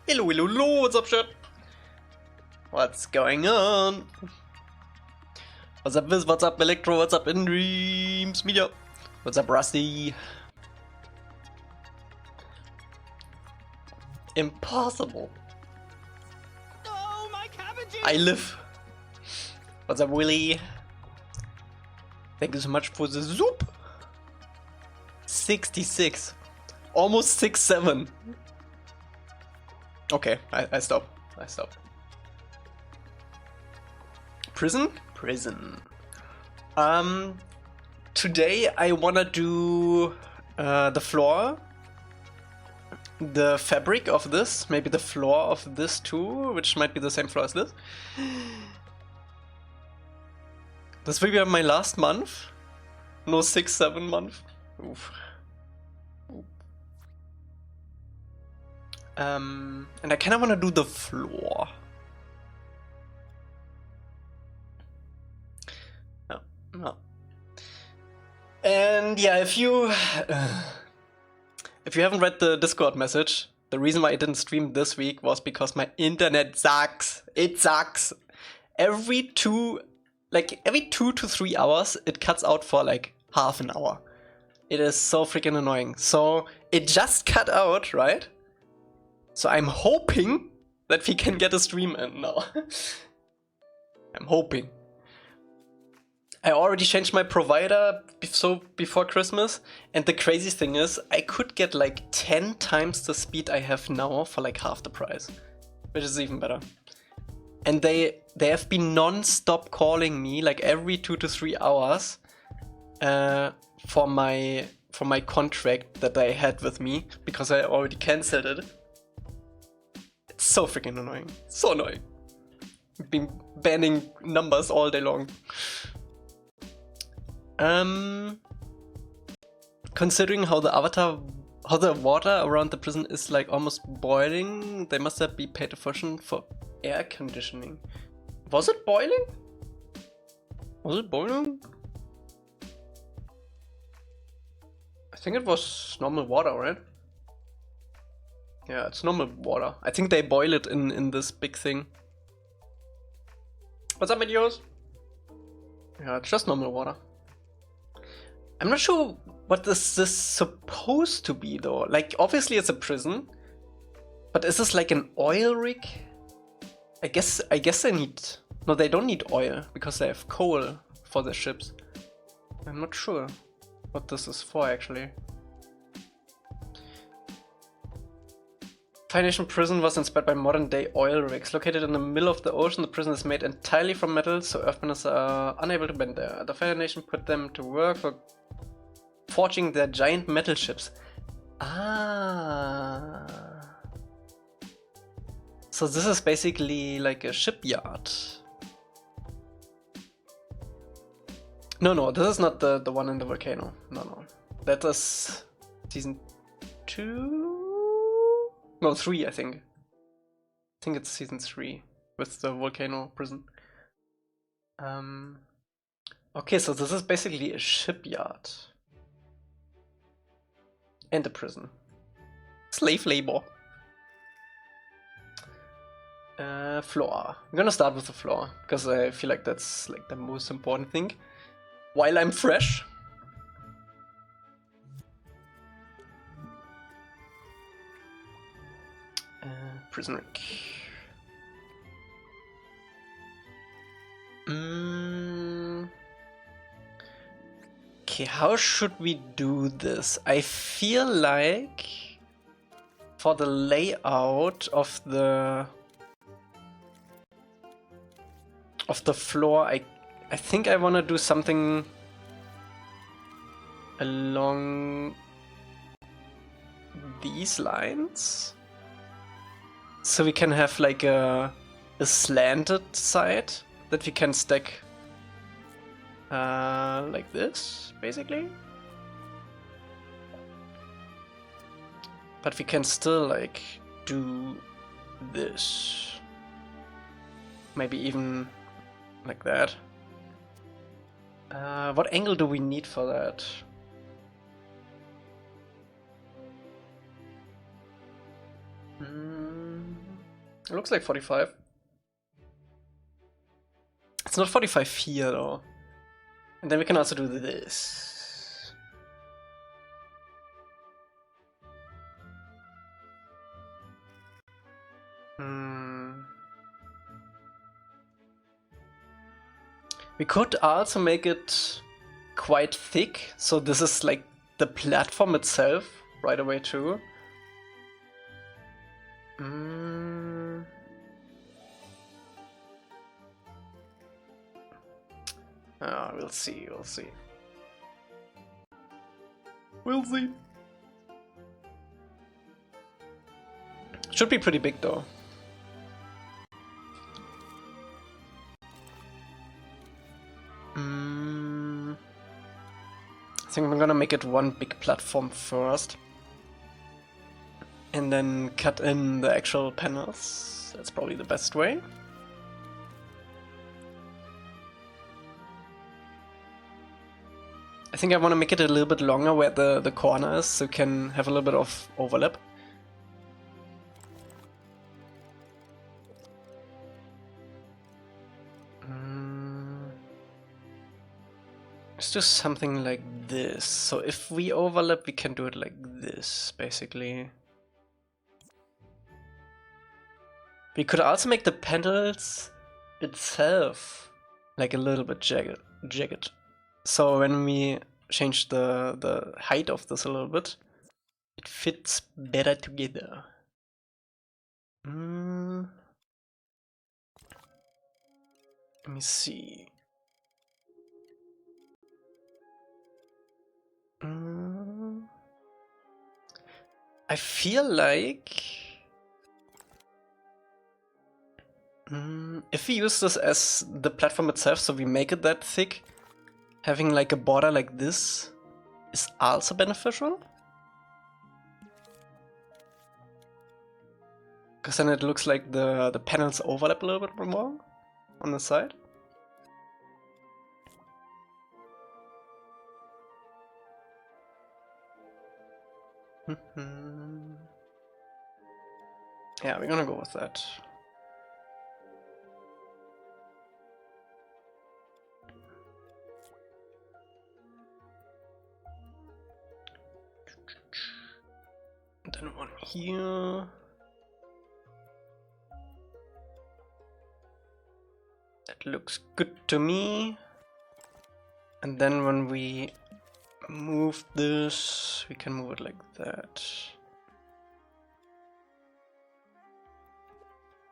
Hello, hello, hello, what's up, chat? What's going on? What's up, Viz? What's up, Electro? What's up, in Dreams Media? What's up, Rusty? Impossible. Oh, my cabbages! I live. What's up, Willie? Thank you so much for the soup. 66. Almost 6-7. Okay, I stop. I stop. Prison? Prison. Today I wanna do the floor, the fabric of this, maybe the floor of this too, which might be the same floor as this. This will be my last month. No 6-7 month. Oof. And I kinda wanna do the floor. No. And yeah, if you haven't read the Discord message, the reason why I didn't stream this week was because my internet sucks. It sucks. Every 2 to 3 hours, it cuts out for like half an hour. It is so freaking annoying. So it just cut out, right? So I'm hoping that we can get a stream in now. I'm hoping. I already changed my provider before Christmas, and the crazy thing is I could get like 10 times the speed I have now for like half the price, which is even better. And they have been non-stop calling me like every 2 to 3 hours for my contract that I had with me, because I already cancelled it. It's so freaking annoying. So annoying. I've been banning numbers all day long. Considering how the water around the prison is like almost boiling, they must have been paid a fortune for air conditioning. Was it boiling? Was it boiling? I think it was normal water, right? Yeah, it's normal water. I think they boil it in this big thing. What's up, videos? Yeah, it's just normal water. I'm not sure what this is supposed to be though. Like, obviously it's a prison, but is this like an oil rig? I guess they need... No, they don't need oil because they have coal for their ships. I'm not sure what this is for actually. Fire Nation prison was inspired by modern day oil rigs. Located in the middle of the ocean, the prison is made entirely from metal, so earthbenders are unable to bend there. The Fire Nation put them to work for forging their giant metal ships. Ah. So this is basically like a shipyard. No, this is not the one in the volcano. No. That is season 2? No, 3, I think. I think it's season 3 with the volcano prison. Okay, so this is basically a shipyard. And a prison. Slave labor. Floor. I'm gonna start with the floor, because I feel like that's like the most important thing. While I'm fresh. Prison rig. Okay, how should we do this? I feel like for the layout of the floor, I think I want to do something along these lines. So we can have like a slanted side that we can stack like this, basically. But we can still like do this. Maybe even like that. What angle do we need for that? It looks like 45. It's not 45 here though. And then we can also do this. We could also make it quite thick, so this is like the platform itself right away too. We'll see, we'll see. We'll see. Should be pretty big though. I think I'm gonna make it one big platform first. And then cut in the actual panels. That's probably the best way. I think I want to make it a little bit longer where the corner is, so you can have a little bit of overlap. Let's do something like this. So if we overlap, we can do it like this, basically. We could also make the panels itself like a little bit jagged. So when we change the height of this a little bit, it fits better together. Let me see. I feel like if we use this as the platform itself, so we make it that thick, having like a border like this is also beneficial. Because then it looks like the panels overlap a little bit more on the side. Yeah, we're gonna go with that. Then one here. That looks good to me. And then when we move this, we can move it like that.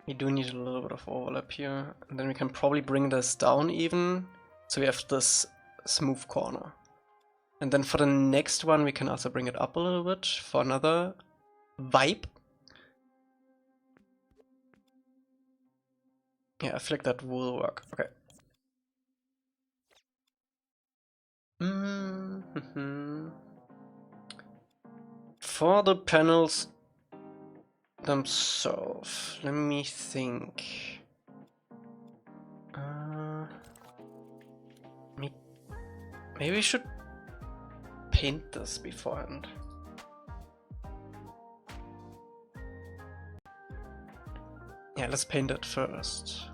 We do need a little bit of overlap here. And then we can probably bring this down even, so we have this smooth corner. And then for the next one, we can also bring it up a little bit for another vibe. Yeah, I feel like that will work. Okay. For the panels themselves, let me think. Maybe we should paint this beforehand. Yeah, let's paint it first.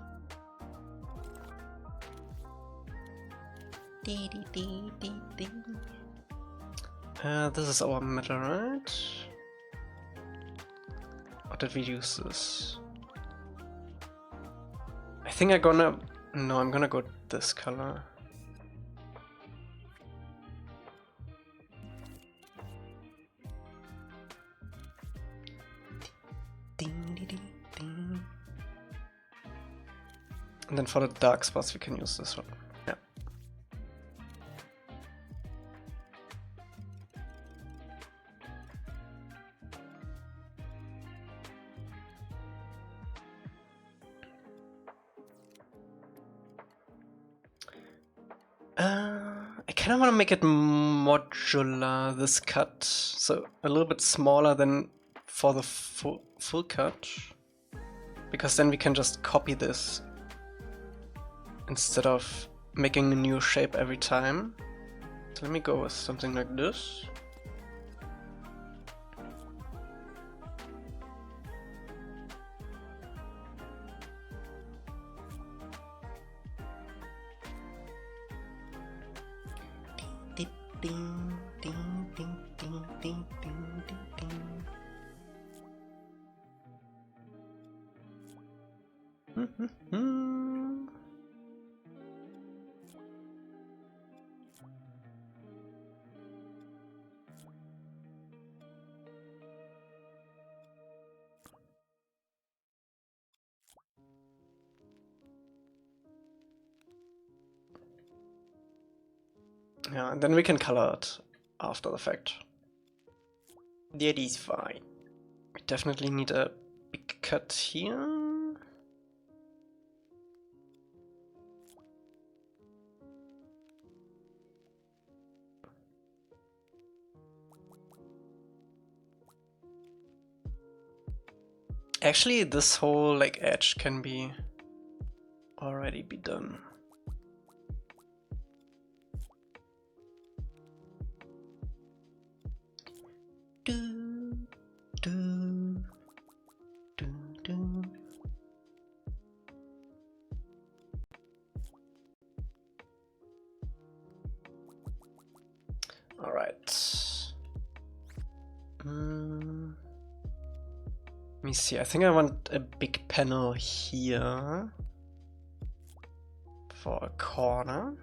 This is our metal, right? Or did we use this? I think I'm gonna go this color. And then for the dark spots, we can use this one. Yeah. I kind of want to make it modular, this cut, so a little bit smaller than for the full cut, because then we can just copy this instead of making a new shape every time. So let me go with something like this. Ding, ding, ding, ding, ding, ding, ding, ding. Yeah, and then we can color it after the fact. That is fine. We definitely need a big cut here. Actually, this whole like edge can be already be done. Do, do, do, do. All right. Let me see. I think I want a big panel here for a corner.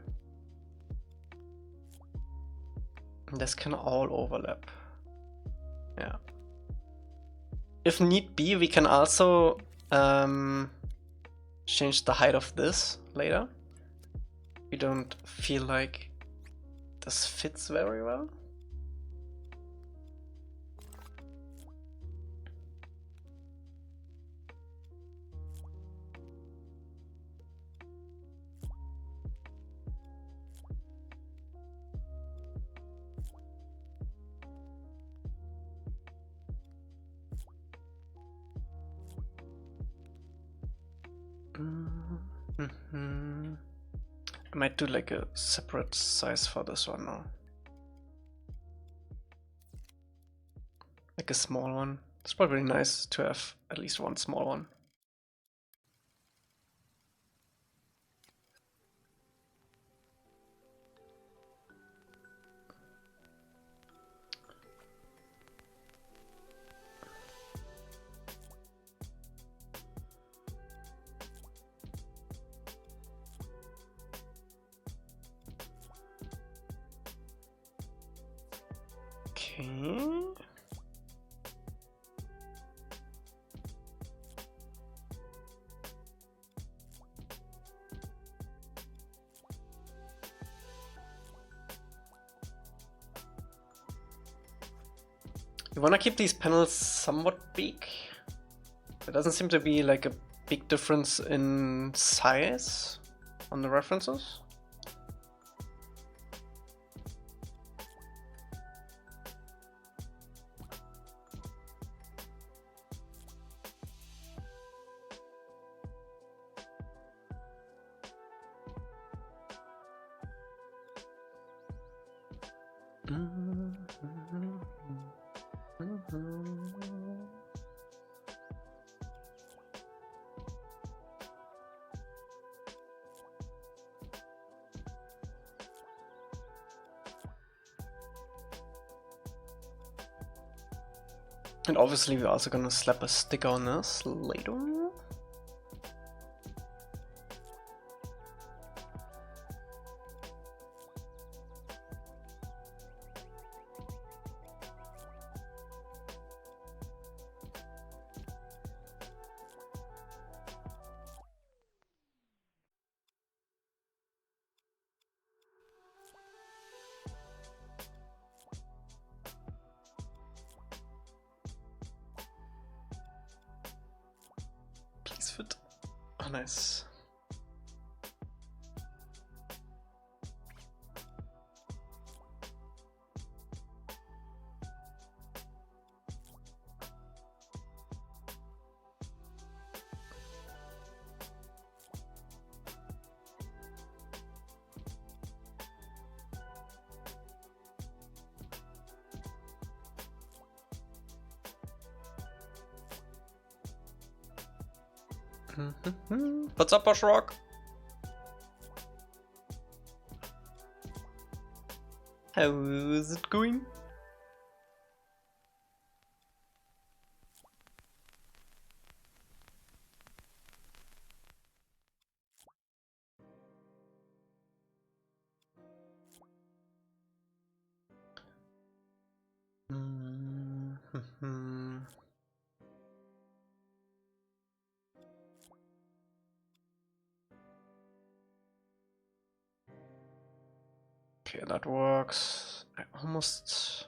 And this can all overlap. Yeah. If need be, we can also change the height of this later. We don't feel like this fits very well. I might do like a separate size for this one now. Like a small one. It's probably nice to have at least one small one. Okay. You wanna keep these panels somewhat big. There doesn't seem to be like a big difference in size on the references. And obviously we're also gonna slap a sticker on this later. Please fit. Oh, nice. What's up, Bushrock? How's it going? Okay, that works. I almost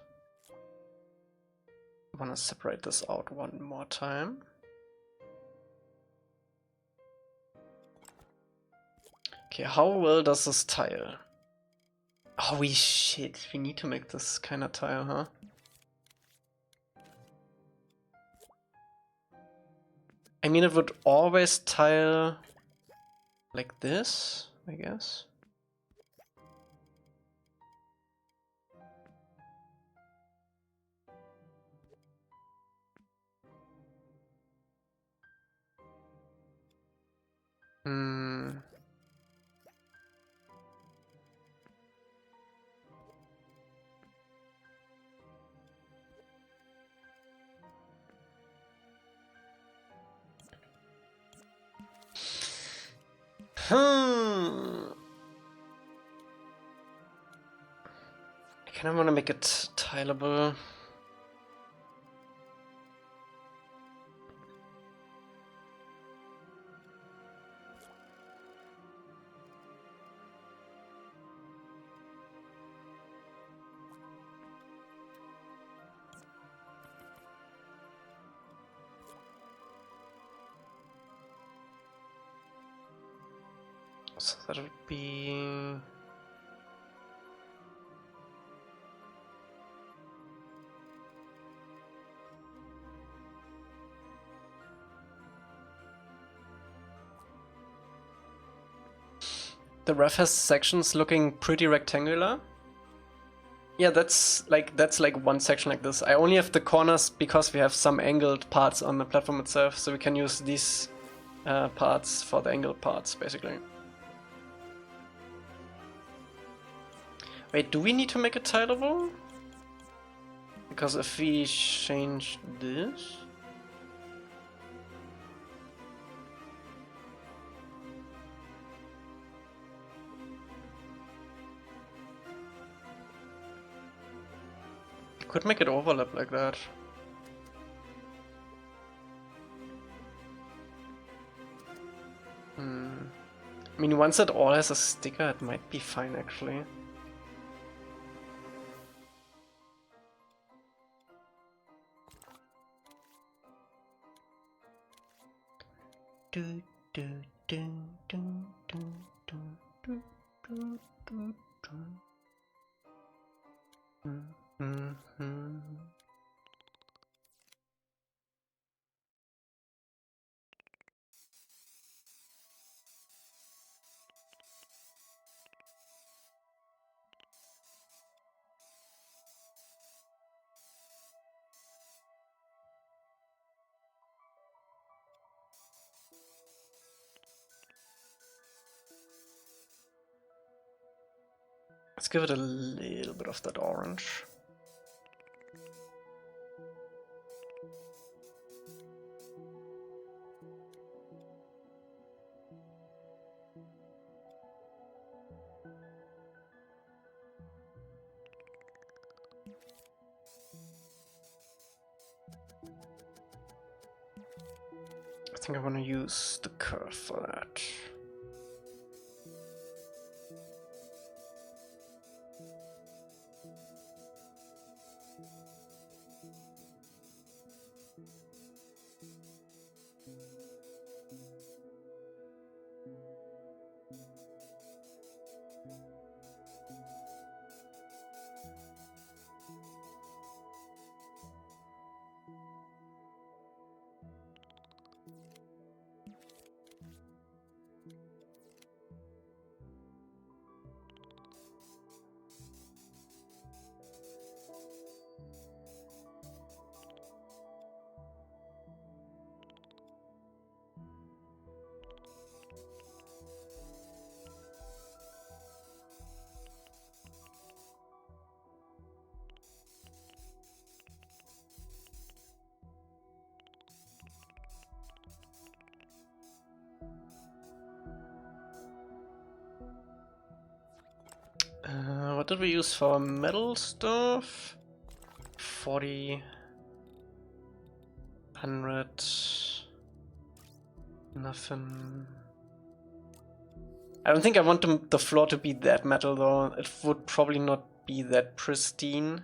want to separate this out one more time. Okay, how well does this tile? Holy shit, we need to make this kind of tile, huh? I mean, it would always tile like this, I guess. Hmm. I kind of want to make it tileable. So that would be... The ref has sections looking pretty rectangular. Yeah, that's like one section like this. I only have the corners because we have some angled parts on the platform itself, so we can use these parts for the angled parts, basically. Wait, do we need to make it tileable? Because if we change this... Could make it overlap like that. I mean, once it all has a sticker, it might be fine actually. Let's give it a little bit of that orange. I think I want to use the curve for that. What did we use for metal stuff? 40, 100, nothing. I don't think I want the floor to be that metal though. It would probably not be that pristine.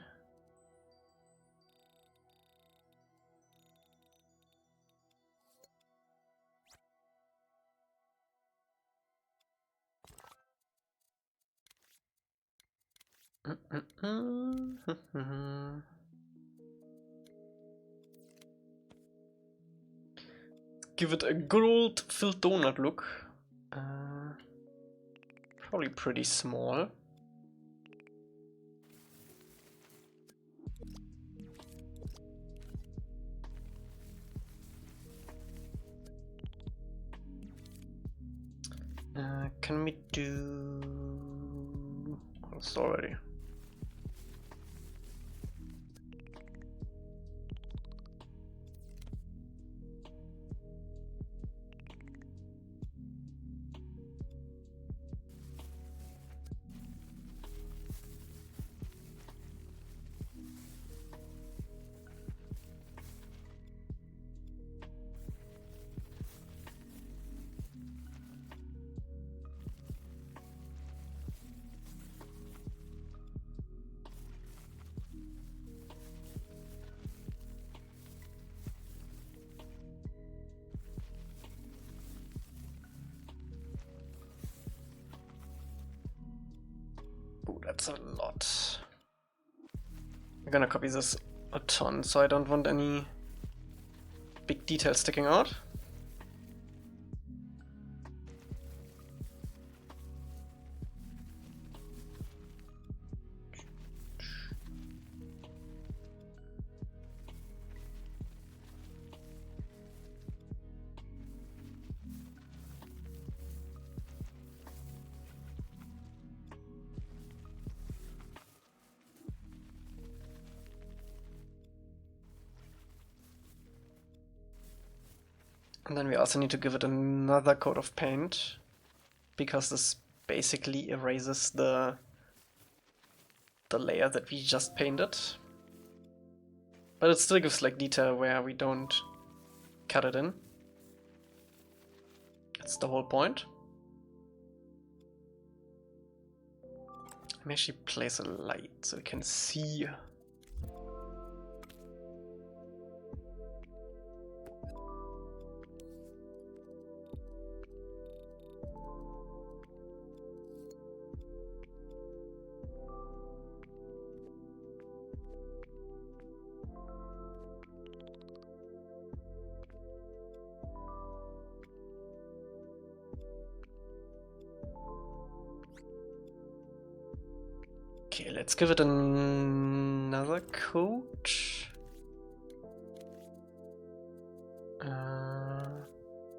Give it a good old filled donut look. Probably pretty small. Can we do... Oh, it's already. Ooh, that's a lot. I'm gonna copy this a ton, so I don't want any big details sticking out. And then we also need to give it another coat of paint, because this basically erases the layer that we just painted. But it still gives like detail where we don't cut it in. That's the whole point. Let me actually place a light so we can see. Okay, let's give it another coat.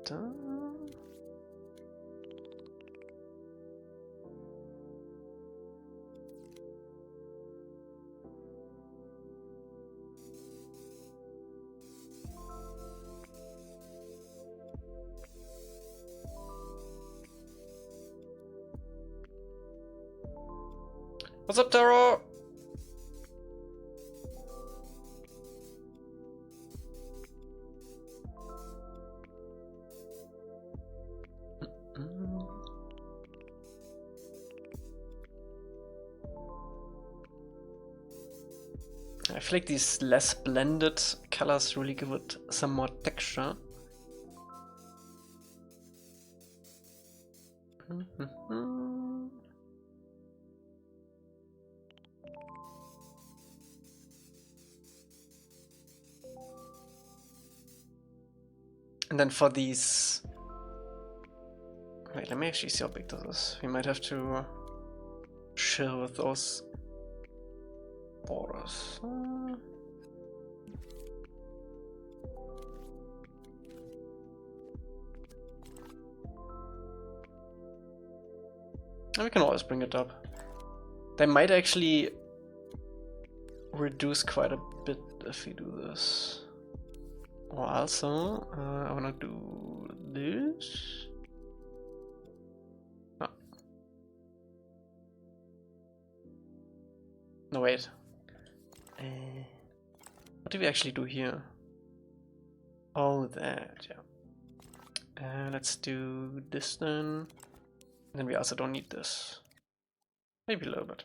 Done. What's up, Taro? I feel like these less blended colors really give it some more texture. And then for these... Wait, let me actually see how big this is. We might have to chill with those borders. And we can always bring it up. They might actually reduce quite a bit if we do this. Or also, I wanna do this. Oh. No, wait. What do we actually do here? Oh, that, yeah. Let's do this then. And then we also don't need this. Maybe a little bit.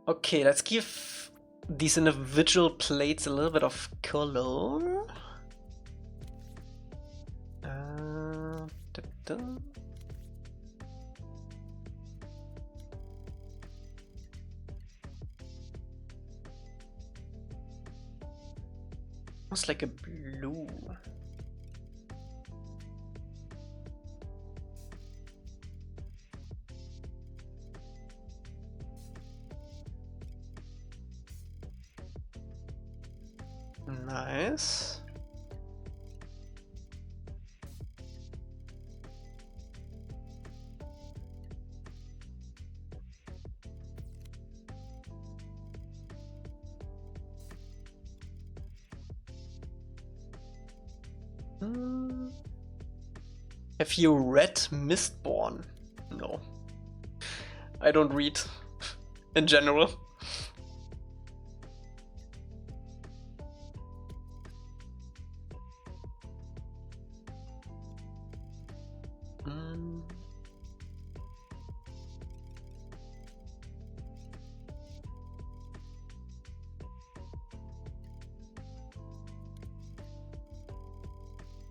Okay, let's give these individual plates a little bit of color. Da-da. Almost like a blue. Nice. Have you read Mistborn? No. I don't read in general.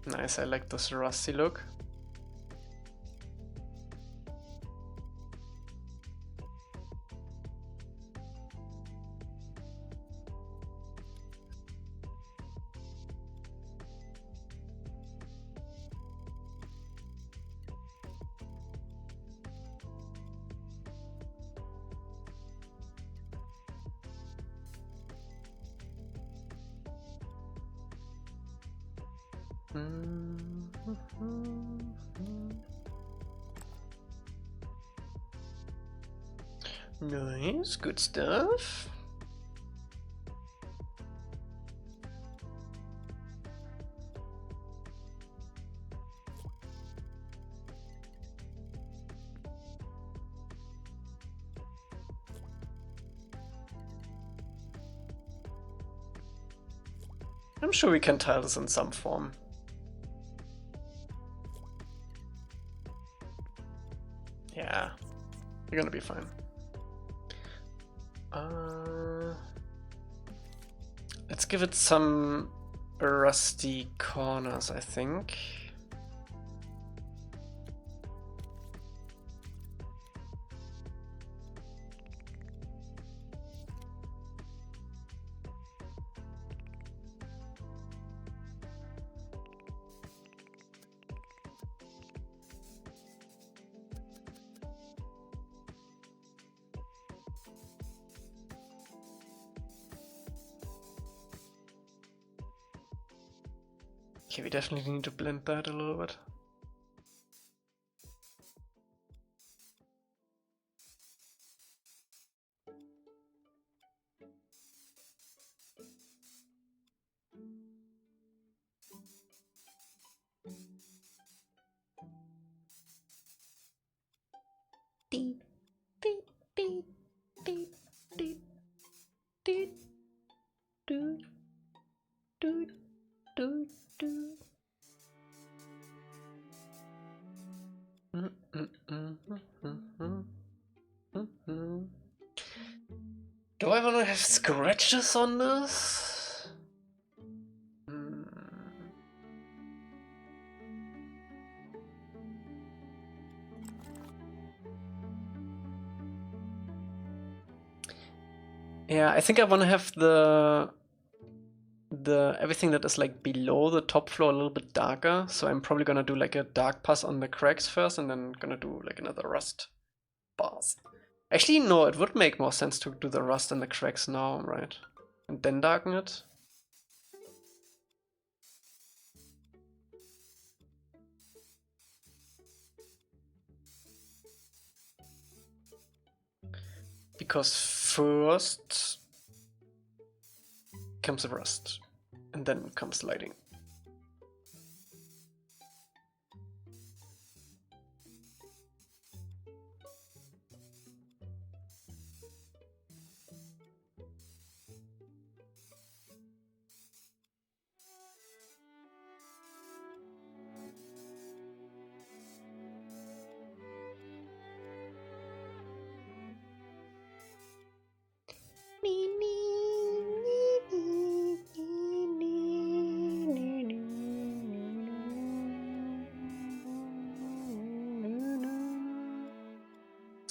Nice, I like this rusty look. Nice, good stuff. I'm sure we can tile this in some form. Yeah, you're gonna be fine. Let's give it some rusty corners, I think. Okay, we definitely need to blend that a little bit. Beep, beep, beep, beep, beep, beep, do, do, do, do. Do I want to have scratches on this? Yeah, I think I want to have the everything that is like below the top floor a little bit darker. So I'm probably gonna do like a dark pass on the cracks first, and then gonna do like another rust bars. Actually, no, it would make more sense to do the rust and the cracks now, right? And then darken it. Because first comes the rust, and then comes lighting.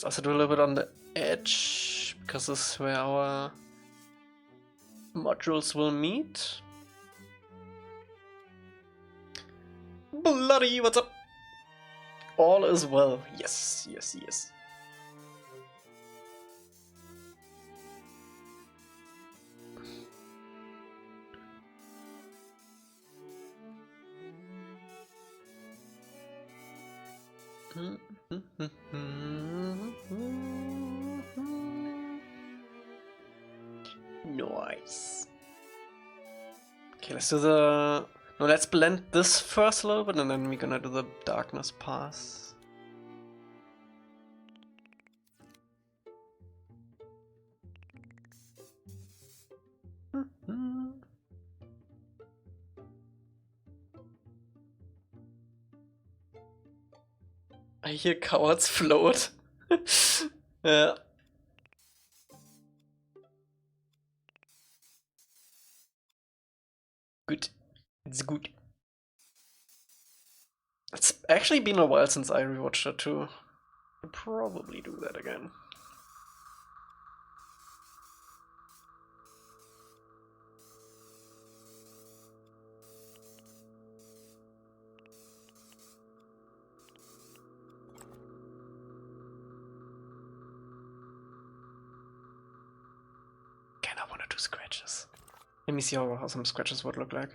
Let's also do a little bit on the edge, because this is where our modules will meet. Bloody, what's up? All is well. Yes, yes, yes. Nice. Okay, let's do the... No, let's blend this first a little bit and then we're gonna do the darkness pass. I hear cowards float. Yeah. Good. It's good. It's actually been a while since I rewatched it too. I'll probably do that again. Kinda wanna do scratches. Let me see how some scratches would look like.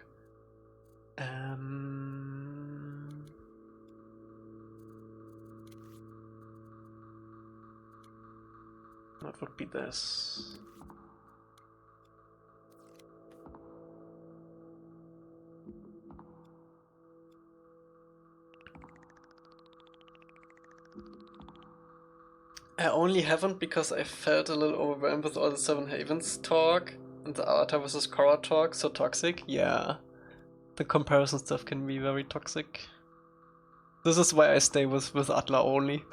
What would be this? I only haven't because I felt a little overwhelmed with all the Seven Havens talk and the Avatar vs. Korra talk. So toxic? Yeah. The comparison stuff can be very toxic. This is why I stay with ATLA only.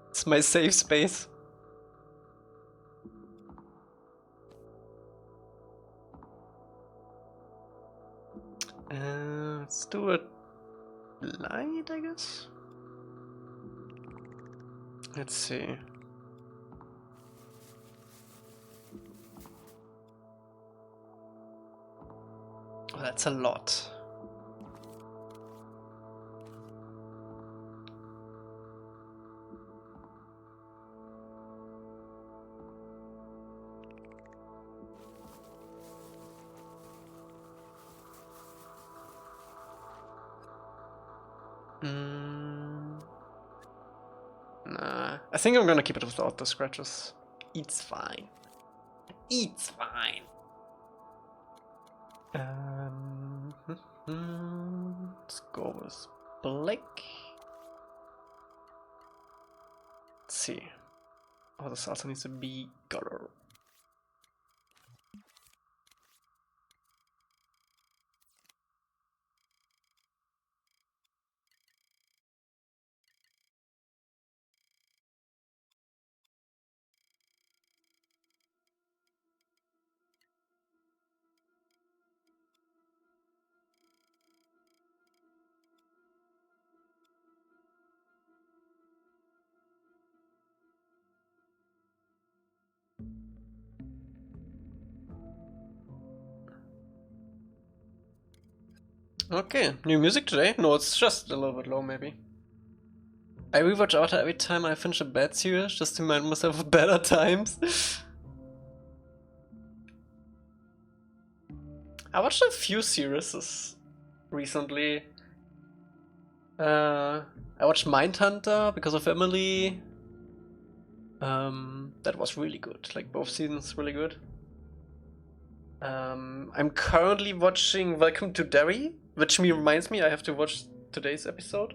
It's my safe space. Let's do it light, I guess. Let's see. Oh, that's a lot. Nah, I think I'm gonna keep it without the scratches. It's fine. It's fine. Let's go with black. Let's see. Oh, this also needs to be color. Okay, new music today? No, it's just a little bit low, maybe. I rewatch Avatar every time I finish a bad series, just to remind myself of better times. I watched a few series recently. I watched Mindhunter because of Emily. That was really good, like both seasons really good. I'm currently watching Welcome to Derry, which reminds me I have to watch today's episode.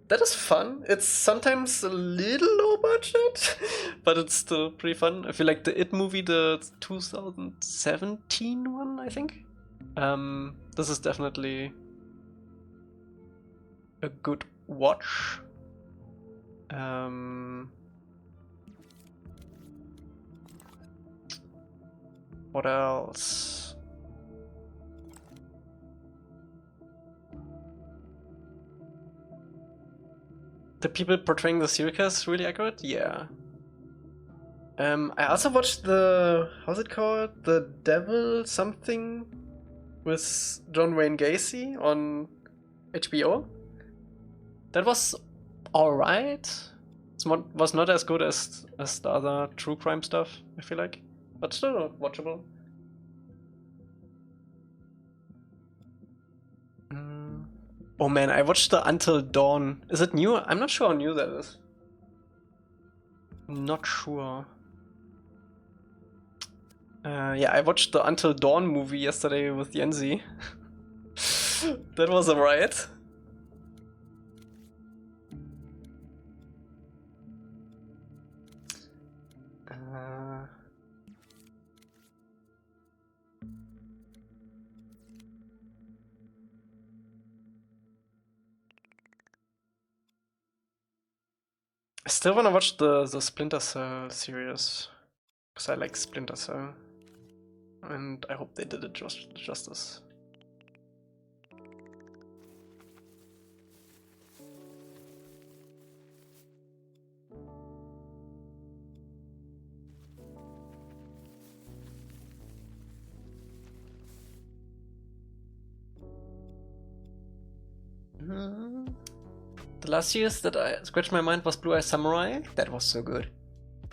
That is fun. It's sometimes a little low budget, but it's still pretty fun. I feel like the It movie, the 2017 one, I think. This is definitely a good watch. What else? the people portraying the serial killers really accurate? Yeah. I also watched the, how's it called? The Devil something with John Wayne Gacy on HBO. That was alright. Was not as good as the other true crime stuff, I feel like. But still watchable. Oh man, I watched the Until Dawn. Is it new? I'm not sure how new that is. Not sure. Yeah, I watched the Until Dawn movie yesterday with Yenzi. That was alright. I still wanna watch the Splinter Cell series, because I like Splinter Cell. And I hope they did it justice. The last series that I scratched my mind was Blue Eye Samurai. That was so good.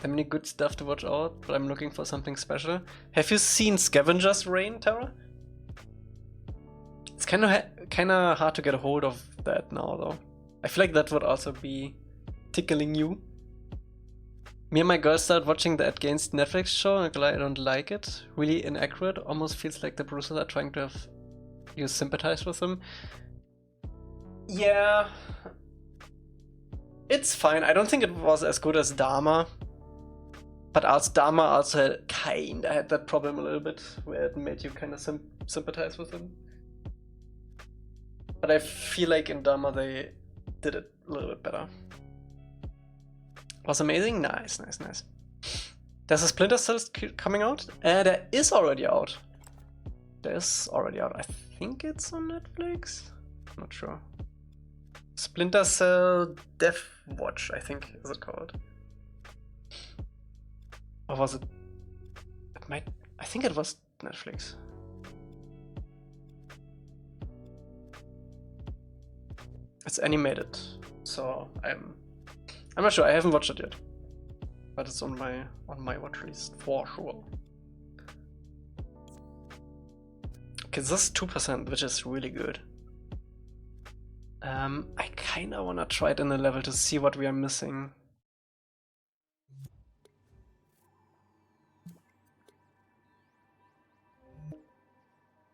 How many good stuff to watch out, but I'm looking for something special. Have you seen Scavenger's Reign, Tara? It's kind of hard to get a hold of that now, though. I feel like that would also be tickling you. Me and my girl started watching the Against Netflix show, and I don't like it. Really inaccurate. Almost feels like the producers are trying to have you sympathize with them. Yeah. It's fine. I don't think it was as good as Dharma. But as Dharma also kinda had that problem a little bit, where it made you kind of sympathize with him. But I feel like in Dharma they did it a little bit better. Was amazing? Nice. There's a Splinter Cell coming out? There is already out. I think it's on Netflix? I'm not sure. Splinter Cell Death Watch, I think, is it called? Or was it? I think it was Netflix. It's animated, so I'm not sure. I haven't watched it yet, but it's on my watch list for sure. Okay, this is 2%, which is really good. I kinda wanna try it in a level to see what we are missing.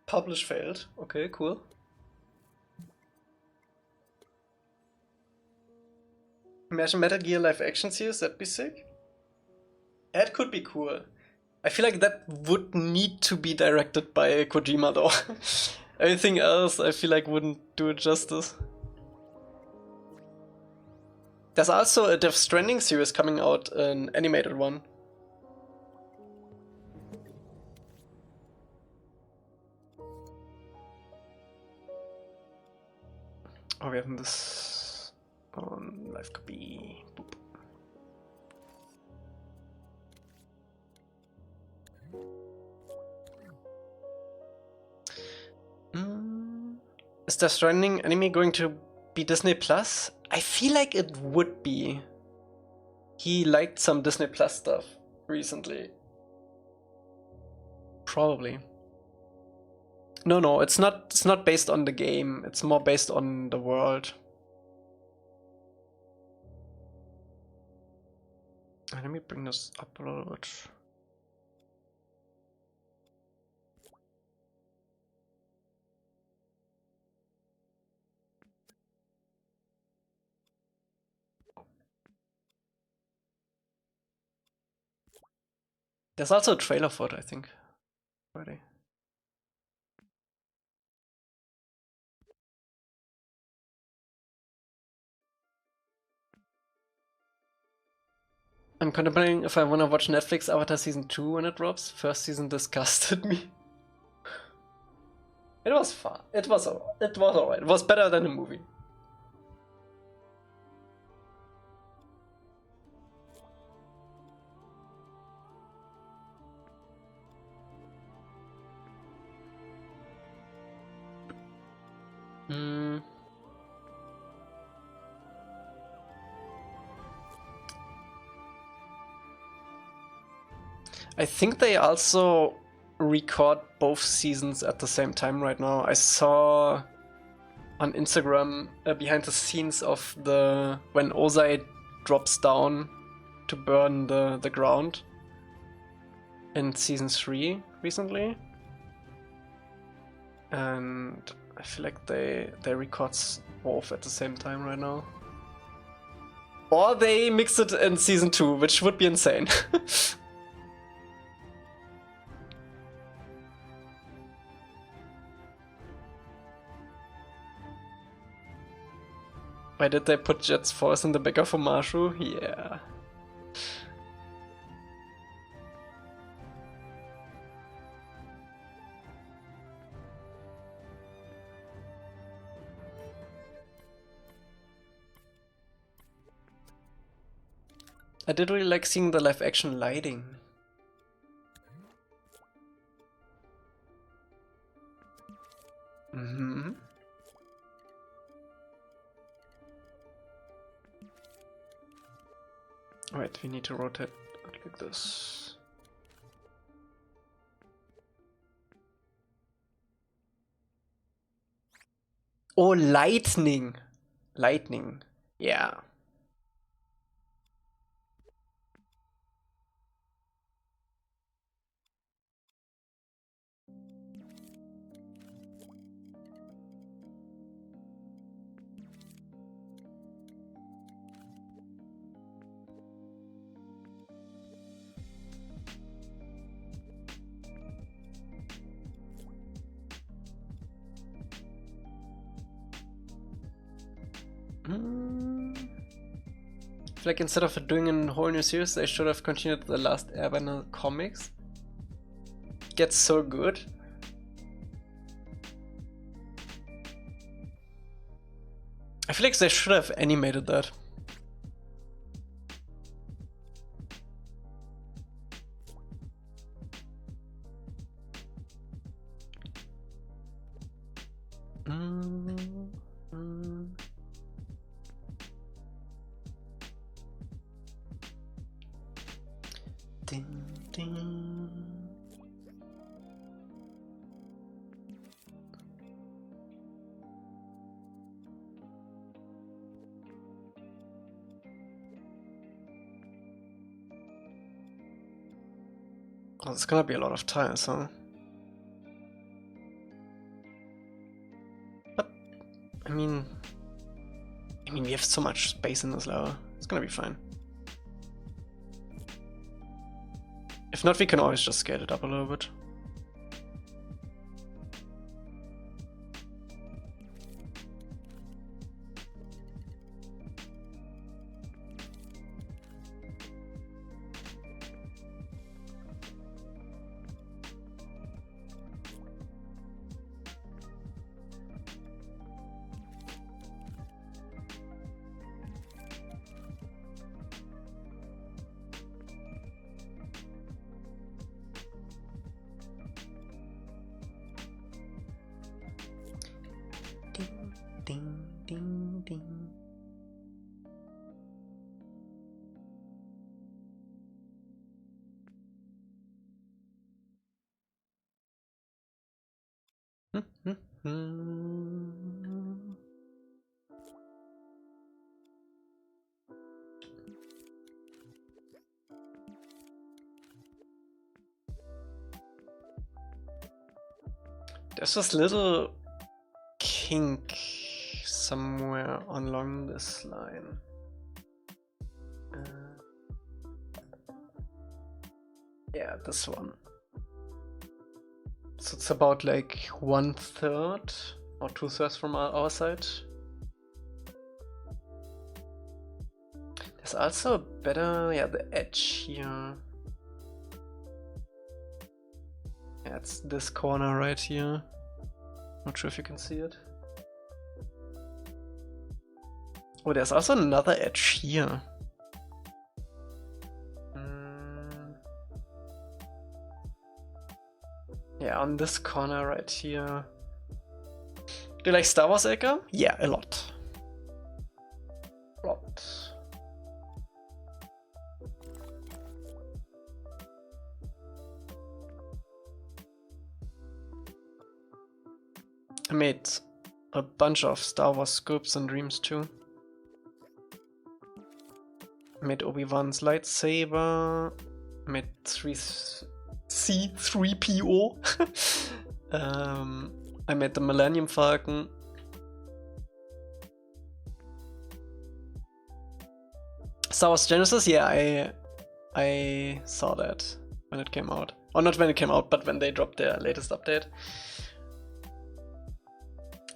Publish failed. Okay, cool. Imagine Metal Gear live action series, that'd be sick. That could be cool. I feel like that would need to be directed by Kojima though. Everything else I feel like wouldn't do it justice. There's also a Death Stranding series coming out, an animated one. Oh, we have this on live copy. Boop. Is Death Stranding anime going to be Disney Plus? I feel like it would be. He liked some Disney Plus stuff recently. Probably. No, it's not based on the game. It's more based on the world. Let me bring this up a little bit. There's also a trailer for it, I think. Already. I'm contemplating if I want to watch Netflix Avatar Season 2 when it drops. First season disgusted me. It was fun. It was alright. It was better than the movie. Mm. I think they also record both seasons at the same time right now. I saw on Instagram behind the scenes of when Ozai drops down to burn the ground in season 3 recently. And I feel like they record both at the same time right now. Or they mix it in season 2, which would be insane. Why did they put Jet's force in the back of Fumashu? Yeah. I did really like seeing the live action lighting. Mm-hmm. Wait, we need to rotate it like this. Oh, lightning! Lightning. Yeah. I feel like instead of doing a whole new series, they should have continued the last Airbender comics. It gets so good. I feel like they should have animated that. Ding, ding. Oh, it's gonna be a lot of tiles, huh? But I mean, we have so much space in this level. It's gonna be fine. If not, we can always just scale it up a little bit. Ding, ding, ding. There's this little kink somewhere along this line. Yeah, this one. So it's about like 1/3 or 2/3 from our side. There's also a better, yeah, the edge here. Yeah, it's this corner right here. Not sure if you can see it. Oh, there's also another edge here. Yeah, on this corner right here. Do you like Star Wars, Elca? Yeah, a lot. I made a bunch of Star Wars scripts and Dreams too. I made Obi-Wan's lightsaber. I made C3PO. I made the Millennium Falcon. Star Wars Genesis, yeah, I saw that when it came out. Or not when it came out, but when they dropped their latest update.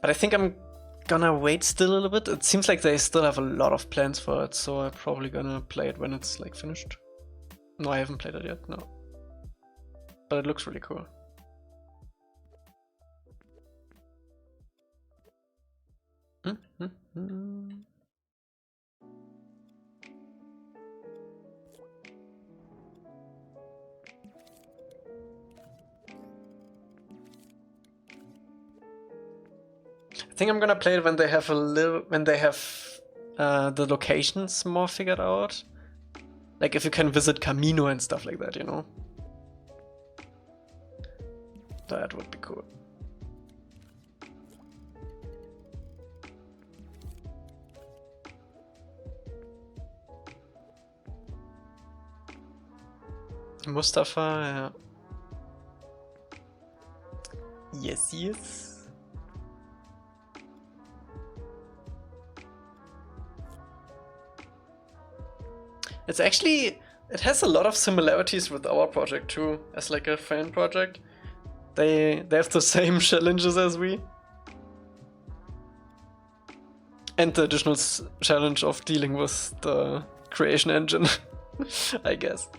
But I think I'm gonna wait still a little bit. It seems like they still have a lot of plans for it, so I'm probably gonna play it when it's like finished. No, I haven't played it yet, no. But it looks really cool. I think I'm gonna play it when they have the locations more figured out. Like if you can visit Camino and stuff like that, you know? That would be cool. Mustafa, yeah. Yes. It's actually, it has a lot of similarities with our project too, as like a fan project. They have the same challenges as we. And the additional challenge of dealing with the creation engine, I guess.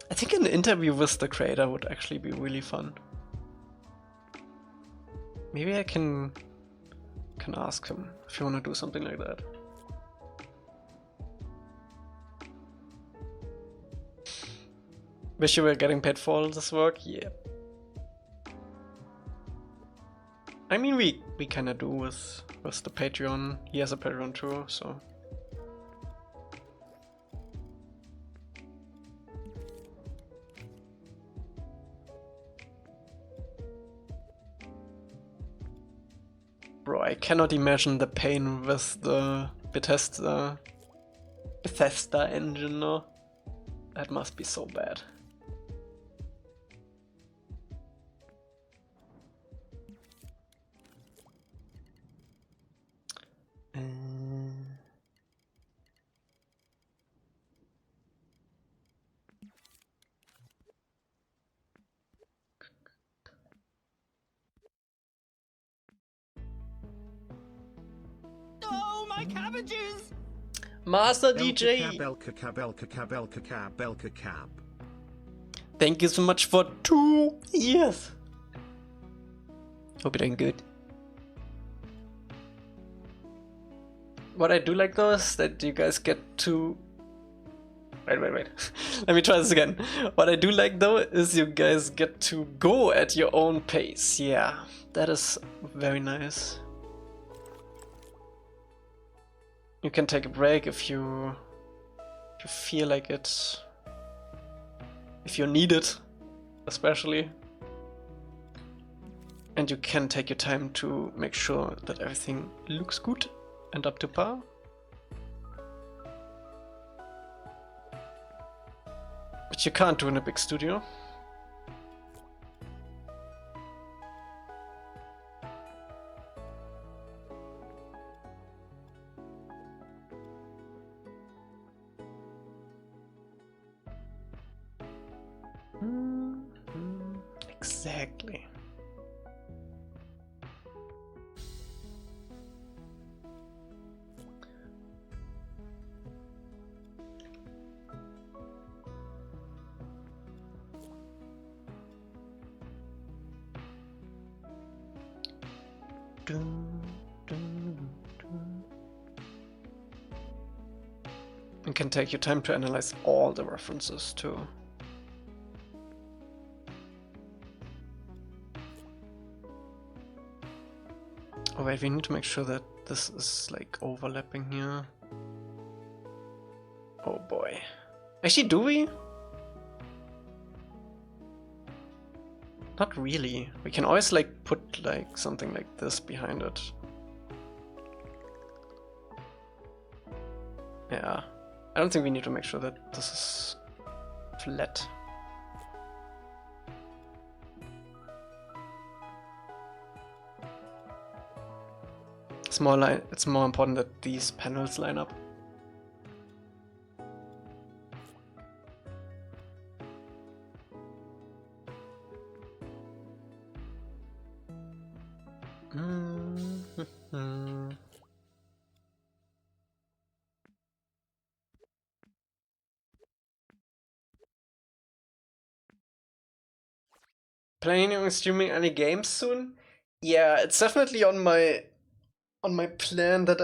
I think an interview with the creator would actually be really fun. Maybe I can ask him if you want to do something like that. Wish you were getting paid for all this work? Yeah. I mean, we kind of do with the Patreon. He has a Patreon too, so. Bro, I cannot imagine the pain with the Bethesda engine, no? That must be so bad. Oh, my cabbages! Master DJ. DJ. Thank you so much for 2 years. Hope you're doing good. What I do like though is that you guys get to... Wait. Let me try this again. What I do like though is you guys get to go at your own pace. Yeah, that is very nice. You can take a break if you feel like it. If you need it, especially. And you can take your time to make sure that everything looks good and up to par. But you can't do in a big studio. Exactly. You can take your time to analyze all the references too. Oh wait, we need to make sure that this is like overlapping here. Oh boy. Actually, do we? Not really. We can always like put like something like this behind it. Yeah. I don't think we need to make sure that this is flat. It's more important that these panels line up. Planning on streaming any games soon? Yeah, it's definitely on my plan that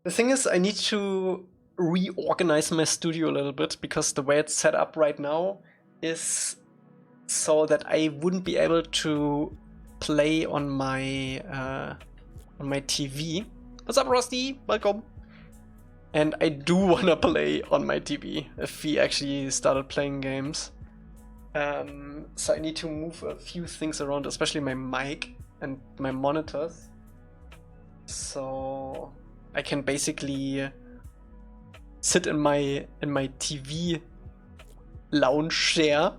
the thing is I need to reorganize my studio a little bit because the way it's set up right now is so that I wouldn't be able to play on my TV. What's up, Rusty? Welcome. And I do wanna play on my TV if we actually started playing games. So I need to move a few things around, especially my mic and my monitors. So I can basically sit in my TV lounge chair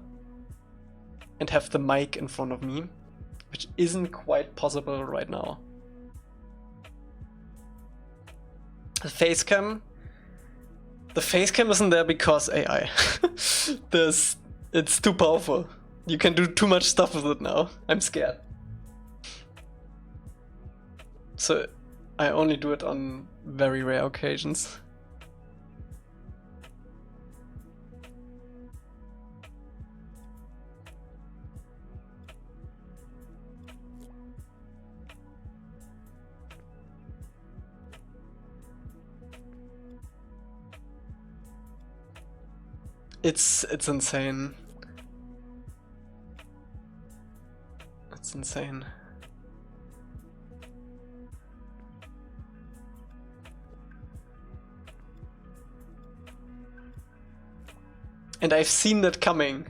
and have the mic in front of me, which isn't quite possible right now. The face cam isn't there because AI. It's too powerful. You can do too much stuff with it now. I'm scared. So I only do it on very rare occasions. It's insane. It's insane. And I've seen that coming.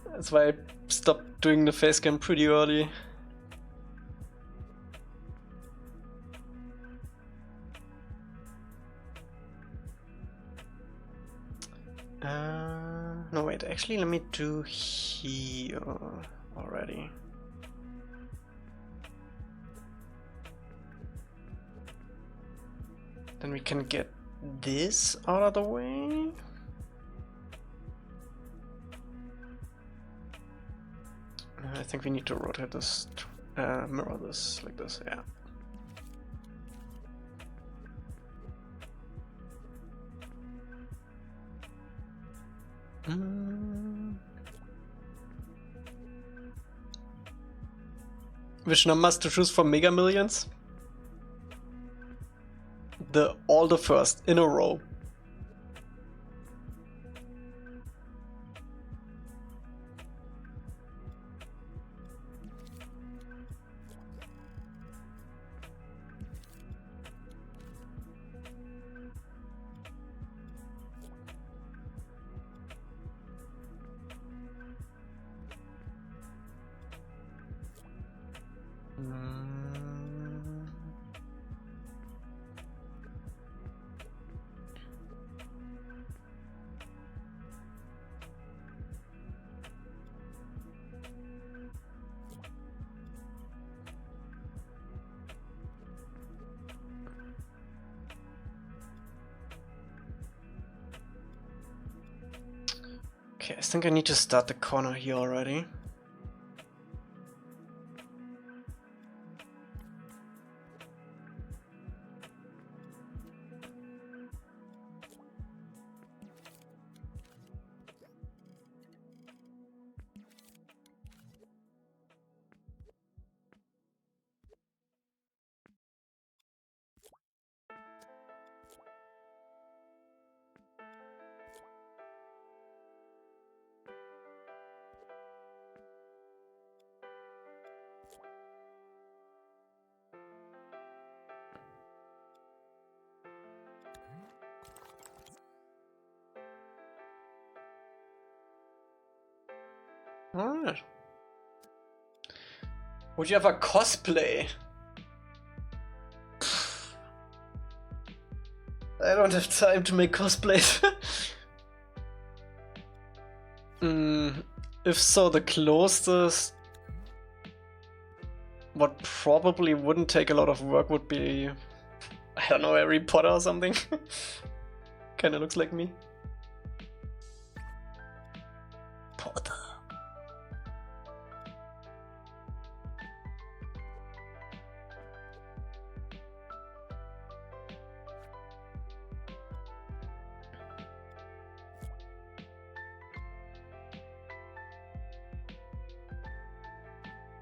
That's why I stopped doing the facecam pretty early. No wait, actually let me do here already. Then we can get this out of the way. I think we need to rotate this, mirror this like this, yeah. Which numbers to choose for Mega Millions? All the first in a row. Okay, I think I need to start the corner here already. Alright. Would you have a cosplay? I don't have time to make cosplays. If so, the closest what probably wouldn't take a lot of work would be, I don't know, Harry Potter or something. Kinda looks like me. Potter.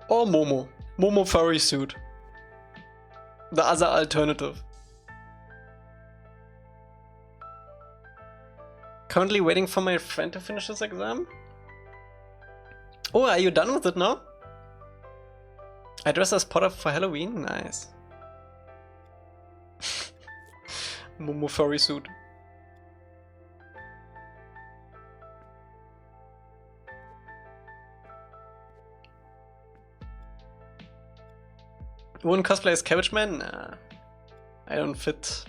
Or Momo. Momo furry suit. The other alternative. Currently waiting for my friend to finish his exam. Oh, are you done with it now? I dress as Potter for Halloween? Nice. Momo furry suit. You wouldn't cosplay as Cabbage Man? Nah. I don't fit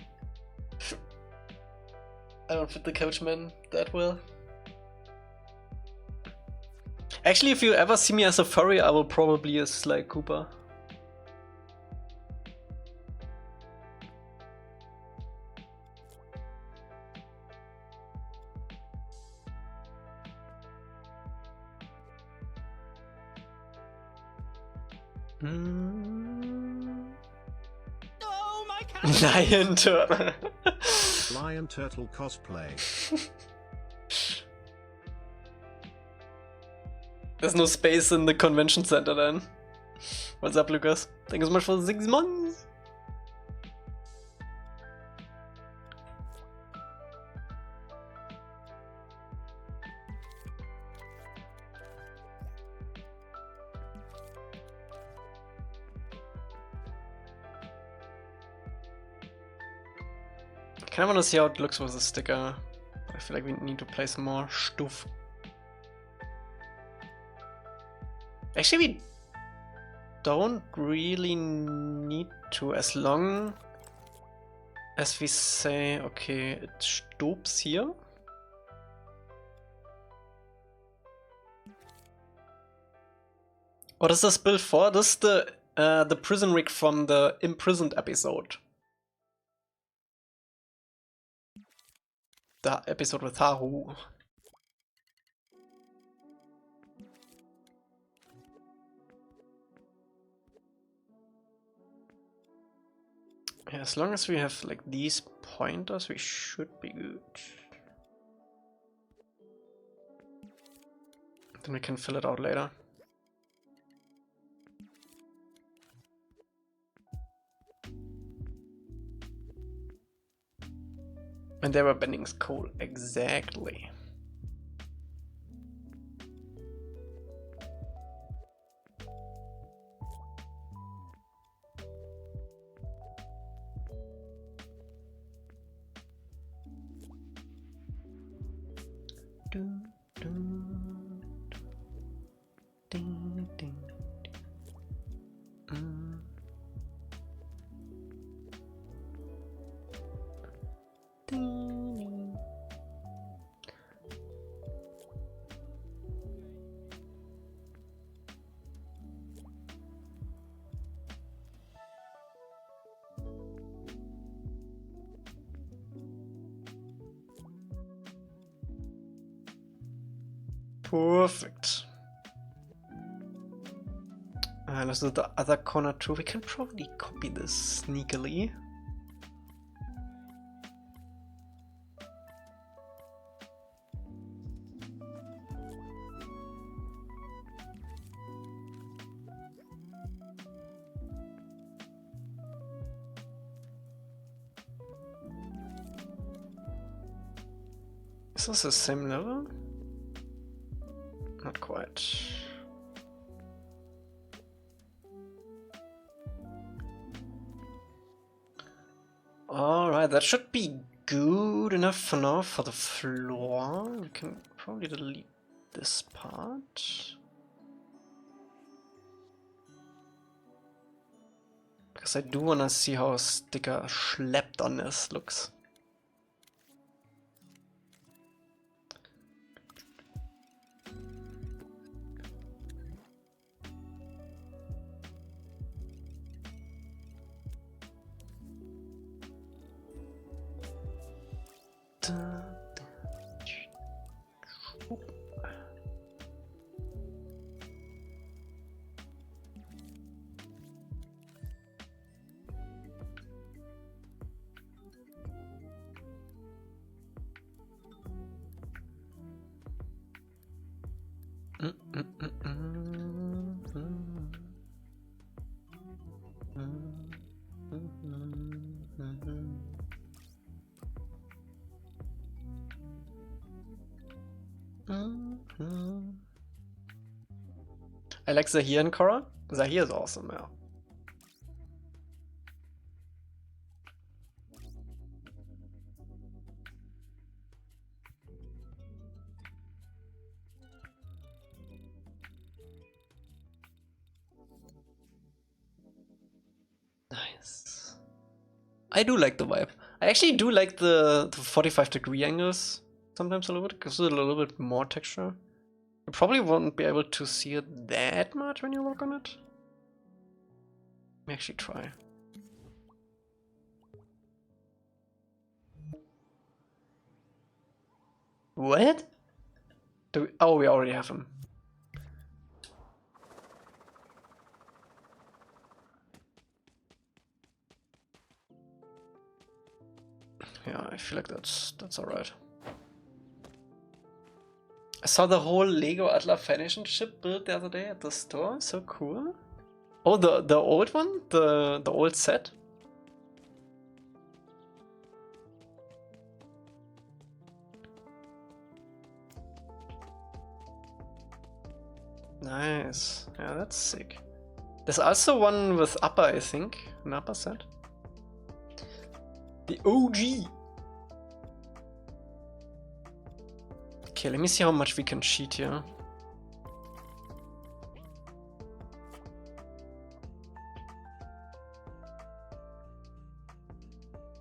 the Cabbage Man that well. Actually, if you ever see me as a furry, I will probably as Sly Cooper. Oh, my cabbages! Lion Turtle. Lion Turtle cosplay. There's no space in the convention center then. What's up, Lucas? Thank you so much for the 6 months. I kinda wanna see how it looks with the sticker. I feel like we need to place more stuff. Actually, we don't really need to, as long as we say, okay, it stops here. What is this build for? This is the prison rig from the Imprisoned episode. The episode with Haru. Yeah, as long as we have like these pointers, we should be good. Then we can fill it out later. And they were bending coal, exactly. Ding, ding, ding. Ding. Perfect. Let's do the other corner too. We can probably copy this sneakily. Is this the same level? Not quite. Alright, that should be good enough for now for the floor. We can probably delete this part. Because I do want to see how a sticker schlepped on this looks. I like Zahir and Korra. Zahir is awesome, yeah. Nice. I do like the vibe. I actually do like the 45-degree angles sometimes a little bit. Gives it a little bit more texture. You probably won't be able to see it that much when you work on it. Let me actually try. What? Oh, we already have him. Yeah, I feel like that's alright. I saw the whole Lego ATLA Foundation ship build the other day at the store. So cool. Oh, the old one? The old set? Nice. Yeah, that's sick. There's also one with Upper, I think. An Upper set. The OG. Okay, let me see how much we can cheat here.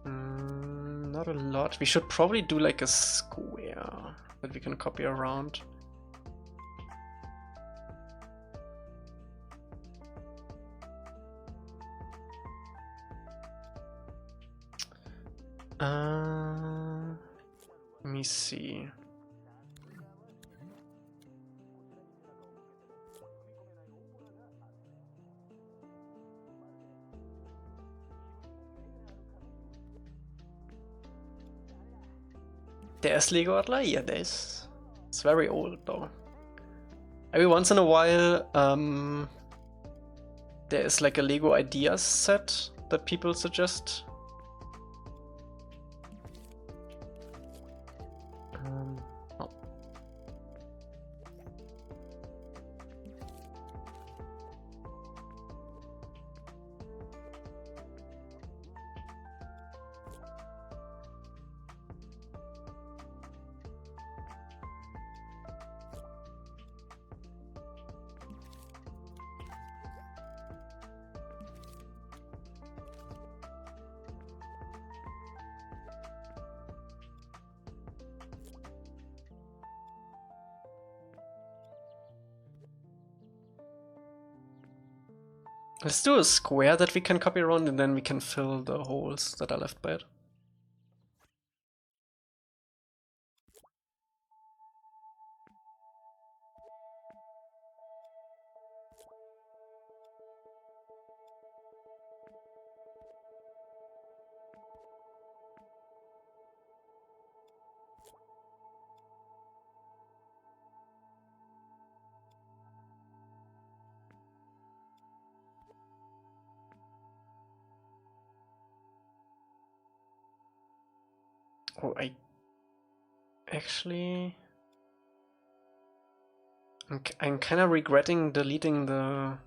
Not a lot. We should probably do like a square that we can copy around. Let me see. There's Lego ATLA? Yeah, there's. It's very old though. Every once in a while, there is like a Lego ideas set that people suggest. Oh. Let's do a square that we can copy around and then we can fill the holes that are left by it. Oh, I'm kind of regretting deleting the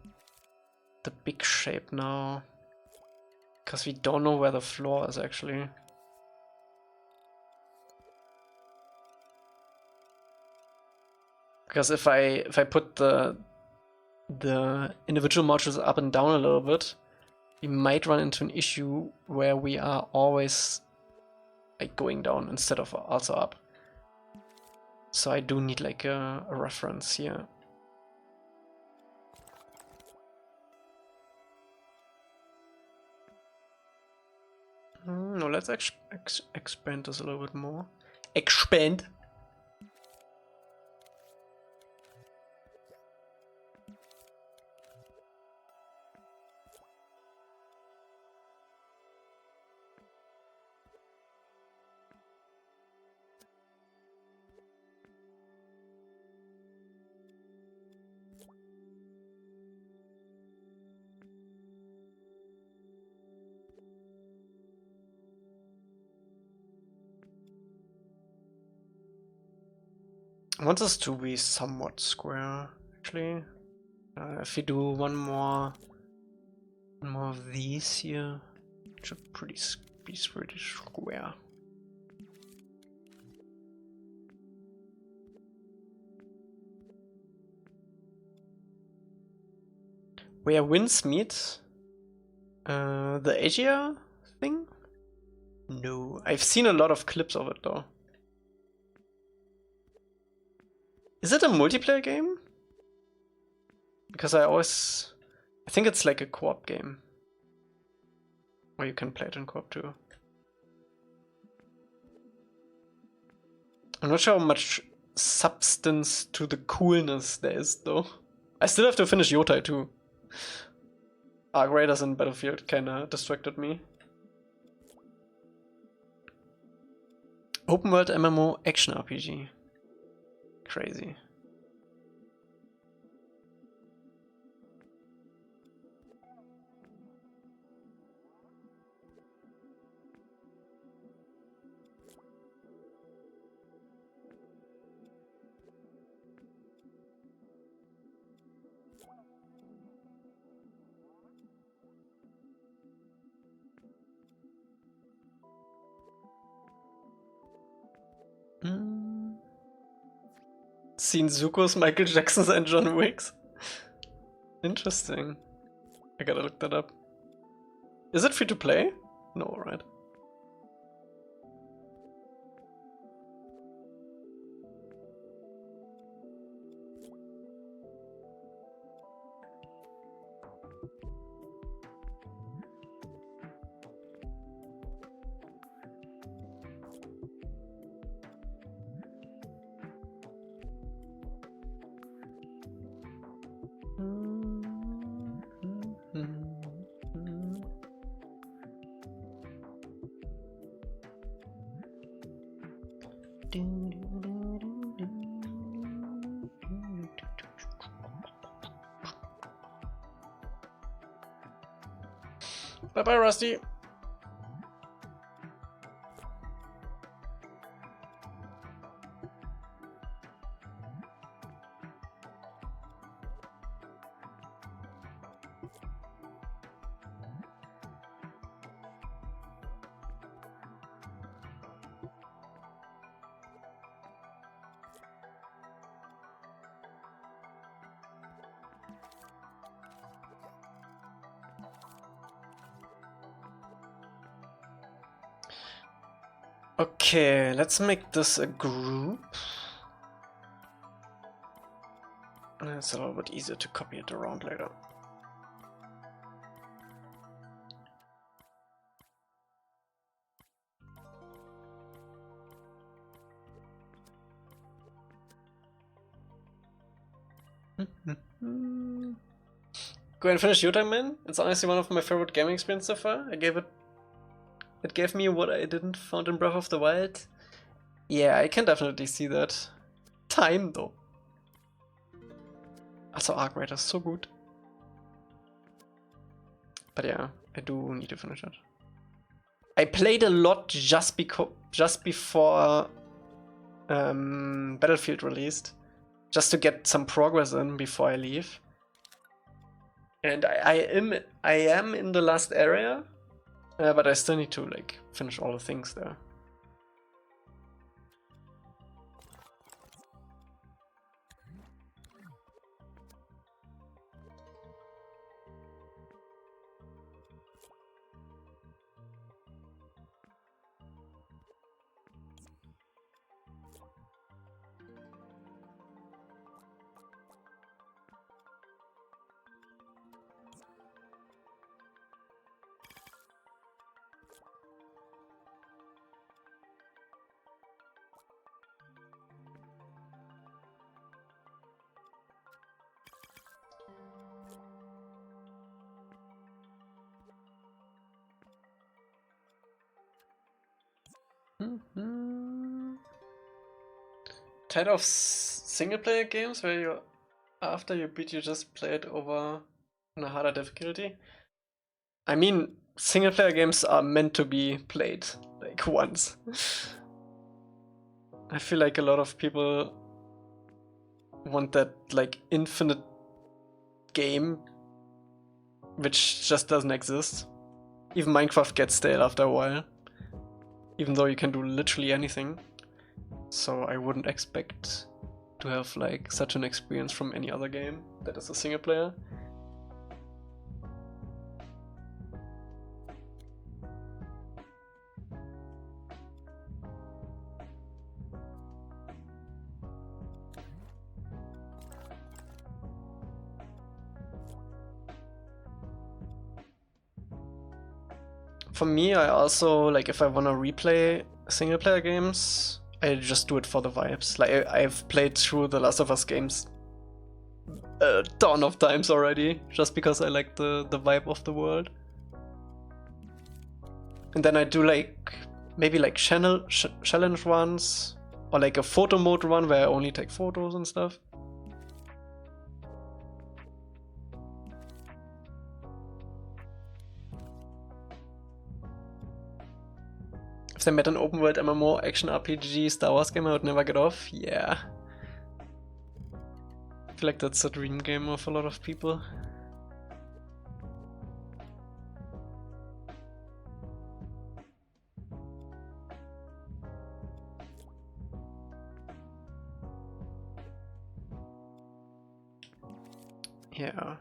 big shape now, because we don't know where the floor is actually. Because if I put the individual modules up and down a little bit, we might run into an issue where we are always like going down instead of also up. So I do need like a reference here. No, let's expand this a little bit more. Expand. I want this to be somewhat square, actually. If we do one more of these here, it should be pretty square. Where winds meet, the Asia thing? No, I've seen a lot of clips of it though. Is it a multiplayer game? Because I think it's like a co-op game. Or you can play it in co-op too. I'm not sure how much substance to the coolness there is though. I still have to finish Yotai too. Arc Raiders and Battlefield kinda distracted me. Open world MMO action RPG. Crazy. Seen Zuko's, Michael Jackson's and John Wick's. Interesting. I gotta look that up. Is it free to play? No, right? Bye bye, Rusty. Okay, let's make this a group. It's a little bit easier to copy it around later. Go and finish Yotai, man. It's honestly one of my favorite gaming experiences so far. It gave me what I didn't found in Breath of the Wild. Yeah, I can definitely see that. Time though. Also, Arc Raiders so good. But yeah, I do need to finish it. I played a lot just before Battlefield released, just to get some progress in before I leave. And I am in the last area. But I still need to like finish all the things there. Tired of single player games where you, after you beat, you just play it over on a harder difficulty? I mean, single player games are meant to be played like once. I feel like a lot of people want that like infinite game, which just doesn't exist. Even Minecraft gets stale after a while, even though you can do literally anything. So I wouldn't expect to have like such an experience from any other game that is a single player. For me, I also, like, if I want to replay single player games, I just do it for the vibes. Like, I've played through the Last of Us games a ton of times already, just because I like the vibe of the world. And then I do like, maybe like challenge ones, or like a photo mode one where I only take photos and stuff. If they made an open world MMO action RPG Star Wars game I would never get off, yeah. I feel like that's a dream game of a lot of people. Yeah.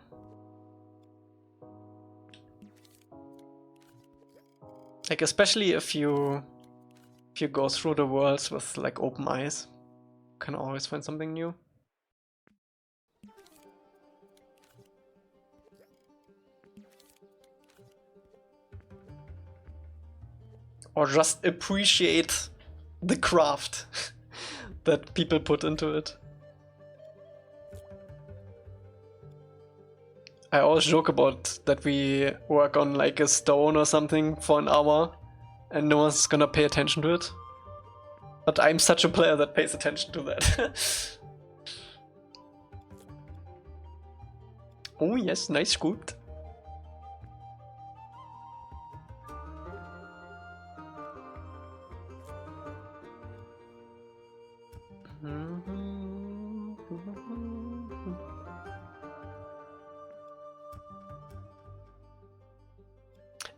Like, especially if you go through the worlds with like open eyes, you can always find something new. Or just appreciate the craft that people put into it. I always joke about that we work on like a stone or something for an hour and no one's gonna pay attention to it. But I'm such a player that pays attention to that. Oh yes, nice scooped.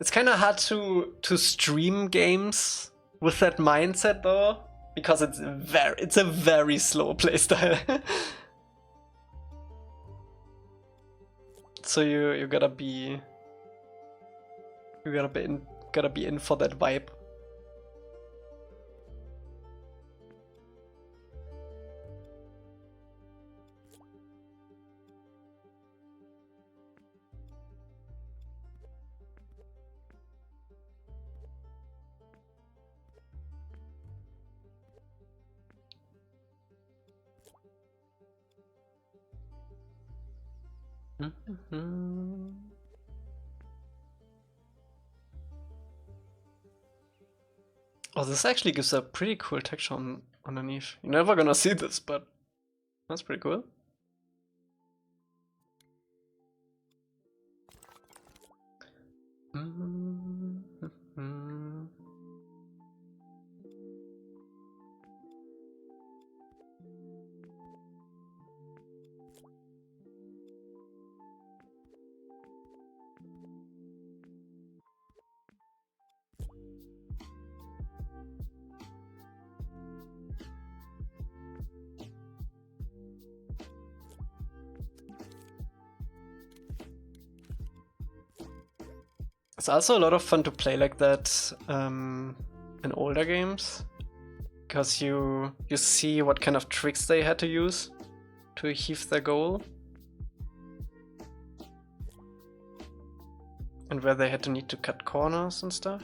It's kind of hard to stream games with that mindset though, because it's a very slow playstyle. So you gotta be in for that vibe. Oh, this actually gives a pretty cool texture underneath. You're never gonna see this, but that's pretty cool. It's also a lot of fun to play like that in older games, because you see what kind of tricks they had to use to achieve their goal, and where they had to need to cut corners and stuff.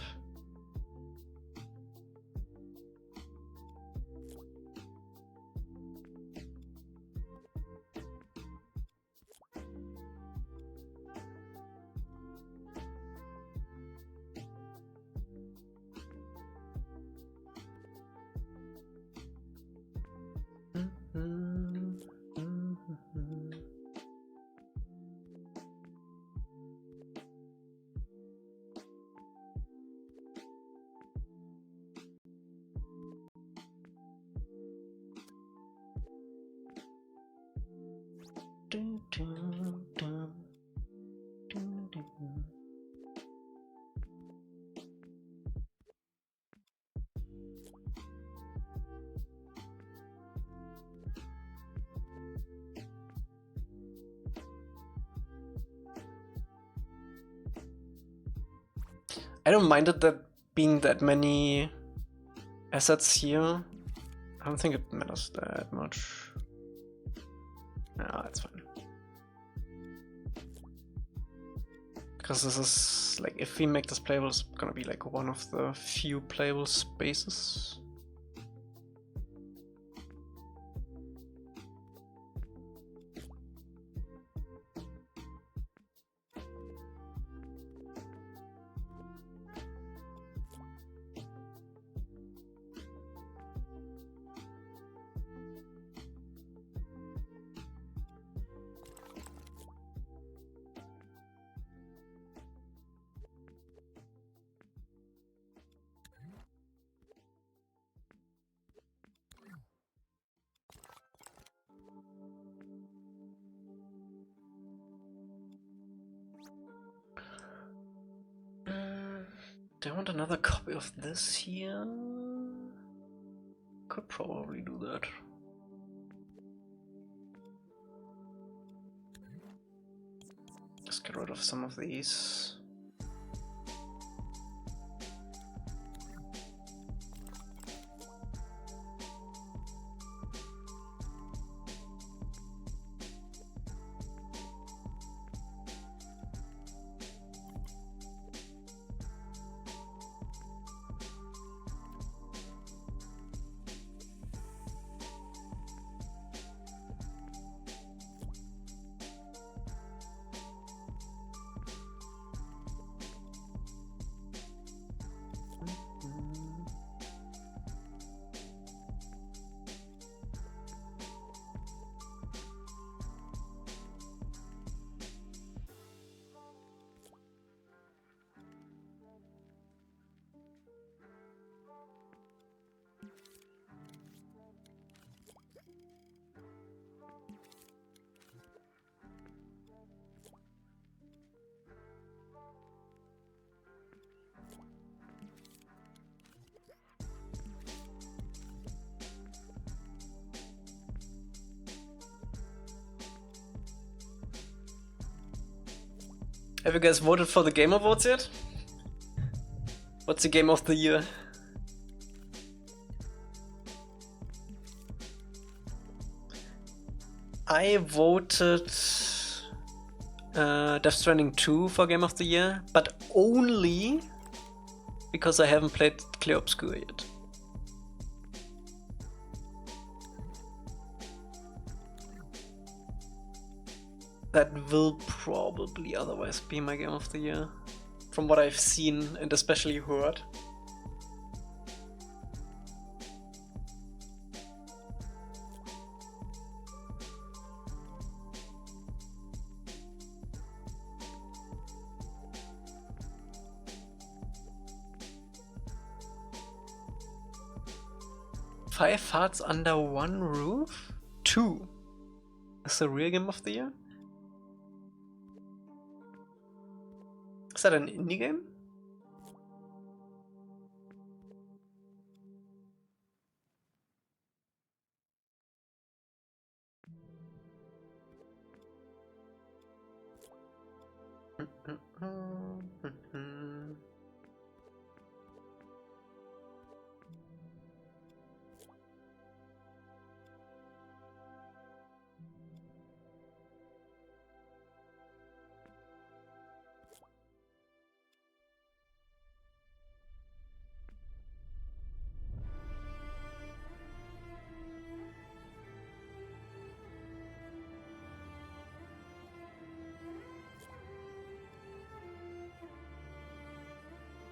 Dun, dun, dun, dun, dun. I don't mind it that being that many assets here. I don't think it matters that much. No, it's fine. Because this is like, if we make this playable, it's gonna be like one of the few playable spaces. Do I want another copy of this here? Could probably do that. Just get rid of some of these. Have you guys voted for the Game Awards yet? What's the game of the year? I voted Death Stranding 2 for Game of the Year, but only because I haven't played Clear Obscure yet. That will probably otherwise be my Game of the Year, from what I've seen and especially heard. Five Hearts Under One Roof? 2 is the real Game of the Year? Is that an indie game?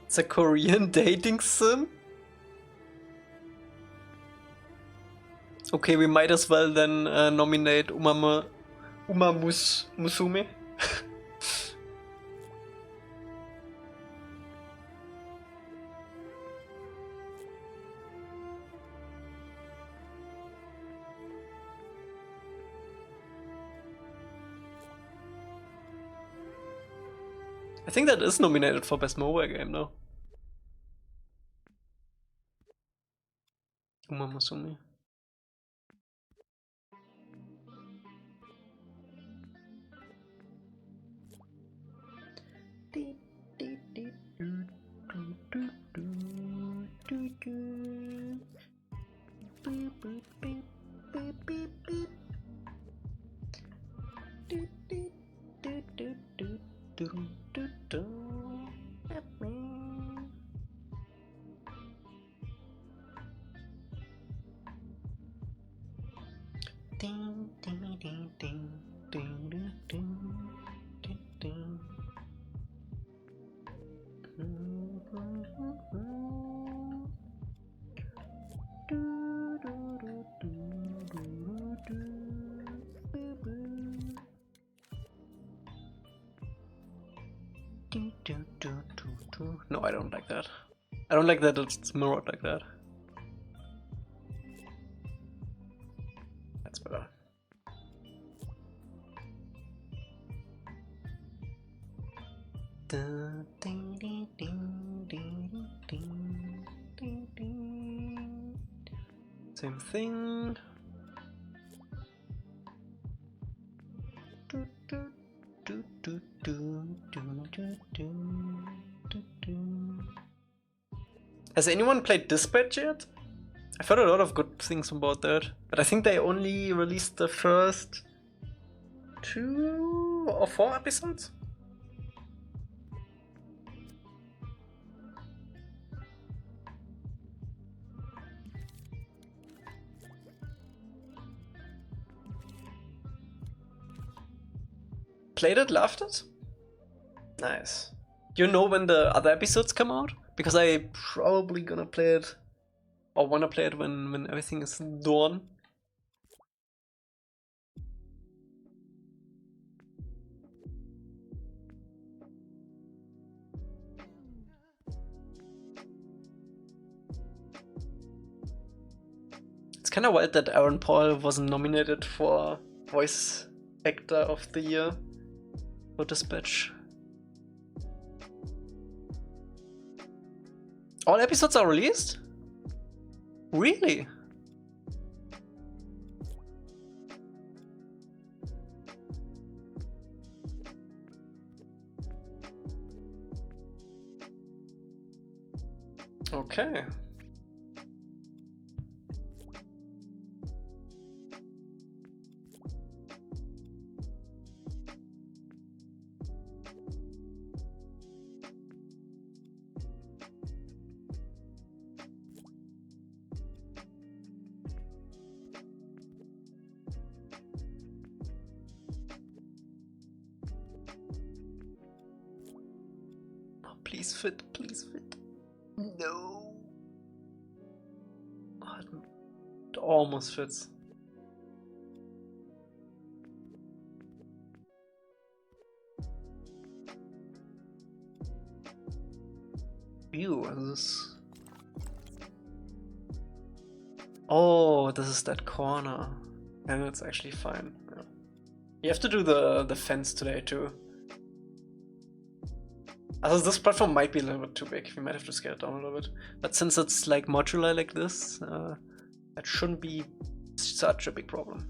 It's a Korean dating sim? Okay, we might as well then nominate Musume. I think that is nominated for Best Mobile Game, though. Uma Masumi. No, I don't like that. I don't like that it's mirrored like that. That's better. Same thing. Has anyone played Dispatch yet? I've heard a lot of good things about that, but I think they only released the first 2 or 4 episodes? Played it, loved it? Nice. You know when the other episodes come out? Because I probably gonna play it, or wanna play it when everything is done. It's kinda wild that Aaron Paul wasn't nominated for Voice Actor of the Year for Dispatch. All episodes are released? Really? Okay. Please fit, please fit. No. Oh, it almost fits. Ew, what is this? Oh, this is that corner. And it's actually fine. Yeah. You have to do the fence today too. Also, this platform might be a little bit too big. We might have to scale it down a little bit. But since it's like modular like this, that shouldn't be such a big problem.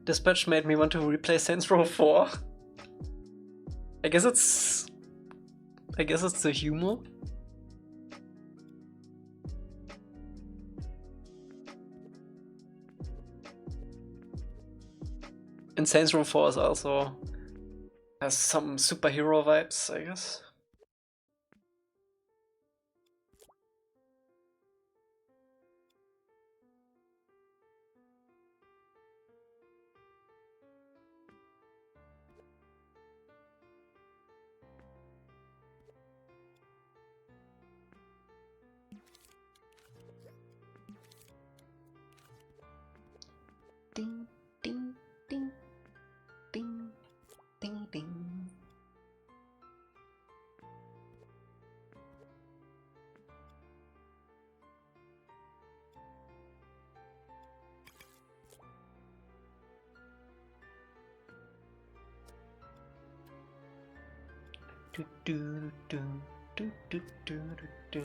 Dispatch made me want to replay Saints Row 4. I guess it's the humor. And Saints Row 4 is also has some superhero vibes, I guess. Ding, ding, ding, ding, ding, ding. Do do do do do do do do.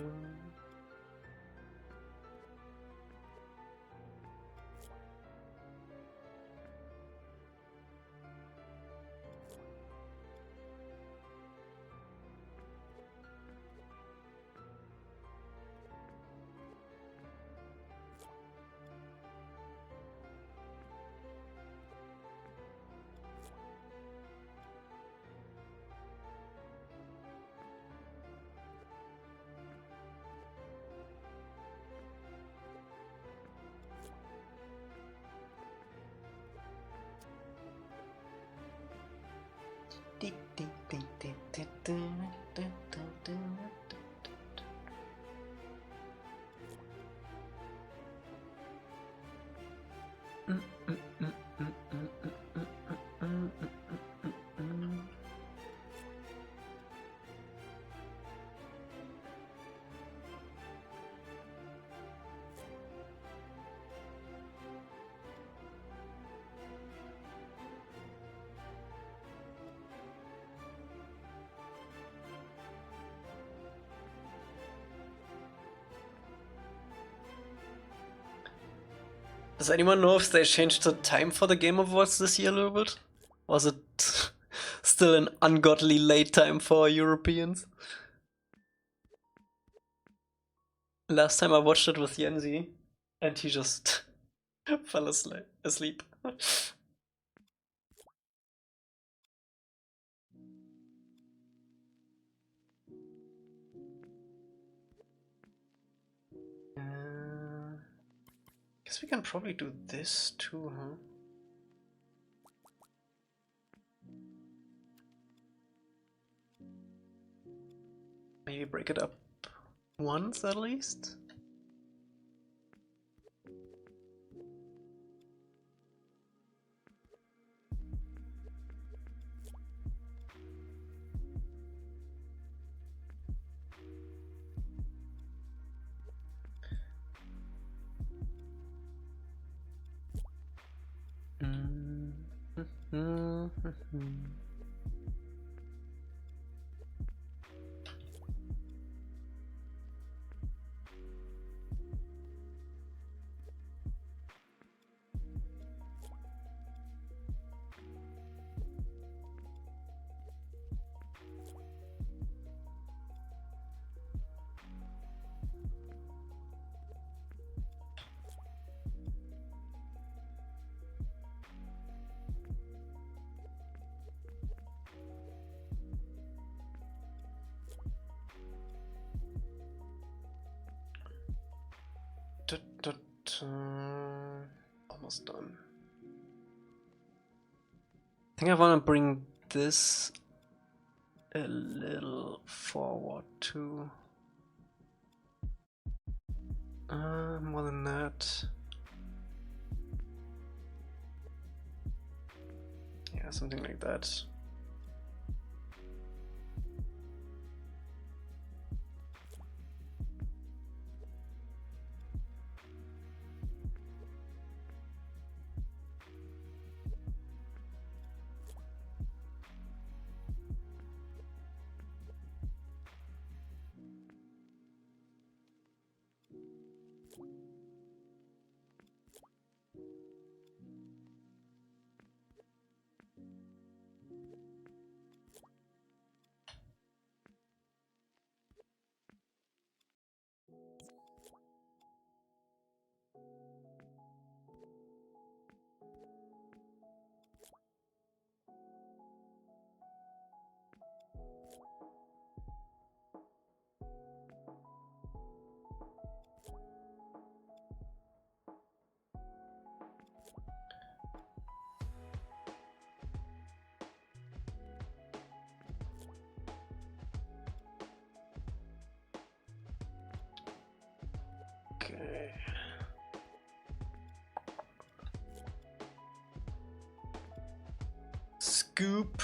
Ding, ding, ding, ding, ding, ding, ding, ding, ding. Does anyone know if they changed the time for the Game Awards this year a little bit? Was it still an ungodly late time for Europeans? Last time I watched it with Yenzi, and he just fell asleep. Guess we can probably do this too, huh? Maybe break it up once at least? Almost done. I think I want to bring this a little forward too. More than that. Yeah, something like that. goop.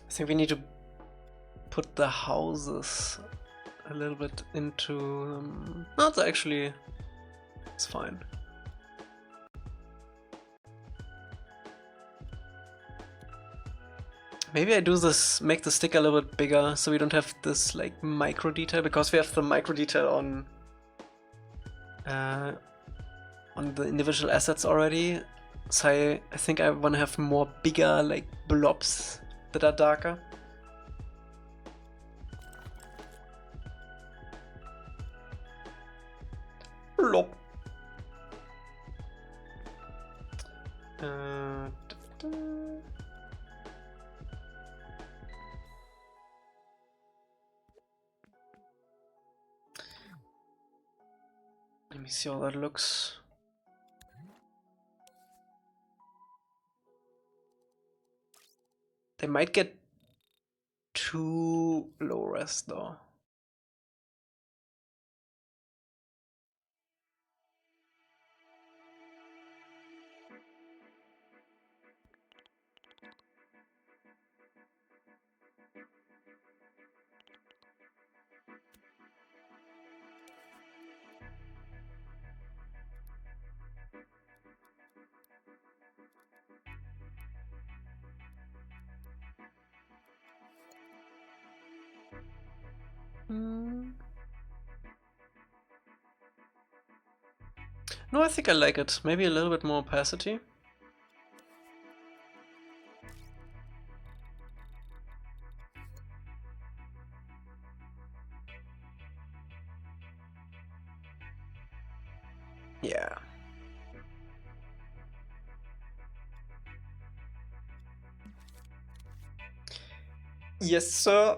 I think we need to put the houses a little bit into no, it's actually, it's fine. Maybe I do this, make the stick a little bit bigger so we don't have this like micro detail, because we have the micro detail on the individual assets already. So I think I want to have more bigger like blobs that are darker. Blob. Let me see how that looks. They might get too low res though. No, I think I like it. Maybe a little bit more opacity. Yeah. Yes, sir.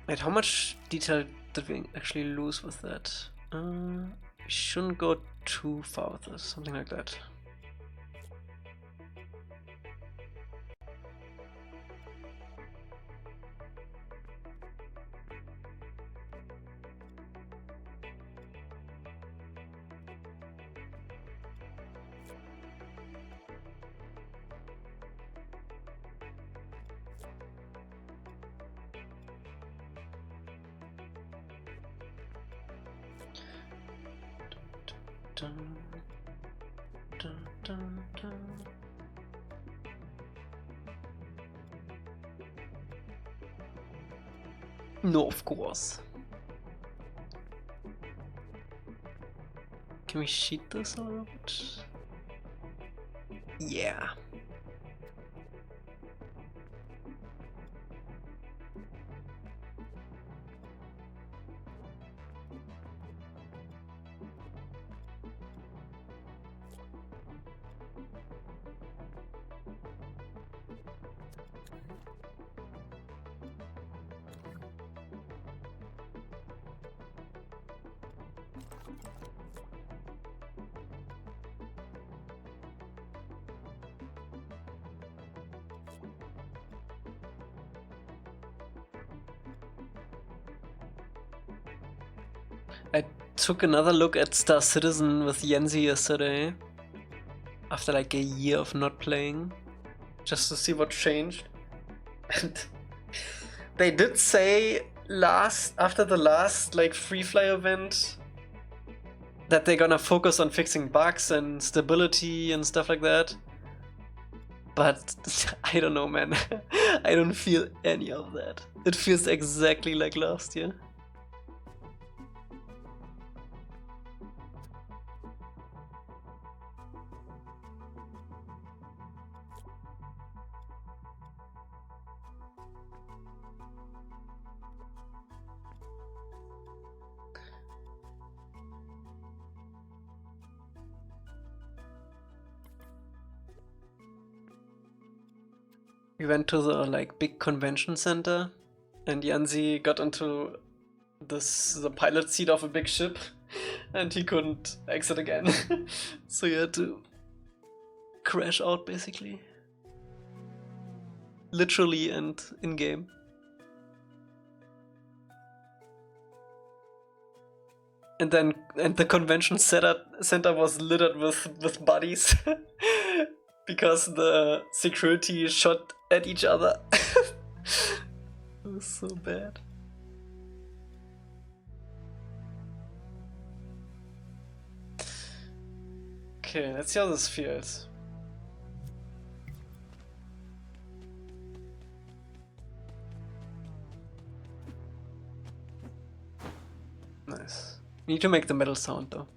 Wait, how much detail did we actually lose with that? We shouldn't go too far with this, something like that. Dun, dun, dun, dun. No, of course. Can we sheet this a little bit? Yeah. I took another look at Star Citizen with Yenzi yesterday, after like a year of not playing, just to see what changed. And they did say after the last like Free Fly event that they're gonna focus on fixing bugs and stability and stuff like that. But I don't know, man. I don't feel any of that. It feels exactly like last year. We went to the like big convention center, and Yanzi got into the pilot seat of a big ship, and he couldn't exit again. So he had to crash out basically, literally and in game. And the convention center was littered with bodies because the security shot at each other. It was so bad. Okay, let's see how this feels. Nice. We need to make the metal sound though.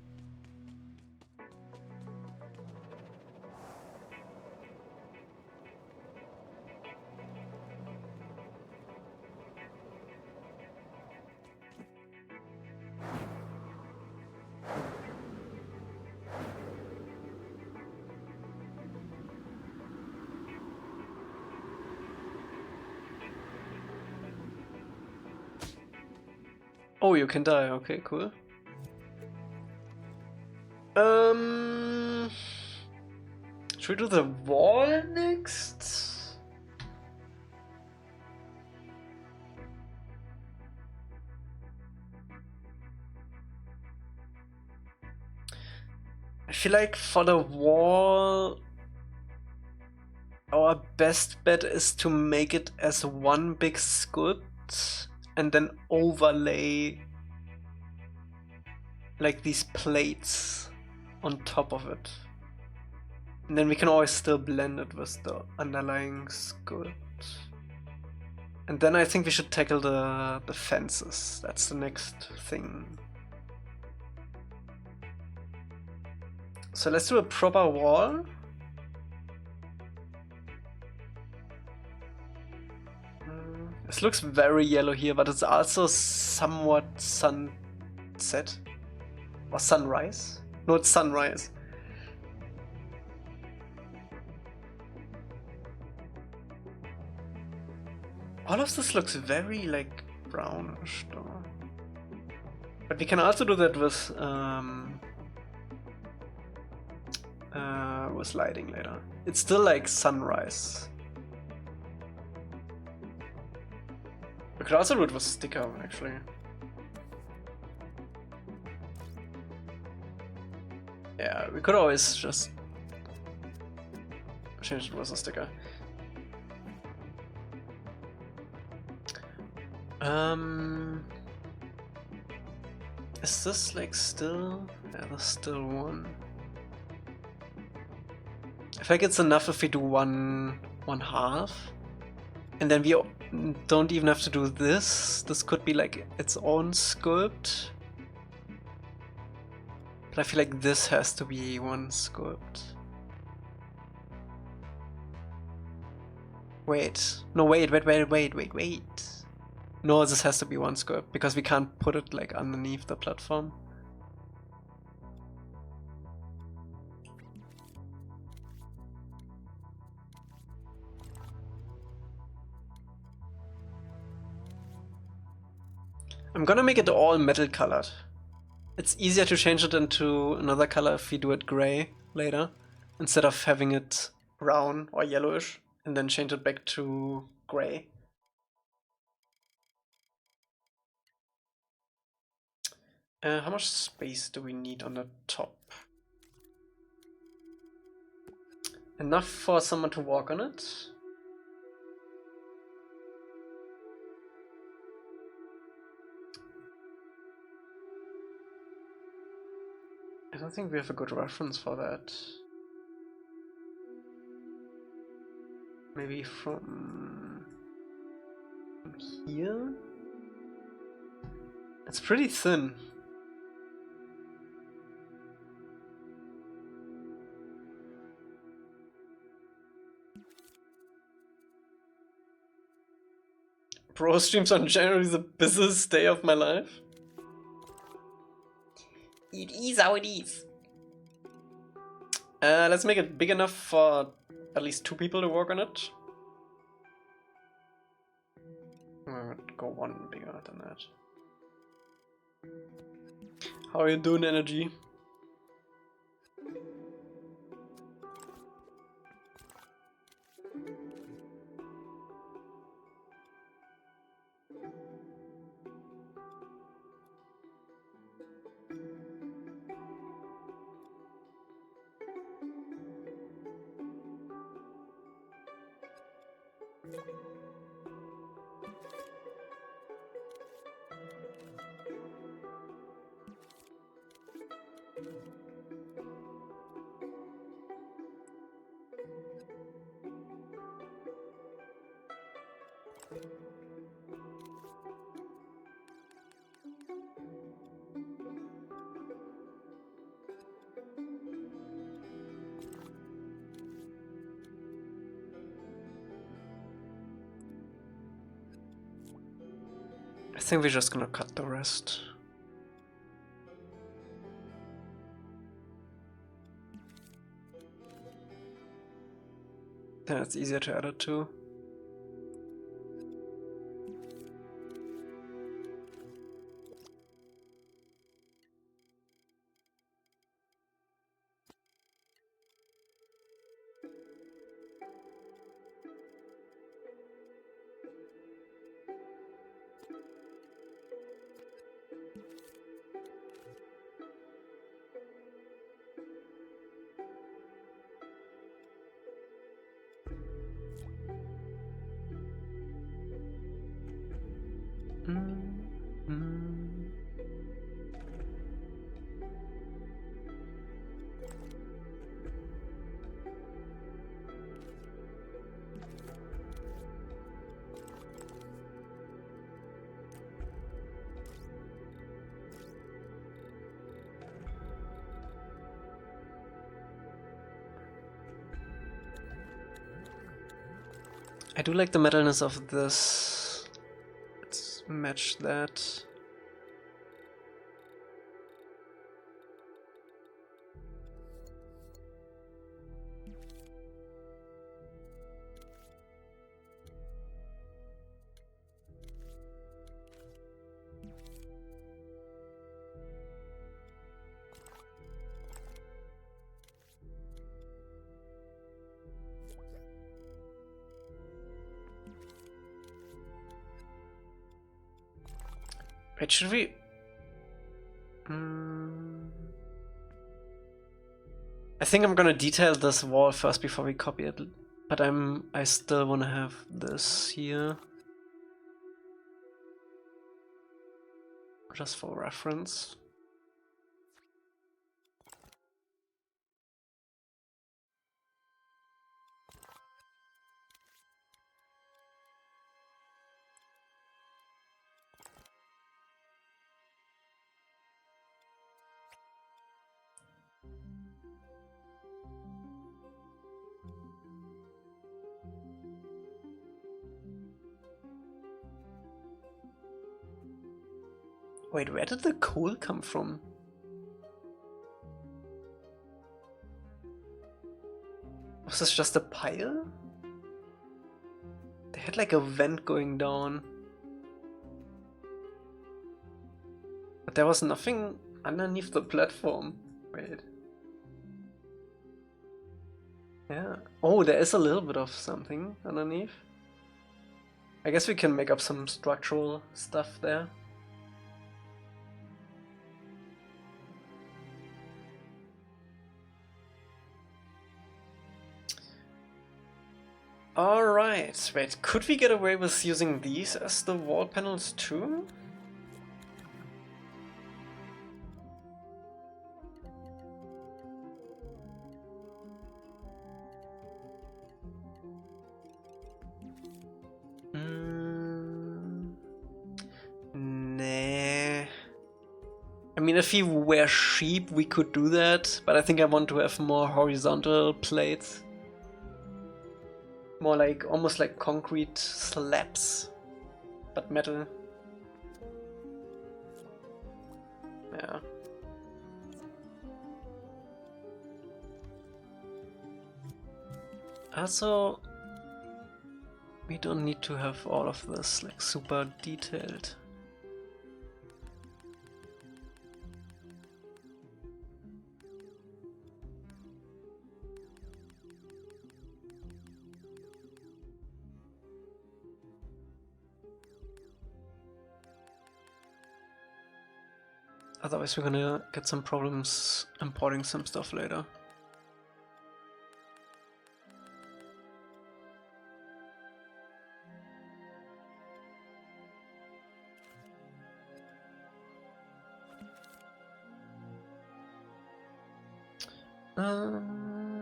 Oh, you can die. Okay, cool. Should we do the wall next? I feel like for the wall, our best bet is to make it as one big sculpt and then overlay like these plates on top of it. And then we can always still blend it with the underlying sculpt. And then I think we should tackle the fences. That's the next thing. So let's do a proper wall. This looks very yellow here, but it's also somewhat sunset. Or sunrise? No, it's sunrise. All of this looks very like brownish though. But we can also do that with lighting later. It's still like sunrise. We could also do it with sticker actually. Yeah, we could always just change it with a sticker. Is this like still? Yeah, there's still one. I think it's enough if we do one half, and then we don't even have to do this. This could be like its own sculpt. But I feel like this has to be one sculpt. Wait. No, wait. No, this has to be one sculpt because we can't put it like underneath the platform. I'm gonna make it all metal colored. It's easier to change it into another color if we do it gray later, instead of having it brown or yellowish and then change it back to gray. How much space do we need on the top? Enough for someone to walk on it? I don't think we have a good reference for that. Maybe from here? It's pretty thin. Pro streams are generally the busiest day of my life. It is how it is. Let's make it big enough for at least 2 people to work on it. I would go one bigger than that. How are you doing, Energy? I think we're just gonna cut the rest. Then it's easier to edit too. I do like the metalness of this. Let's match that. Wait, should we? I think I'm gonna detail this wall first before we copy it, but I still wanna have this here. Just for reference. Wait, where did the coal come from? Was this just a pile? They had like a vent going down. But there was nothing underneath the platform. Wait. Yeah. Oh, there is a little bit of something underneath. I guess we can make up some structural stuff there. Alright, wait, could we get away with using these as the wall panels too? Nah. I mean, if we were sheep, we could do that, but I think I want to have more horizontal plates. More like, almost like concrete slabs, but metal. Yeah. Also, We don't need to have all of this like super detailed. Otherwise we're gonna get some problems importing some stuff later.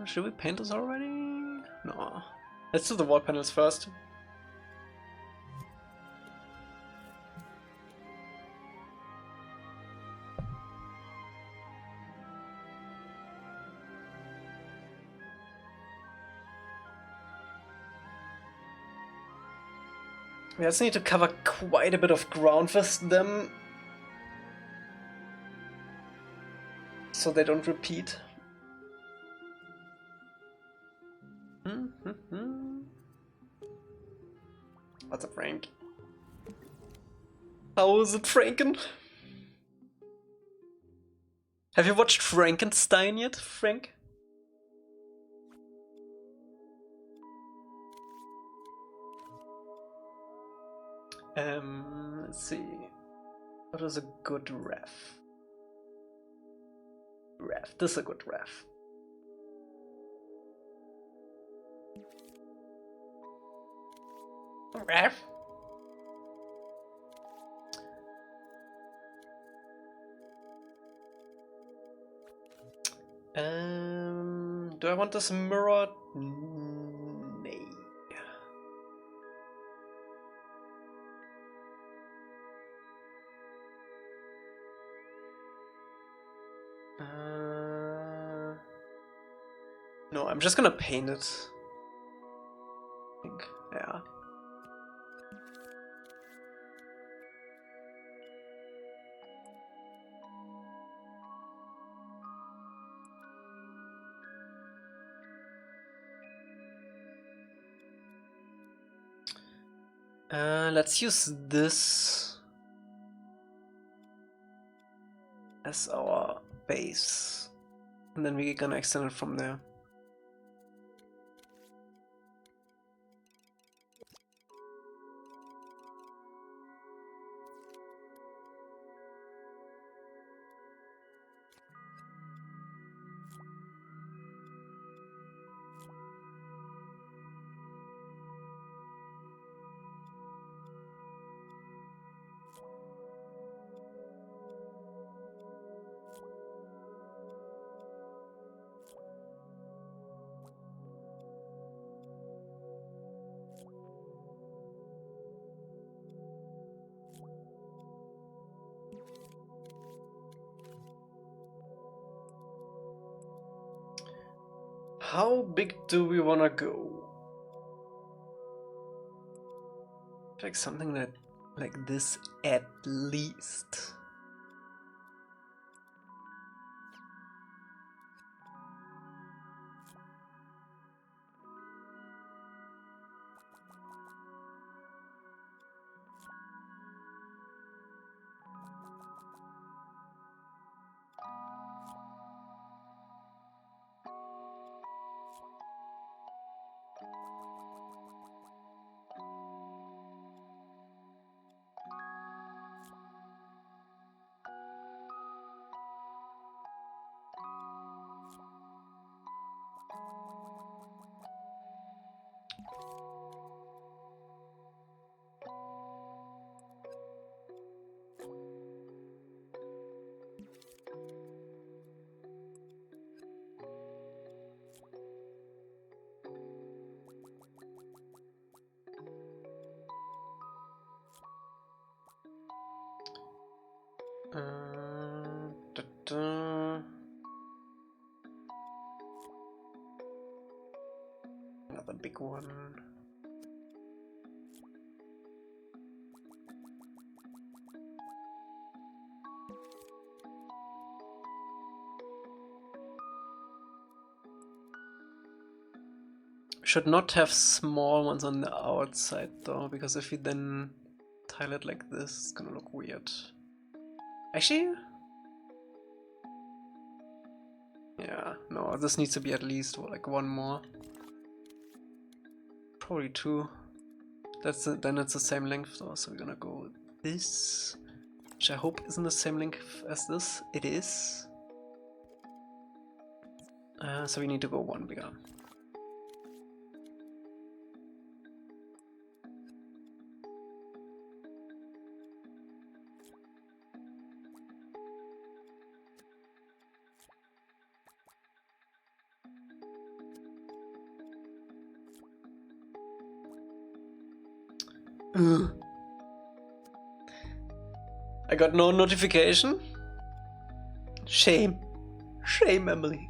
Should we paint this already? No. Let's do the wall panels first. We also need to cover quite a bit of ground with them, so they don't repeat. What's up, Frank? How is it, Franken? Have you watched Frankenstein yet, Frank? Let's see. What is a good ref? This is a good ref. Ref? Do I want this mirrored? Nay. No, I'm just gonna paint it. I think, yeah. Let's use this as our base, and then we're gonna extend it from there. How big do we wanna go? Like something that like this at least. Another big one. should not have small ones on the outside though, because if we then tile it like this, it's gonna look weird. Actually, yeah, no, this needs to be at least like one more. Probably two. Then it's the same length though, so we're gonna go with this, which I hope isn't the same length as this. It is. So we need to go one bigger. I got no notification. Shame. Shame, Emily.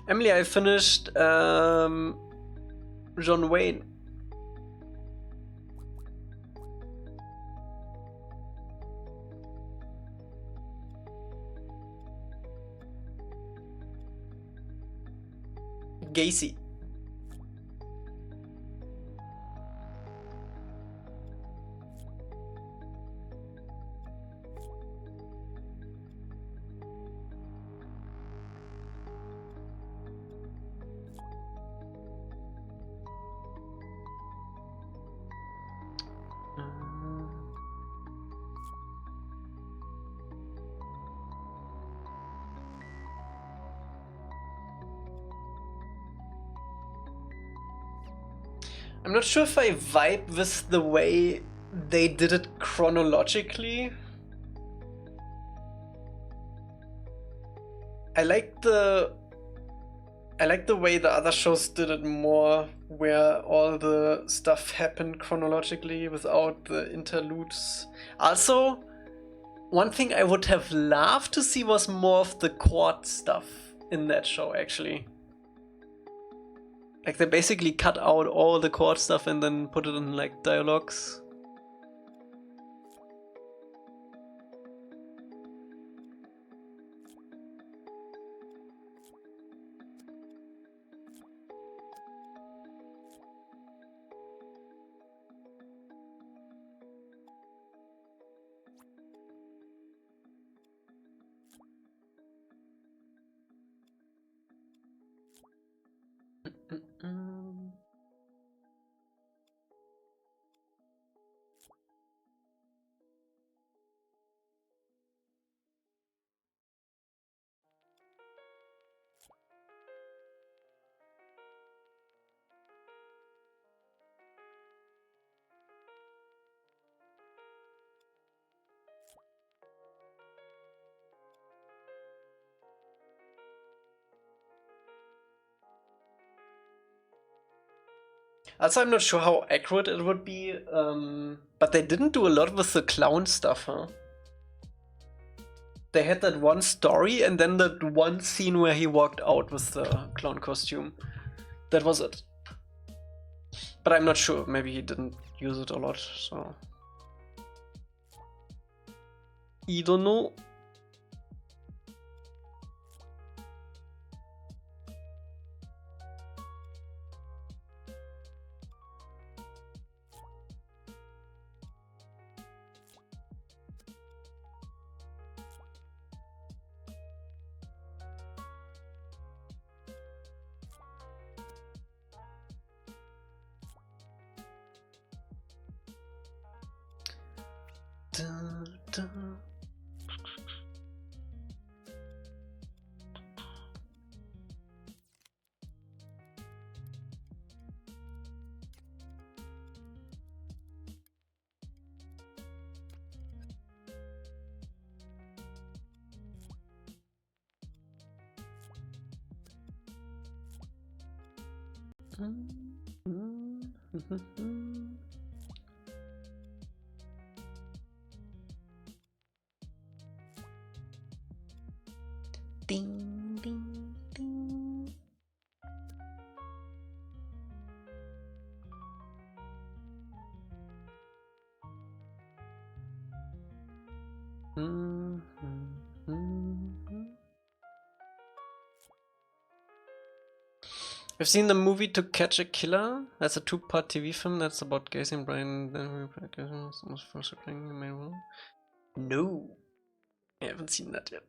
Emily, I finished John Wayne. Gacy. I'm not sure if I vibe with the way they did it chronologically. I like the way the other shows did it more, where all the stuff happened chronologically without the interludes. Also, one thing I would have loved to see was more of the court stuff in that show, actually. Like, they basically cut out all the court stuff and then put it in, like, dialogues. Also, I'm not sure how accurate it would be, but they didn't do a lot with the clown stuff, huh? They had that one story and then that one scene where he walked out with the clown costume. That was it. But I'm not sure, maybe he didn't use it a lot, so... I don't know. Ding, ding, ding. I've seen the movie To Catch a Killer. That's a 2-part TV film that's about Casey and Brian. Then we first playing the main role. No, I haven't seen that yet.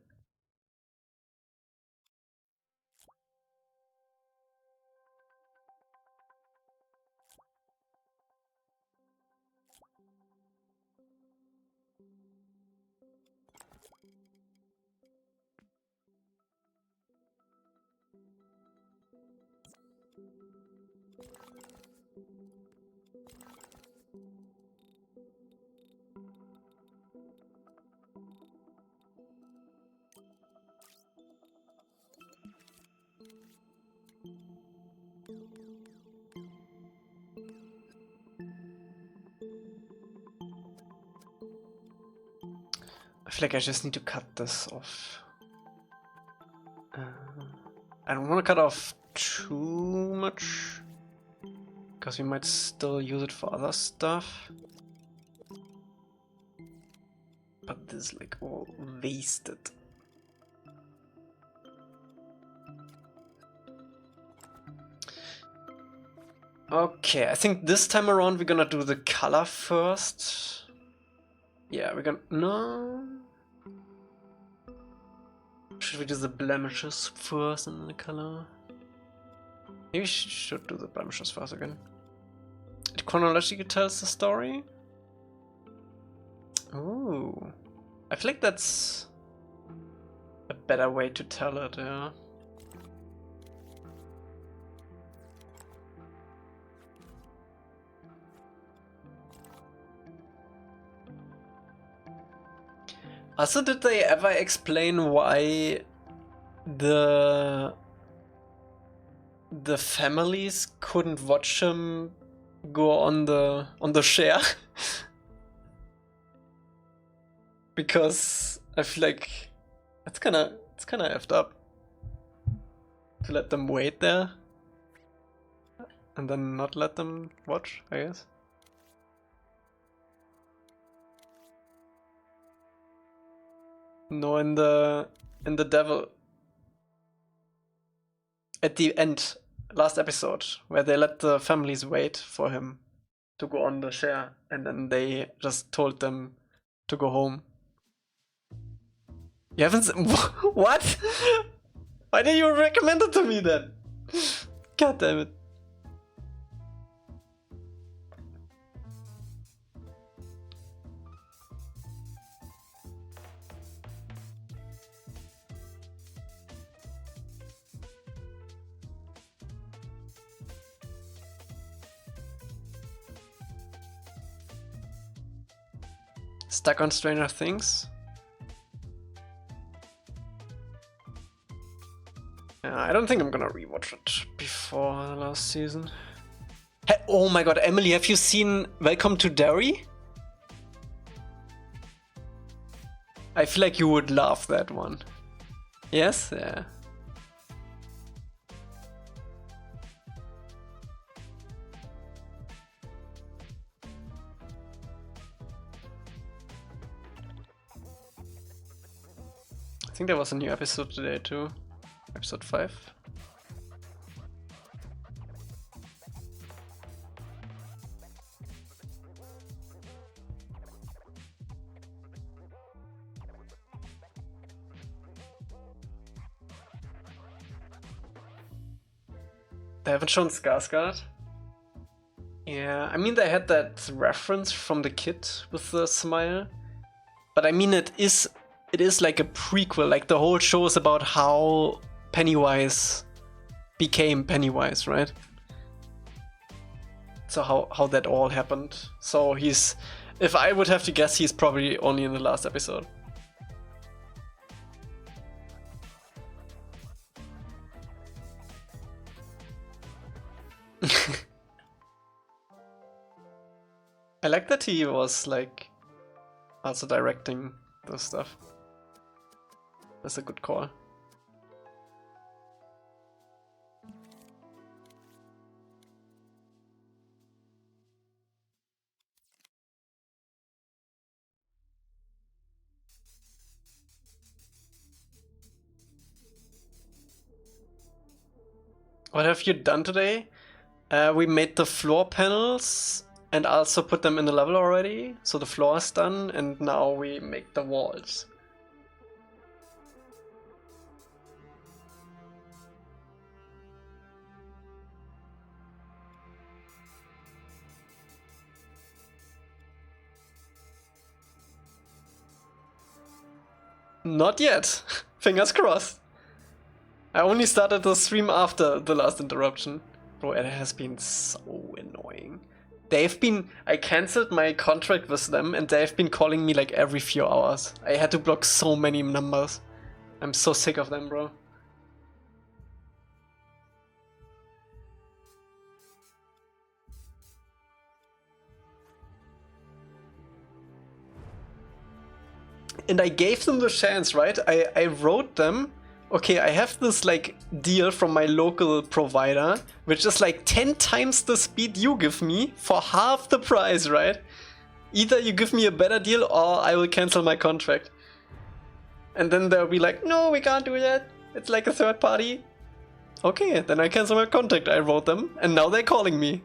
I feel like I just need to cut this off. I don't want to cut off too much, because we might still use it for other stuff. But this is like all wasted. Okay, I think this time around we're gonna do the color first. Yeah, we're gonna... No... Should we do the blemishes first and then the color? Maybe we should do the blemishes first again. It chronologically tells the story? Ooh. I feel like that's a better way to tell it, yeah. Also, did they ever explain why the families couldn't watch him go on the share? Because I feel like it's kind of effed up to let them wait there and then not let them watch, I guess. No, in the Devil, at the end, last episode, where they let the families wait for him to go on the share, and then they just told them to go home. You haven't what? Why did you recommend it to me then? God damn it. Stuck on Stranger Things? I don't think I'm gonna rewatch it before the last season. Hey, oh my god, Emily, have you seen Welcome to Derry? I feel like you would love that one. Yes? Yeah. I think there was a new episode today too. Episode 5. They haven't shown Skarsgård. Yeah, I mean they had that reference from the kid with the smile. But I mean it is like a prequel, like the whole show is about how Pennywise became Pennywise, right? So how that all happened. So he's, if I would have to guess, he's probably only in the last episode. I like that he was like also directing this stuff. That's a good call. What have you done today? We made the floor panels and also put them in the level already. So the floor is done and now we make the walls. Not yet. Fingers crossed. I only started the stream after the last interruption. Bro, it has been so annoying. I cancelled my contract with them and they've been calling me like every few hours. I had to block so many numbers. I'm so sick of them, bro. And I gave them the chance, right? I wrote them, okay, I have this like deal from my local provider, which is like 10 times the speed you give me for half the price, right? Either you give me a better deal or I will cancel my contract. And then they'll be like, no, we can't do that. It's like a third party. Okay, then I cancel my contract, I wrote them, and now they're calling me.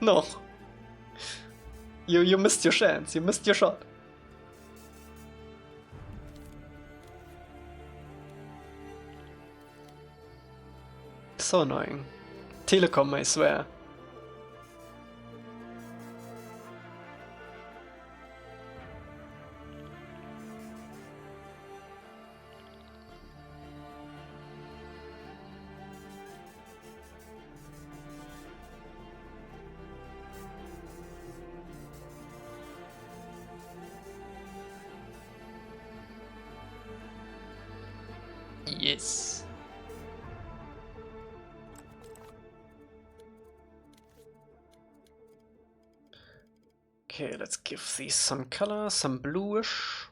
No. You missed your chance, you missed your shot. So annoying. Telecom, I swear. Yes. Okay, let's give these some color, some bluish.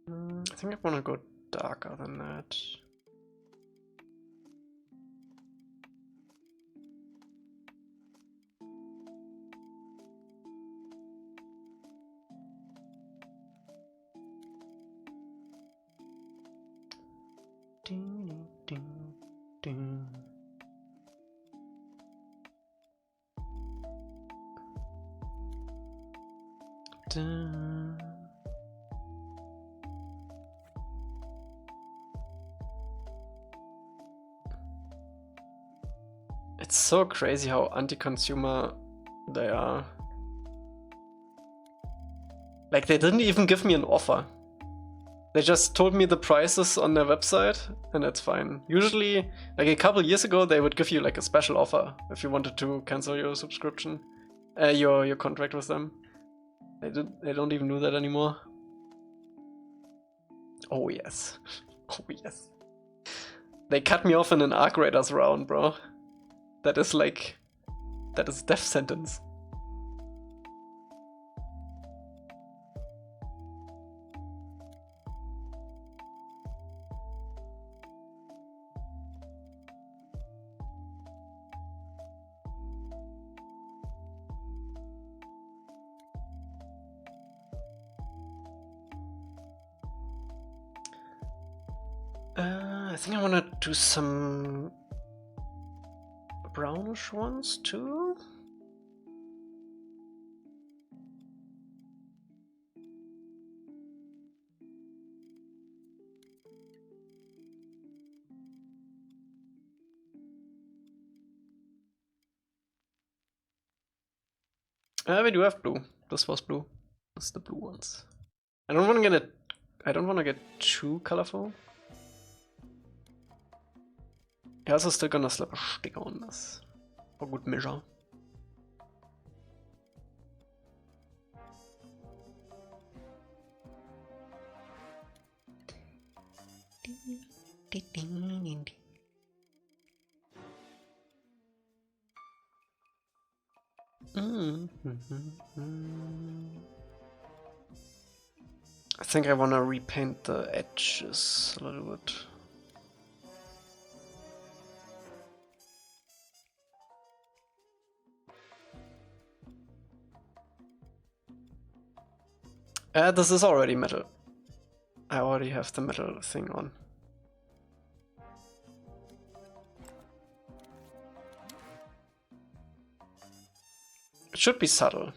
I think I want to go darker than that. Ding, ding, ding. Dun. It's so crazy how anti-consumer they are. Like, they didn't even give me an offer. They just told me the prices on their website, and that's fine. Usually, like a couple years ago, they would give you like a special offer if you wanted to cancel your subscription, your contract with them. They don't even do that anymore. Oh yes, oh yes. They cut me off in an Arc Raiders round, bro. That is death sentence. I think I want to do some brownish ones too. We do have blue. This was blue. This is the blue ones. I don't want to get too colorful. I'm also still gonna slap a sticker on this for good measure. I think I want to repaint the edges a little bit. This is already metal. I already have the metal thing on. It should be subtle.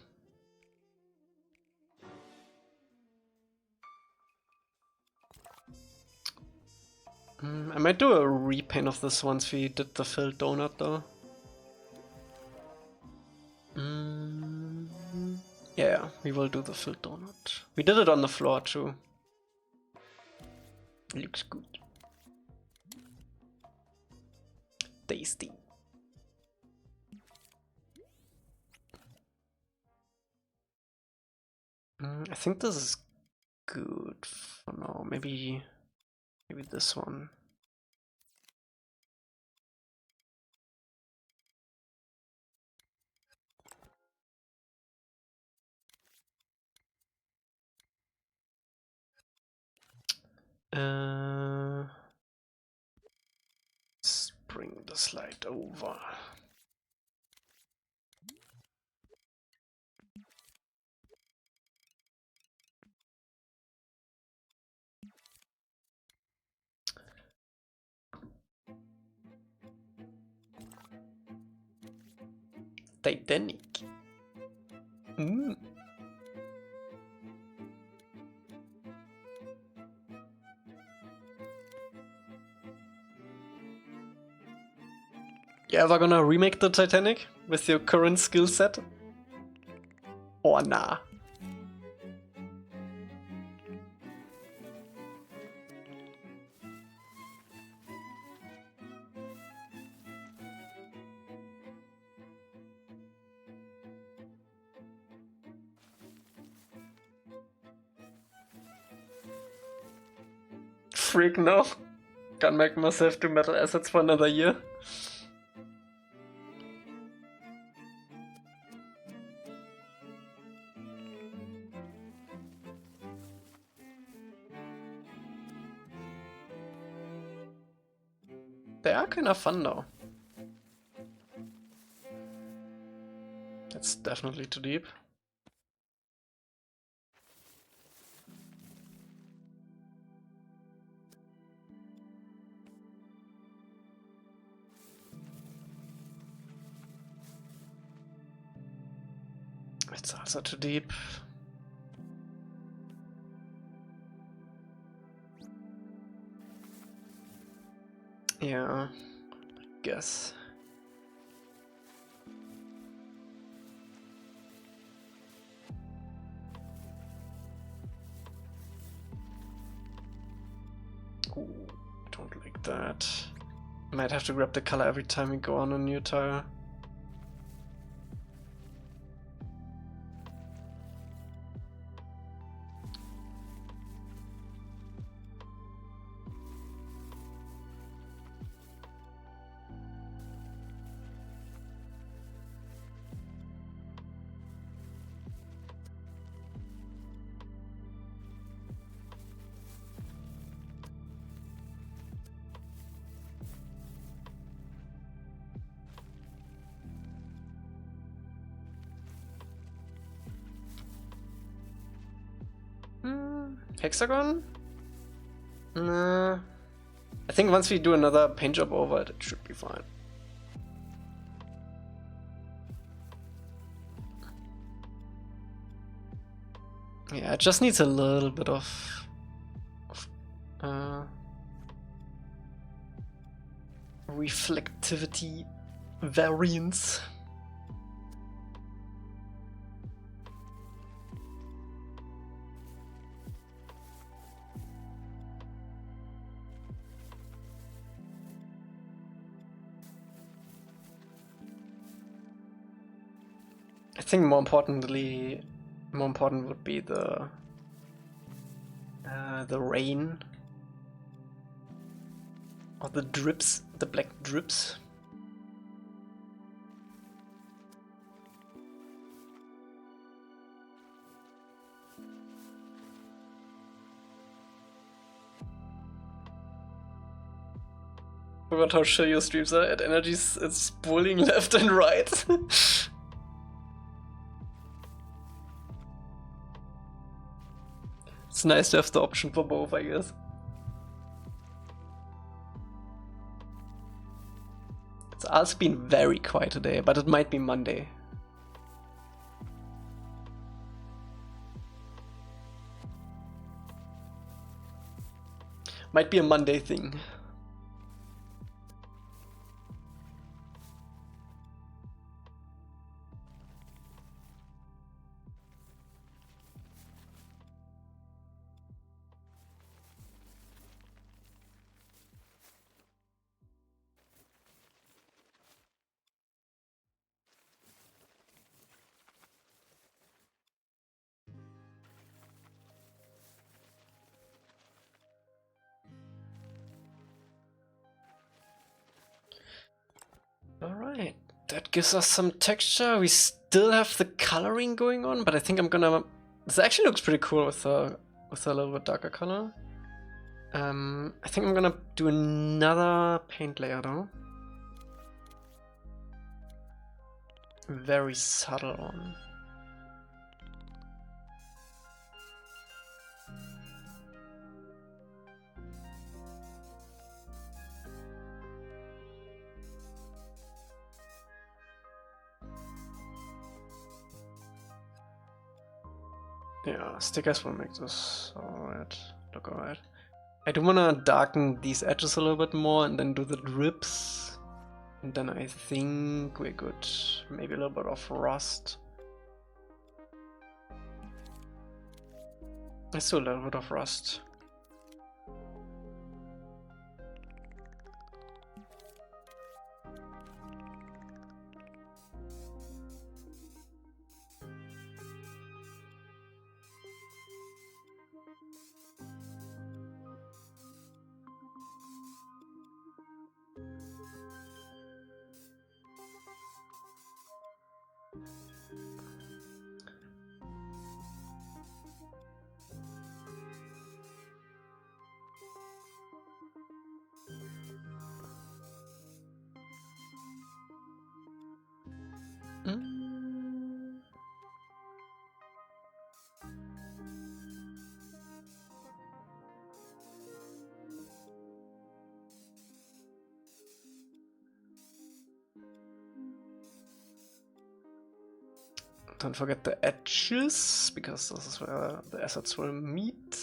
I might do a repaint of this once we did the filled donut though. Yeah, we will do the filled donut. We did it on the floor too. Looks good. Tasty. I think this is good for now. Maybe this one. Let's bring the slide over. Titanic. You ever gonna remake the Titanic with your current skill set? Or nah? Freak no. Can't make myself do metal assets for another year. They are kind of fun though. That's definitely too deep. It's also too deep. Yeah, I guess. Ooh, don't like that. Might have to grab the color every time we go on a new tire. Hexagon? Nah. I think once we do another paint job over it, it should be fine. Yeah, it just needs a little bit of reflectivity variance. I think more important would be the rain or the drips, the black drips. Forgot how chill your streams are. At energies, it's bullying left and right. It's nice to have the option for both, I guess. It's also been very quiet today, but it might be Monday. Might be a Monday thing. Alright, that gives us some texture. We still have the coloring going on, but I think I'm gonna... This actually looks pretty cool with a little bit darker color. I think I'm gonna do another paint layer though. Very subtle one. Yeah, stickers will make this alright. Look alright. I do wanna darken these edges a little bit more and then do the drips. And then I think we're good. Maybe a little bit of rust. Let's do a little bit of rust. Don't forget the edges, because this is where the assets will meet.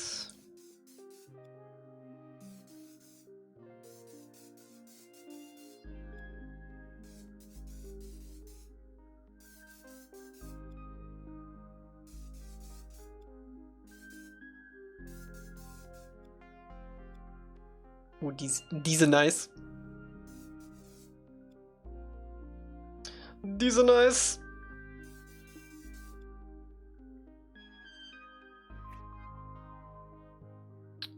Oh, these are nice. These are nice.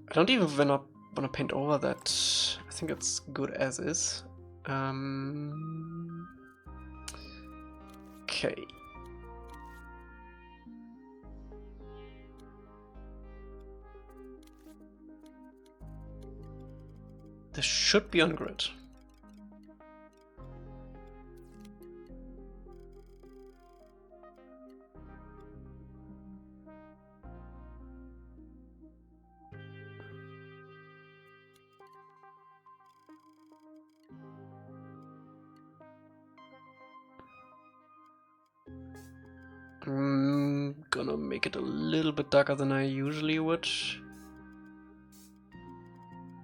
I don't even want to paint over that. I think it's good as is. Okay. This should be on grid. I'm gonna make it a little bit darker than I usually would,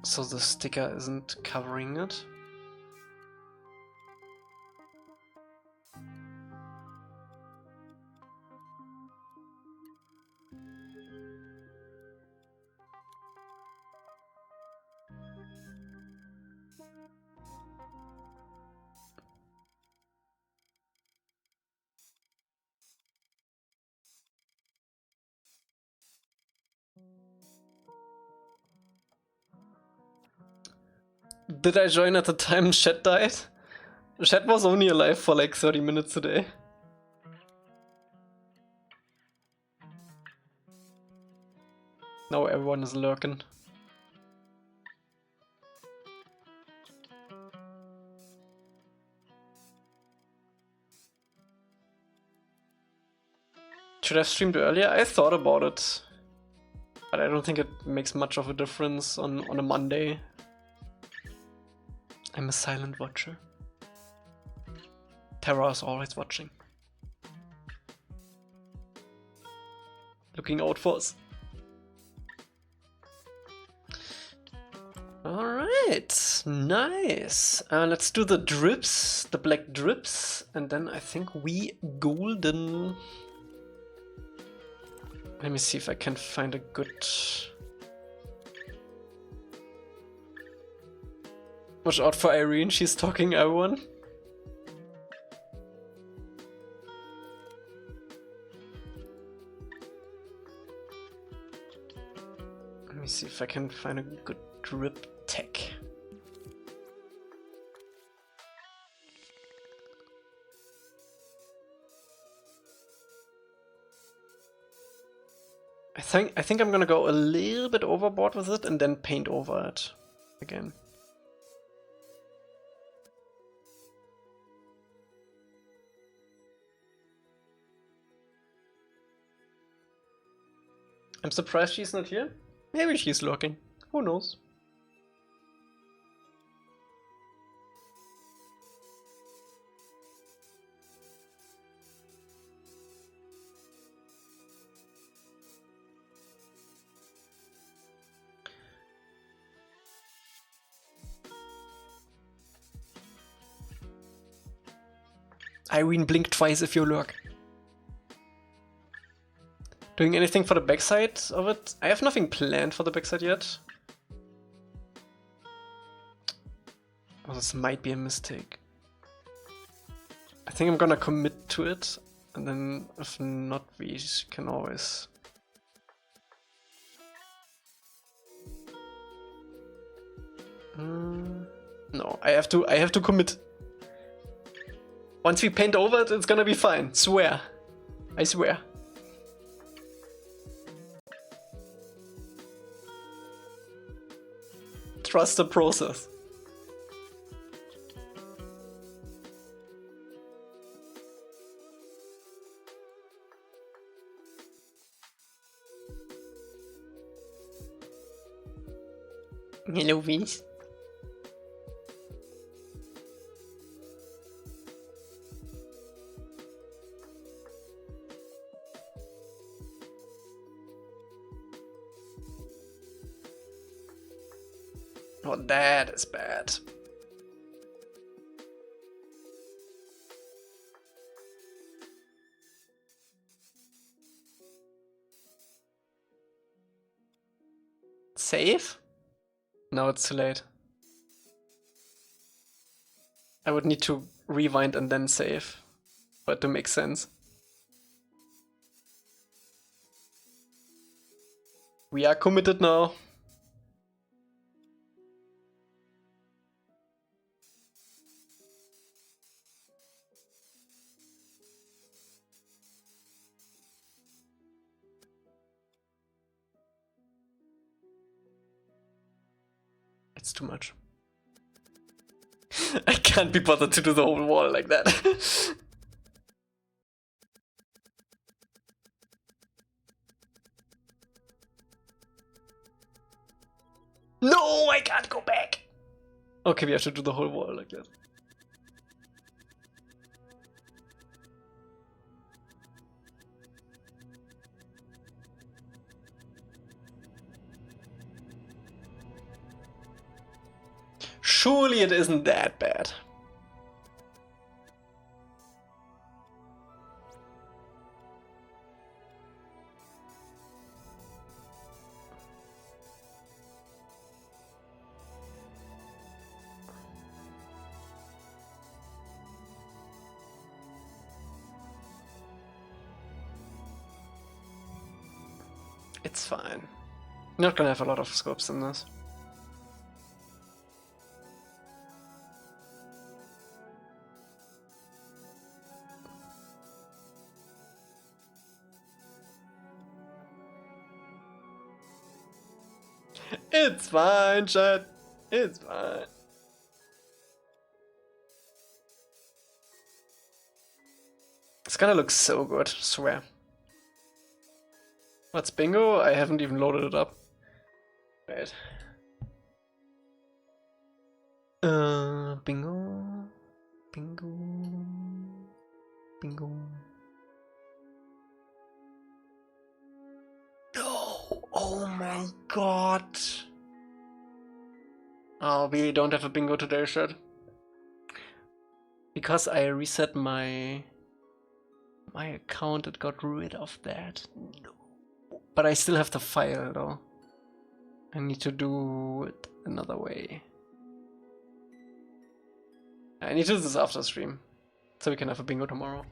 so the sticker isn't covering it. Did I join at the time Chat died? Chat was only alive for like 30 minutes today. Now everyone is lurking. Should I have streamed earlier? I thought about it. But I don't think it makes much of a difference on a Monday. I'm a silent watcher. Terra is always watching. Looking out for us. Alright, nice. Let's do the drips, the black drips, and then I think we golden. Let me see if I can find a good... Watch out for Irene, she's talking everyone. Let me see if I can find a good drip tech. I think I'm gonna go a little bit overboard with it and then paint over it again. I'm surprised she's not here. Maybe she's lurking. Who knows? Irene, blink twice if you lurk. Doing anything for the backside of it? I have nothing planned for the backside yet. Oh, this might be a mistake. I think I'm gonna commit to it, and then if not, we can always... No, I have to commit. Once we paint over it, it's gonna be fine. Swear. I swear. Trust the process. Hello, Vince. Oh, that is bad. Save? No, it's too late. I would need to rewind and then save, for it to make sense. We are committed now. It's too much. I can't be bothered to do the whole wall like that. No, I can't go back. Okay, we have to do the whole wall like that. Surely it isn't that bad. It's fine. You're not gonna have a lot of scopes in this. It's fine, chat. It's fine. It's gonna look so good, swear. What's bingo? I haven't even loaded it up. Right. Bingo. Bingo. Bingo. No! Oh my god! Oh, we don't have a bingo today, shit. Because I reset my account, it got rid of that. No. But I still have the file though. I need to do it another way. I need to do this after stream, so we can have a bingo tomorrow.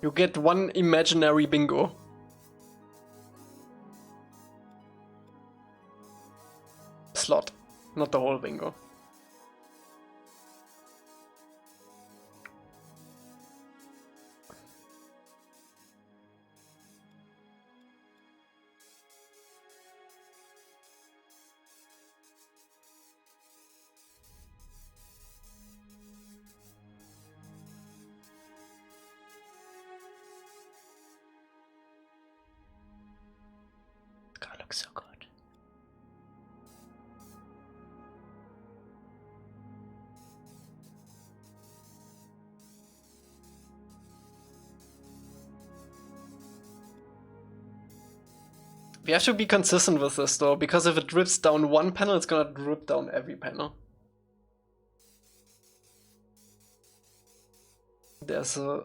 You get one imaginary bingo. Slot, not the whole bingo. It's gonna look so good. We have to be consistent with this though, because if it drips down one panel, it's gonna drip down every panel. There's a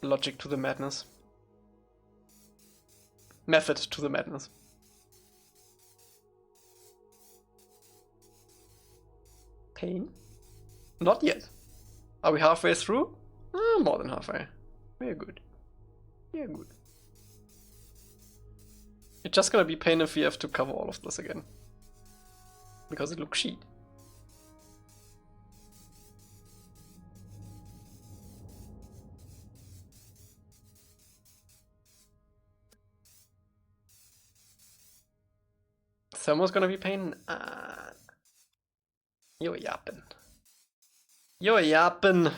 logic to the madness. Method to the madness. Pain? Not yet. Are we halfway through? More than halfway. We're good. We're good. It's just gonna be pain if we have to cover all of this again. Because it looks shit. Thermo's gonna be pain. You're yapping. You're yapping.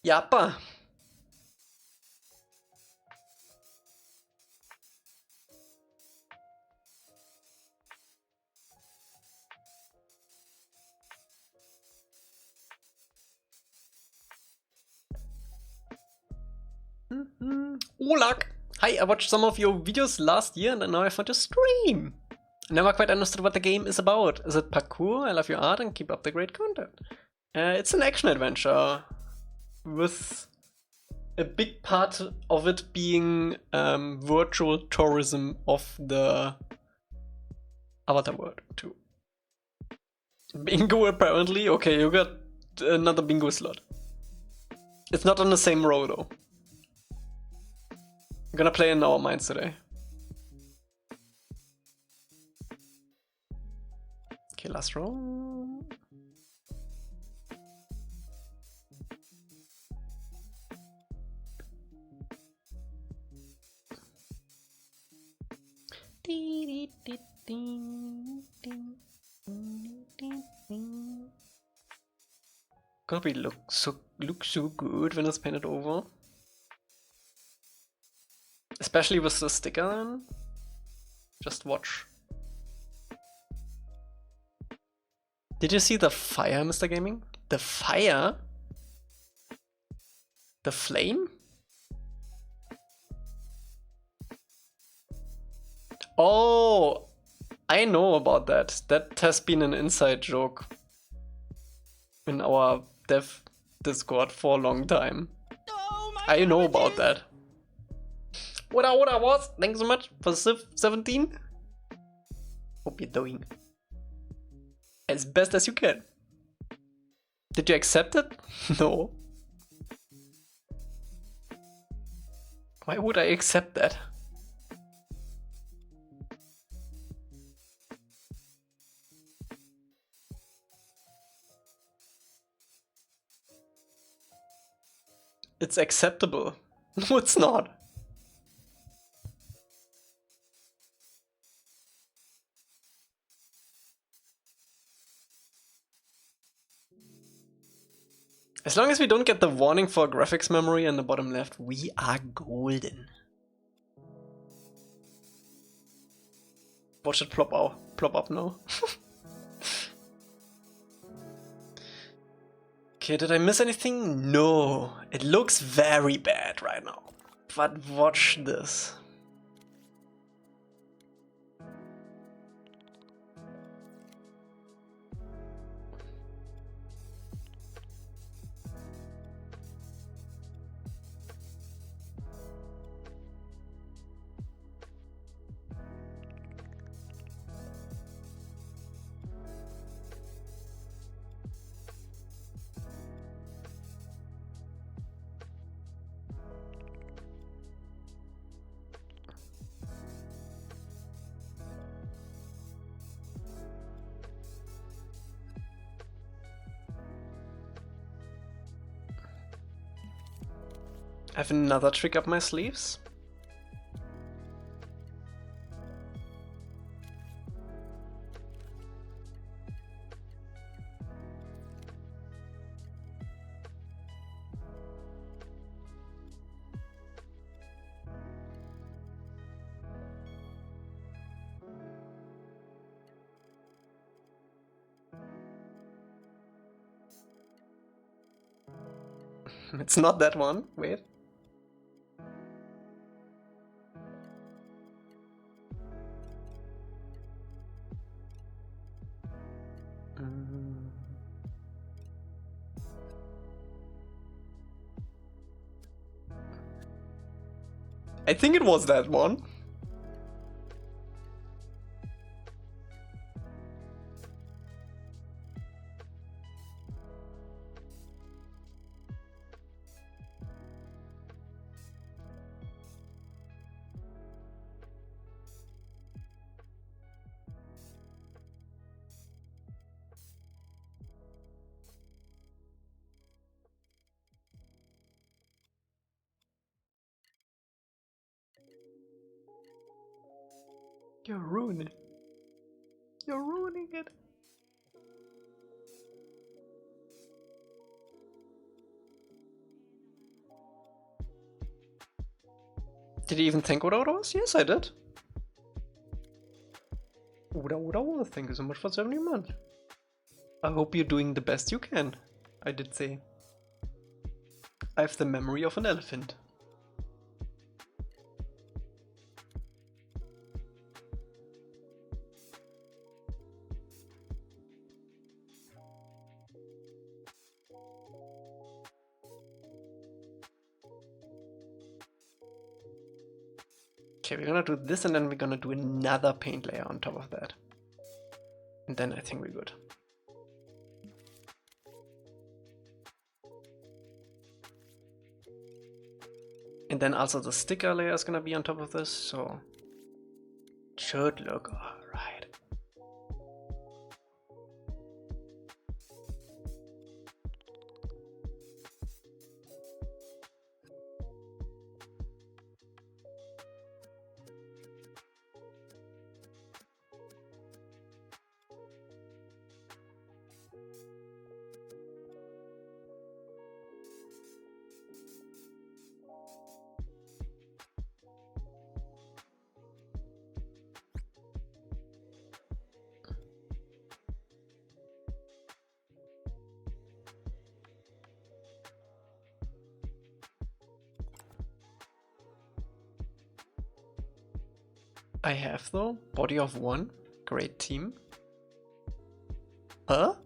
Yappa. Olak! Hi, I watched some of your videos last year and now I found your stream. I never quite understood what the game is about. Is it parkour? I love your art and keep up the great content. It's an action adventure with a big part of it being virtual tourism of the Avatar world too. Bingo apparently? Okay, you got another bingo slot. It's not on the same row though. I'm gonna play in our minds today. Okay, last row. Gonna be look so good when it's painted over. Especially with the sticker on. Just watch. Did you see the fire, Mr. Gaming? The fire? The flame? Oh, I know about that. That has been an inside joke in our dev Discord for a long time. Oh, my I know about cabbages! that. What I was. Thanks so much for Civ 17. Hope you're doing as best as you can. Did you accept it? No. Why would I accept that? It's acceptable. No, it's not. As long as we don't get the warning for graphics memory in the bottom left, we are golden. Watch it plop up now. Okay, did I miss anything? No. It looks very bad right now. But watch this. I have another trick up my sleeves. It's not that one, wait. I think it was that one. You're ruining it. You're ruining it. Did you even think what it was? Yes, I did. Oda, thank you so much for 70 months. I hope you're doing the best you can, I did say. I have the memory of an elephant. Okay, we're gonna do this and then we're gonna do another paint layer on top of that. And then I think we're good. And then also the sticker layer is gonna be on top of this, so it should look alright. I have though, body of 1, great team. Huh?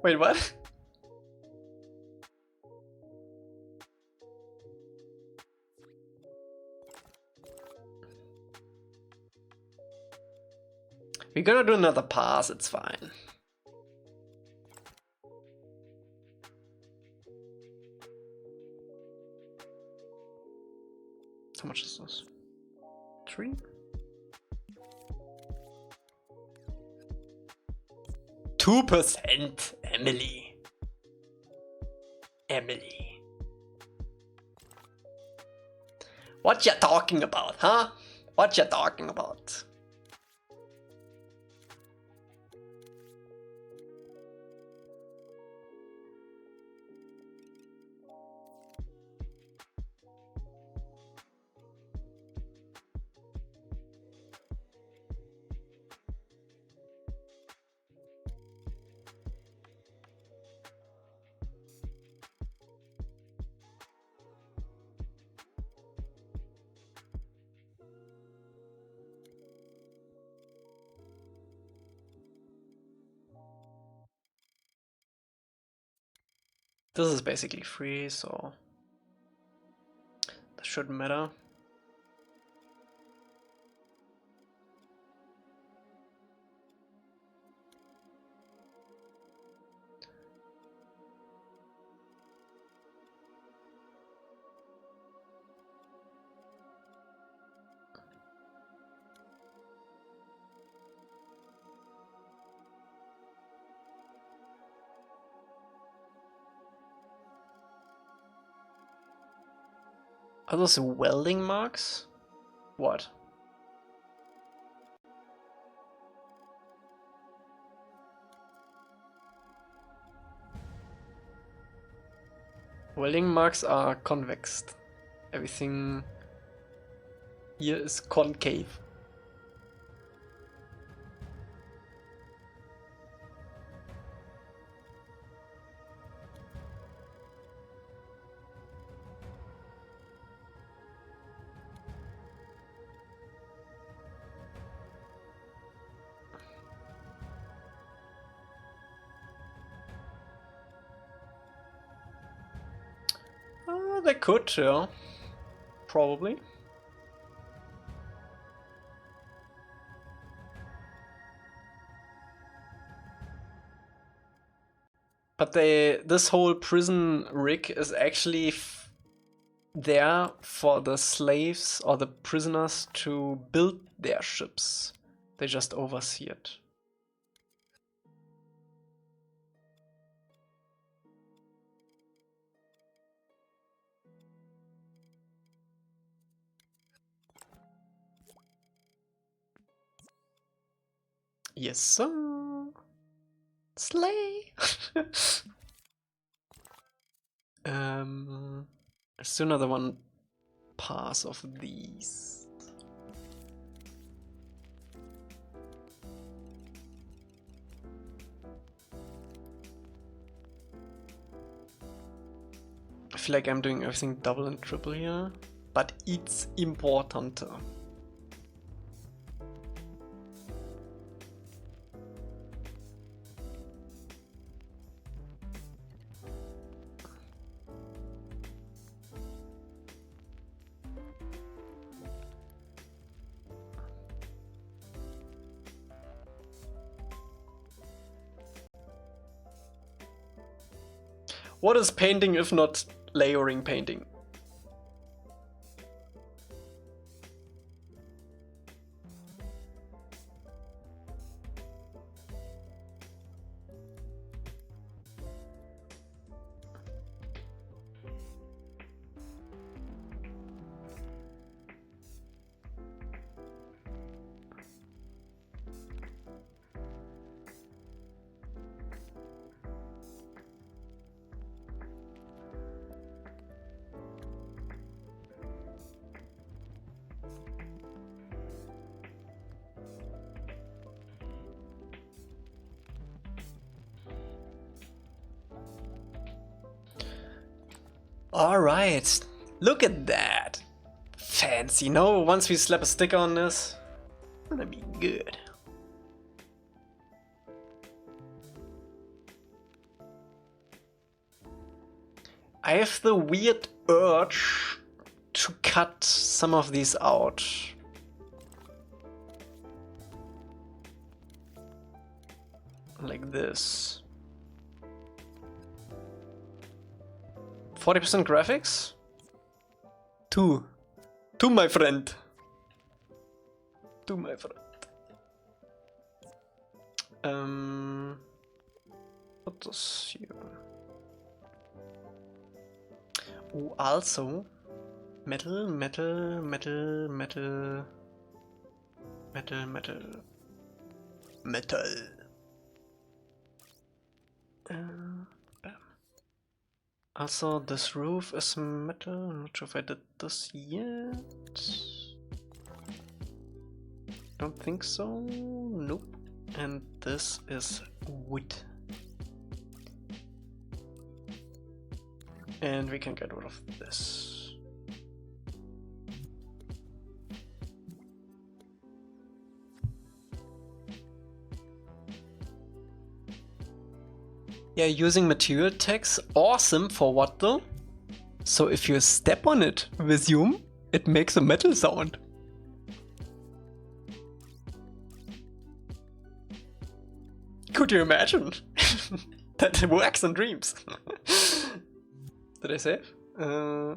Wait, what? We're gonna do another pass, it's fine. How much is this? 3? %, Emily. Emily. What you talking about, huh? What you talking about? This is basically free, so that shouldn't matter. Are those welding marks? What? Welding marks are convex. Everything here is concave. They could, yeah. Probably. But this whole prison rig is actually there for the slaves or the prisoners to build their ships. They just oversee it. Yes, sir. Slay. Let's do another one pass of these. I feel like I'm doing everything double and triple here, but it's important. What is painting if not layering painting? Alright, look at that. Fancy, no? Once we slap a sticker on this, gonna be good. I have the weird urge to cut some of these out. Like this. 40% graphics? 2. To my friend. To my friend. What does here? Oh, also metal, metal, metal, metal, metal, metal, metal. Also, this roof is metal. I'm not sure if I did this yet. Don't think so. Nope. And this is wood. And we can get rid of this. Yeah, using material tags, awesome. For what though? So if you step on it, resume, it makes a metal sound. Could you imagine? That works on Dreams. Did I save? Yeah.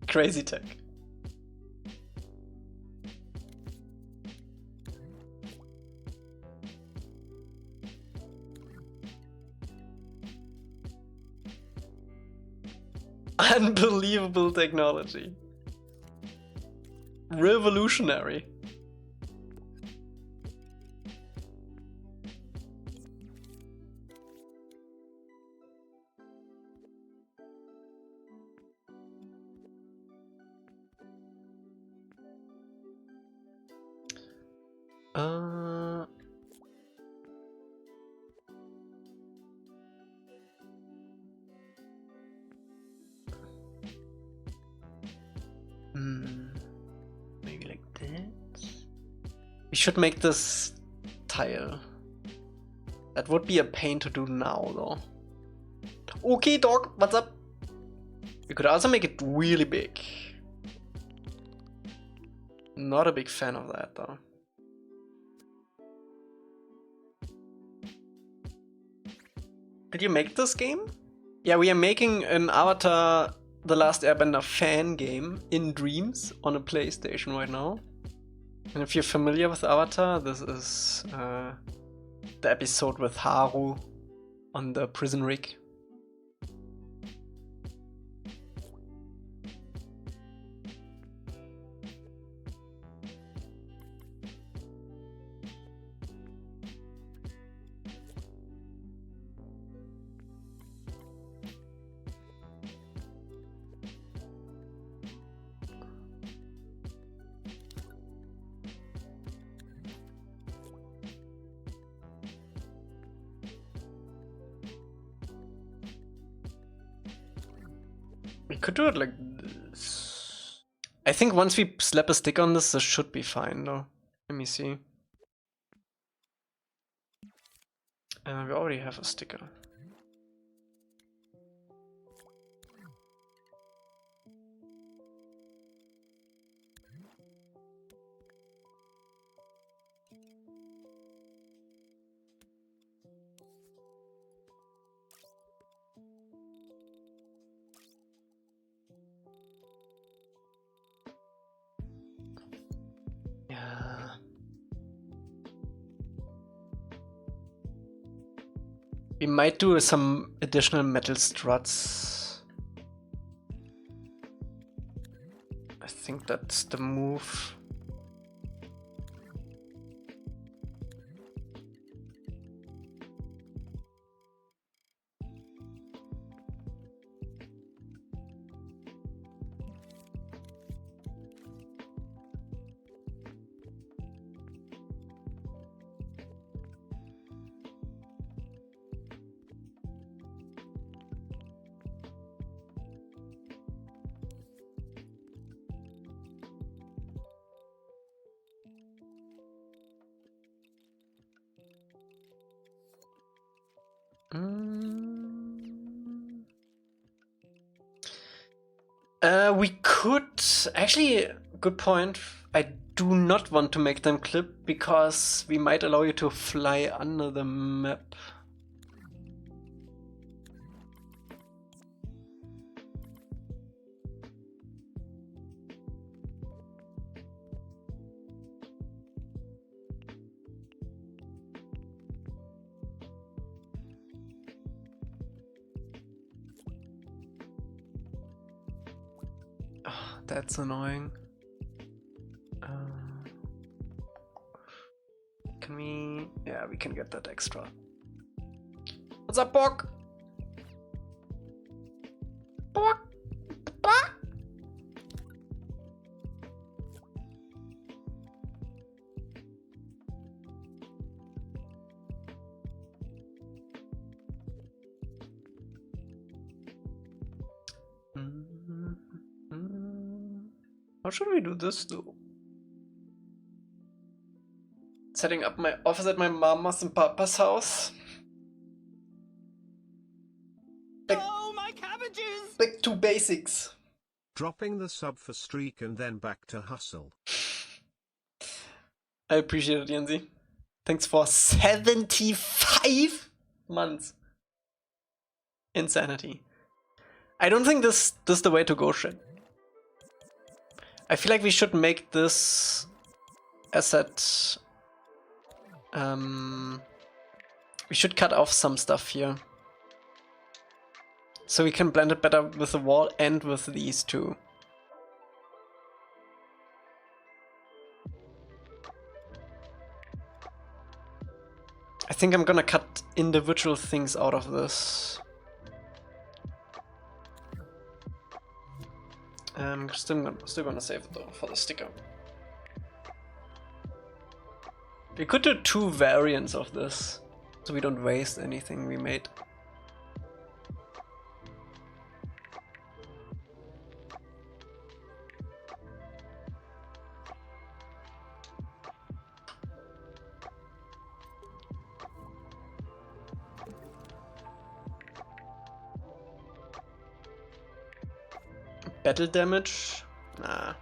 Crazy tech. Unbelievable technology. Revolutionary. Maybe like that. We should make this tile. That would be a pain to do now, though. Okay, dog, what's up? We could also make it really big. Not a big fan of that, though. Did you make this game? Yeah, we are making an Avatar The Last Airbender fan game in Dreams on a PlayStation right now. And if you're familiar with Avatar, this is the episode with Haru on the prison rig. We could do it like this. I think once we slap a stick on this should be fine though. Let me see. We already have a sticker. Yeah. We might do some additional metal struts. I think that's the move. We could actually, good point. I do not want to make them clip because we might allow you to fly under the map. Oh, that's annoying. Can we? Yeah, we can get that extra. What's up, Bork? Bork? Bork? How should we do this though? Setting up my office at my mama's and papa's house. Oh, my cabbages! Back to basics. Dropping the sub for streak and then back to hustle. I appreciate it, Yenzi. Thanks for 75 months. Insanity. I don't think this is the way to go, shit. I feel like we should make this asset. We should cut off some stuff here. So we can blend it better with the wall and with these two. I think I'm gonna cut individual things out of this. Still gonna save it though for the sticker. We could do two variants of this, so we don't waste anything we made. Battle damage? Nah.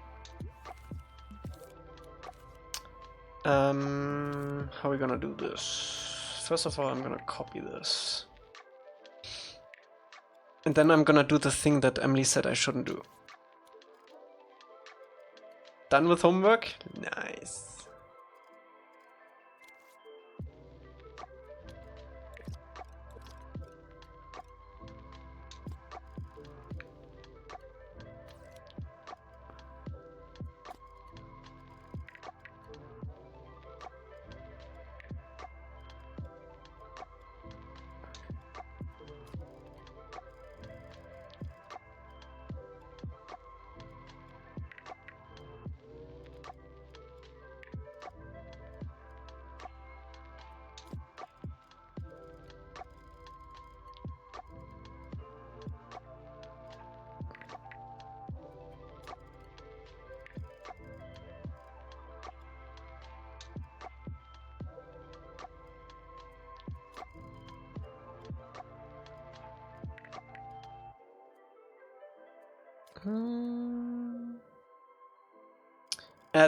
How are we gonna do this? First of all, I'm gonna copy this. And then I'm gonna do the thing that Emily said I shouldn't do. Done with homework? Nice.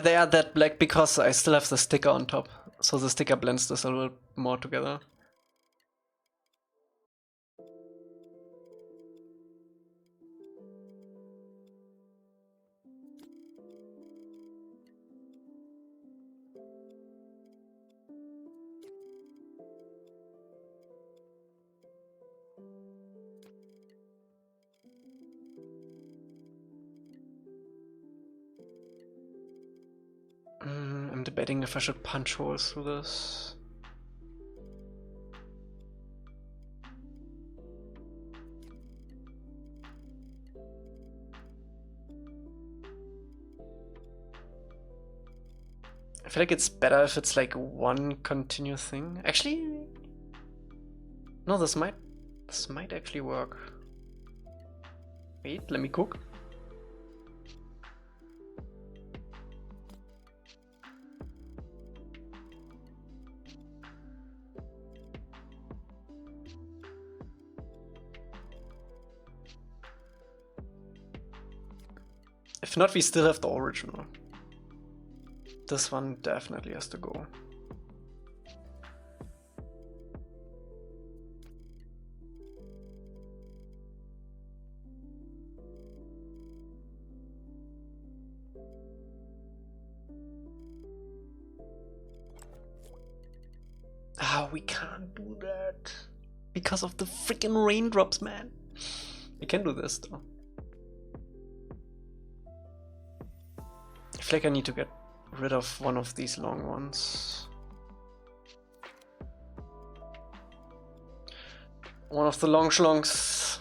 They are that black because I still have the sticker on top, so the sticker blends this a little more together. I'm debating if I should punch holes through this. I feel like it's better if it's like one continuous thing. Actually, no, this might actually work. Wait, let me cook. If not, we still have the original. This one definitely has to go. Ah, we can't do that because of the freaking raindrops, man. We can do this though. I feel like I need to get rid of one of these long ones. One of the long schlongs.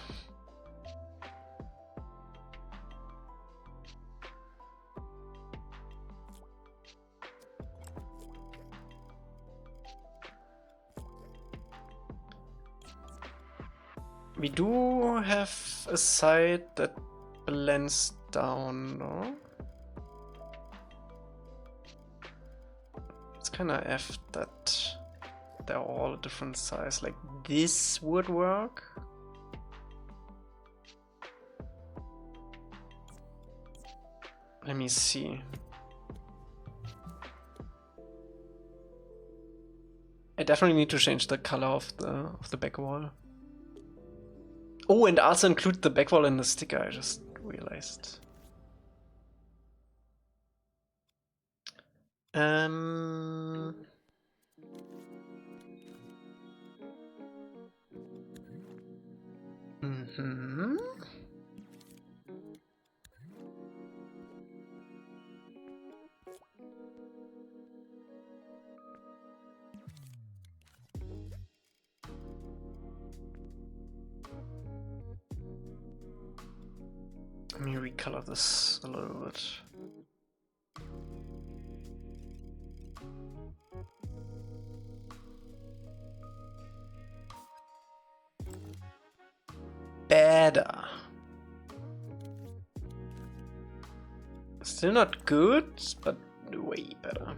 We do have a side that blends down, no? It's kinda F that they're all a different size. Like this would work. Let me see. I definitely need to change the color of the back wall. Oh, and also include the back wall in the sticker, I just realized. Let me recolor this a little bit. Better. Still not good, but way better.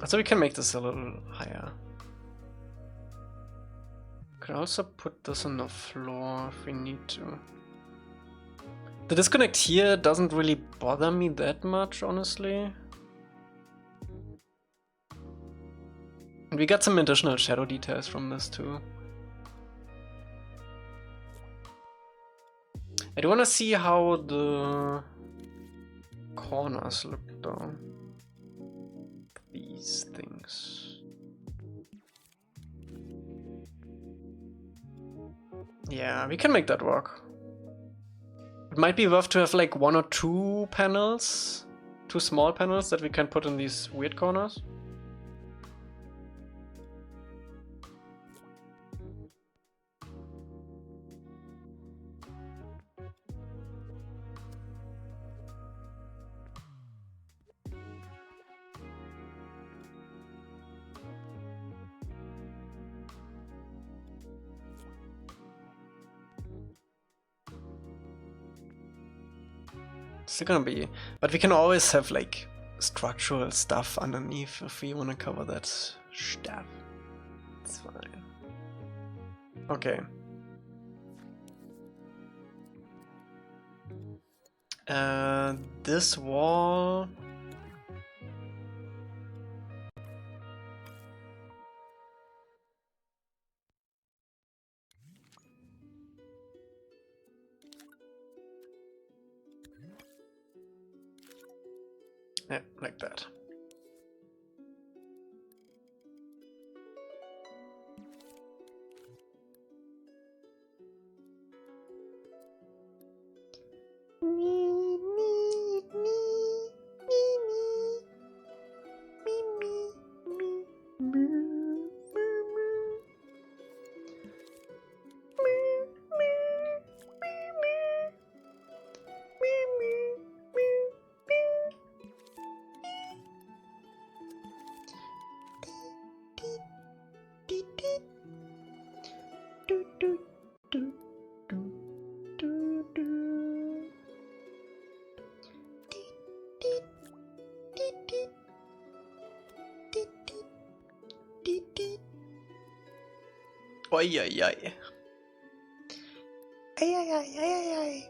So we can make this a little higher. Could also put this on the floor if we need to. The disconnect here doesn't really bother me that much, honestly. And we got some additional shadow details from this too. I do want to see how the corners look though. These things. Yeah, we can make that work. It might be worth to have like 1 or 2 panels, 2 small panels that we can put in these weird corners. Still gonna be, but we can always have like structural stuff underneath if we want to cover that stuff. It's fine. Okay. This wall. Yeah, like that. Oi, oi, oi. Ay, ay, ay, ay, ay, ay.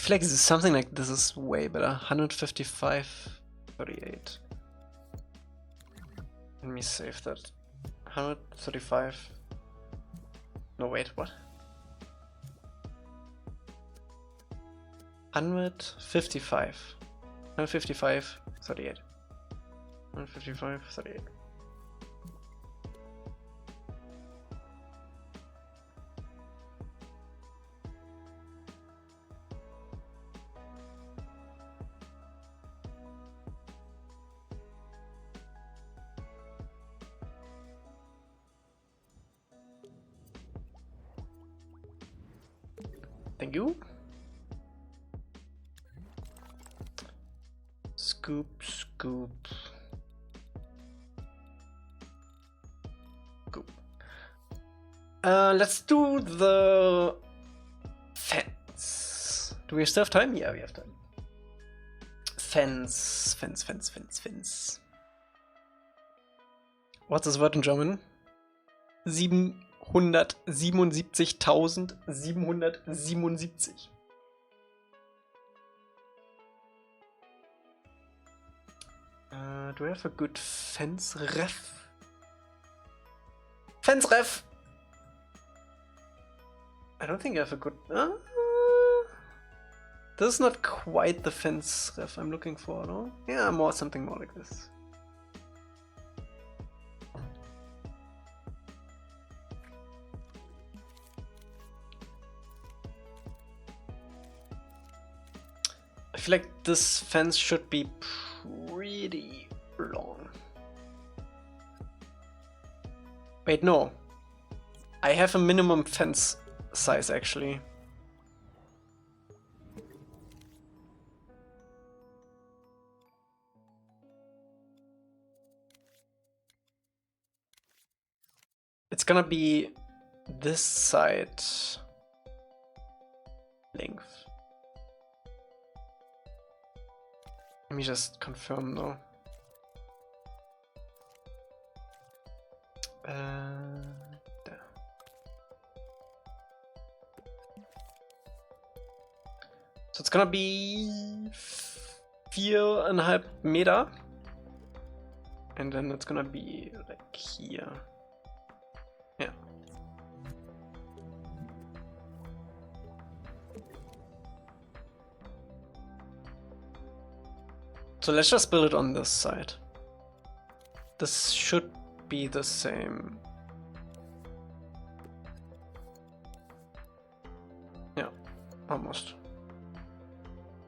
feel like something like this is way better. 155, 38. Let me save that. 135. No, wait, what? 155. 155, 38. 155, 38. Thank you. Scoop, scoop. Scoop. Let's do the fence. Do we still have time? Yeah, we have time. Fence, fence, fence, fence, fence. What's this word in German? 777.777. Do I have a good fence ref? Fence ref! I don't think I have a good... this is not quite the fence ref I'm looking for, no? Yeah, something more like this. I feel like this fence should be pretty long. Wait, no. I have a minimum fence size actually. It's gonna be this side length. Let me just confirm though. There. So it's gonna be 4,5 Meter, and then it's gonna be like here. Yeah. So let's just build it on this side. This should be the same. Yeah, almost.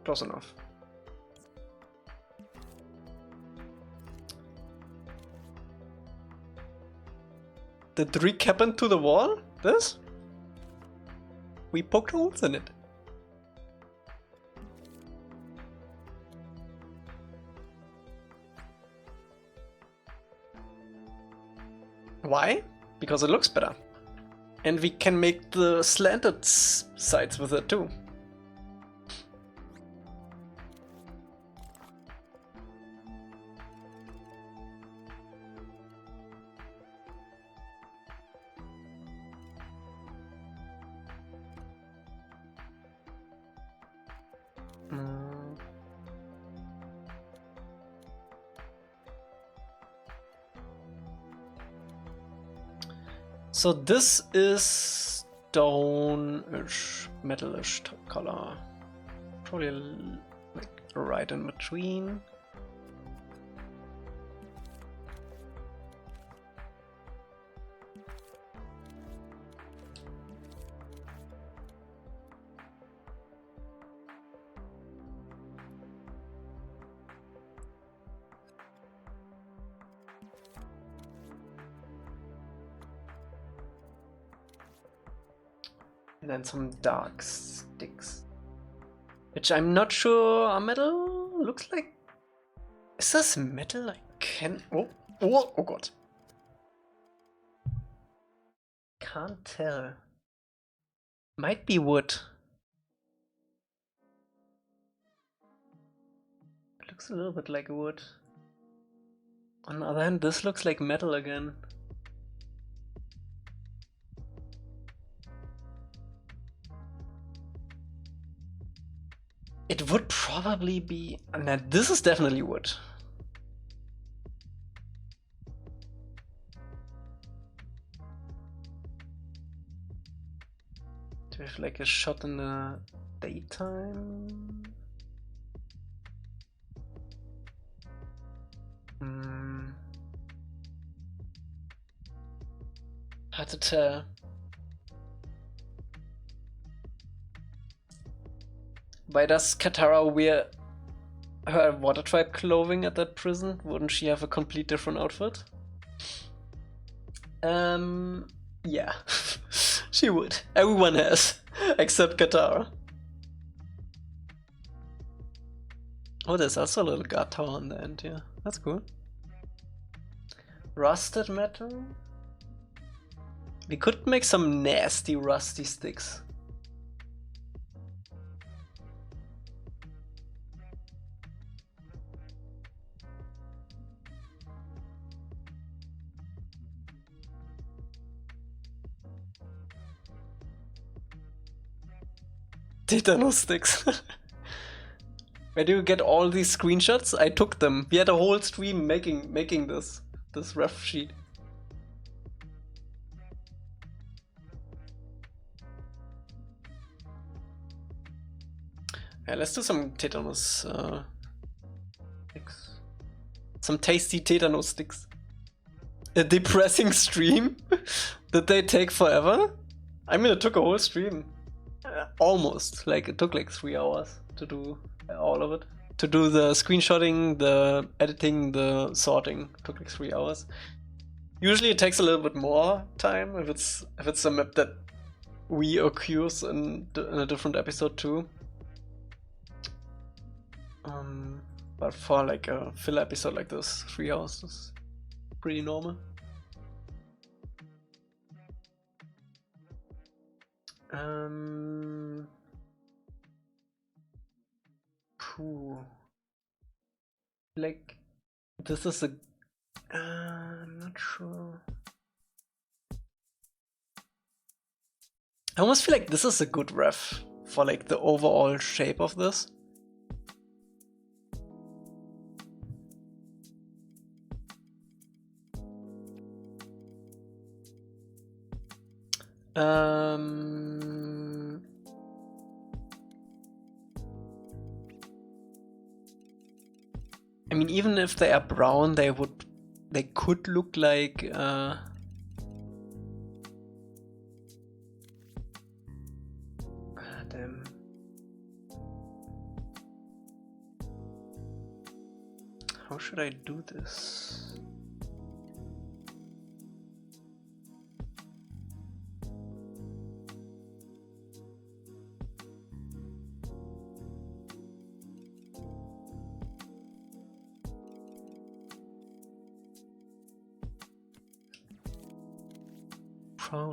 Close enough. Did Rick happen to the wall? This? We poked holes in it. Why? Because it looks better. And we can make the slanted sides with it too. So this is stone-ish, metal-ish color. Probably like right in between. And then some dark sticks, which I'm not sure are metal. Looks like... Is this metal? I can... Oh god. Can't tell. Might be wood. It looks a little bit like wood. On the other hand, this looks like metal again. It would probably be... Nah, this is definitely wood. Do we have like a shot in the daytime? Hard to tell. Why does Katara wear her Water Tribe clothing at that prison? Wouldn't she have a complete different outfit? Yeah. She would. Everyone has, except Katara. Oh, there's also a little guard tower on the end, yeah. That's cool. Rusted metal? We could make some nasty rusty sticks. Tetanus sticks. Where do you get all these screenshots? I took them. We had a whole stream making this ref sheet. Yeah, let's do some tetanus sticks. Some tasty tetanus sticks. A depressing stream? Did they take forever? I mean, it took a whole stream. Almost. Like, it took like 3 hours to do all of it. To do the screenshotting, the editing, the sorting. It took like 3 hours. Usually it takes a little bit more time if it's a map that reoccurs in a different episode too. But for like a filler episode like this, 3 hours is pretty normal. Like, this is a... I'm not sure. I almost feel like this is a good ref for like the overall shape of this. I mean, even if they are brown, they could look like damn. How should I do this?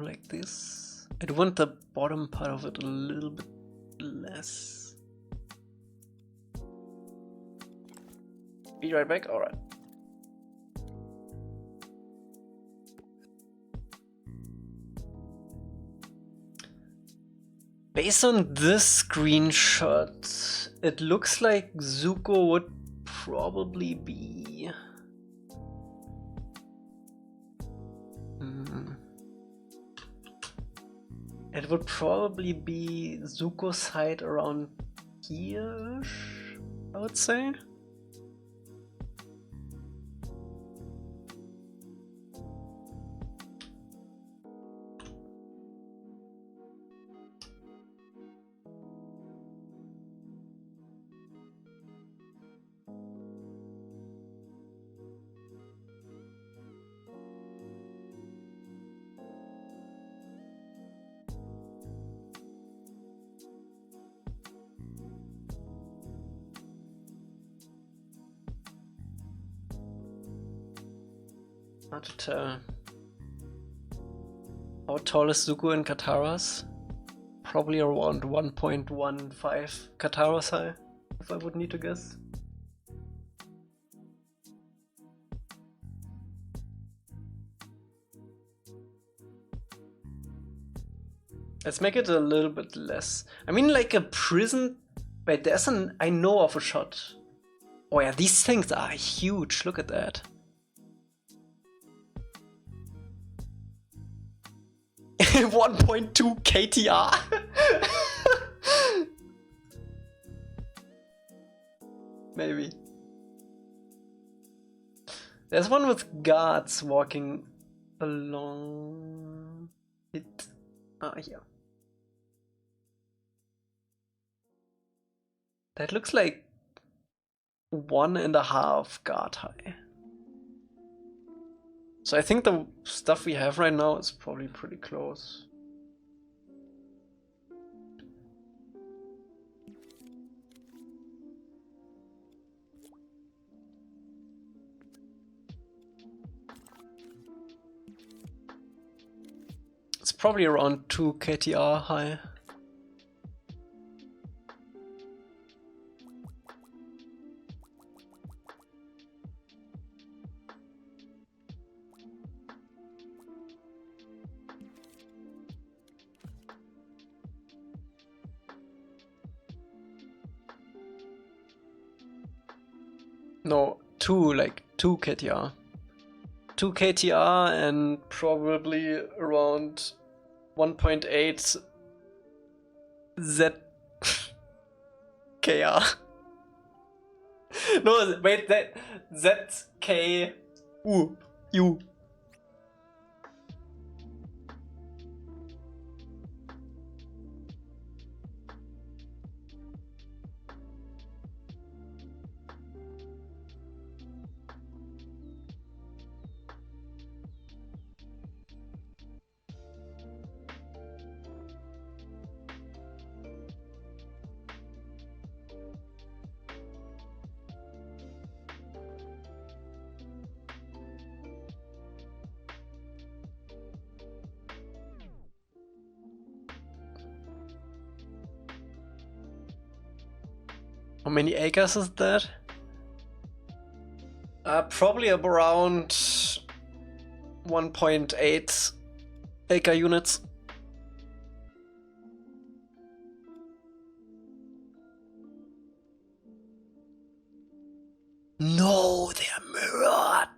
Like this. I'd want the bottom part of it a little bit less. Be right back. Alright. Based on this screenshot, it looks like Zuko would probably be... It would probably be Zuko's height around here-ish, I would say. Hard to tell. How tall is Zuko in Katara's? Probably around 1.15 Katara's high, if I would need to guess. Let's make it a little bit less. I mean, like a prison Wait, there's an... I know of a shot. Oh yeah, these things are huge. Look at that. .2 KTR. Maybe. There's one with guards walking along it. Ah, here. That looks like 1.5 guard high. So I think the stuff we have right now is probably pretty close. It's probably around 2 KTR high. No, 2, like 2 KTR. 2 KTR and probably around 1.8 ZKR. No, wait, that ZK U. How many acres is that? Probably around 1.8 acre units. No, they're mirrored.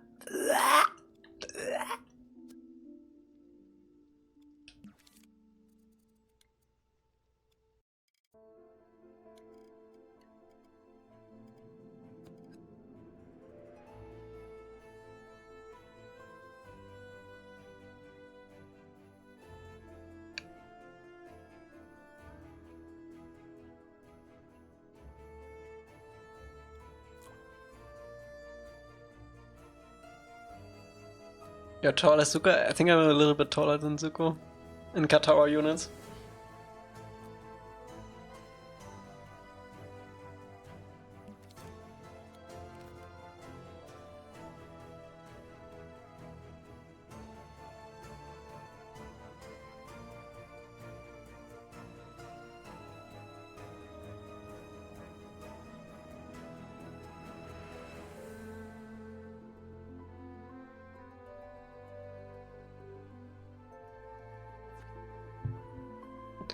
You're tall as Zuko? I think I'm a little bit taller than Zuko in Katawa units.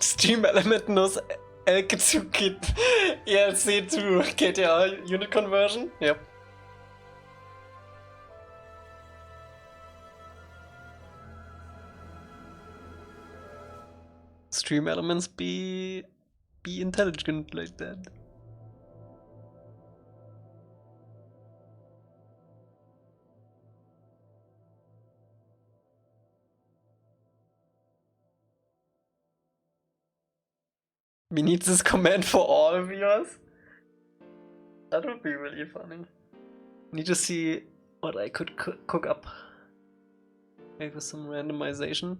Stream element knows Elca to Kit ELC to KTR unit conversion. Yep. Stream elements be intelligent like that. We need this command for all viewers. That would be really funny. Need to see what I could cook up. Maybe with some randomization.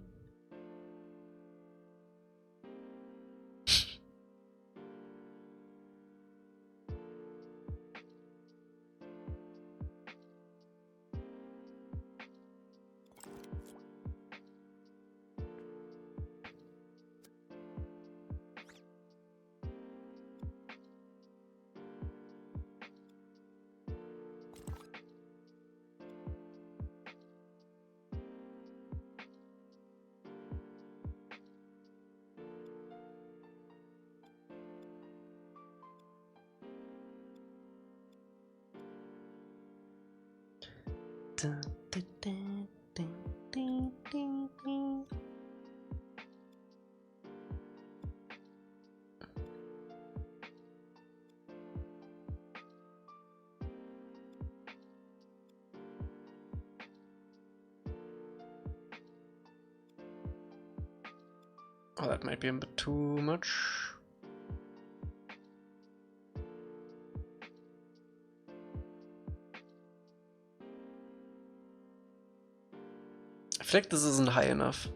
Oh, that might be a bit too much. I feel like this isn't high enough.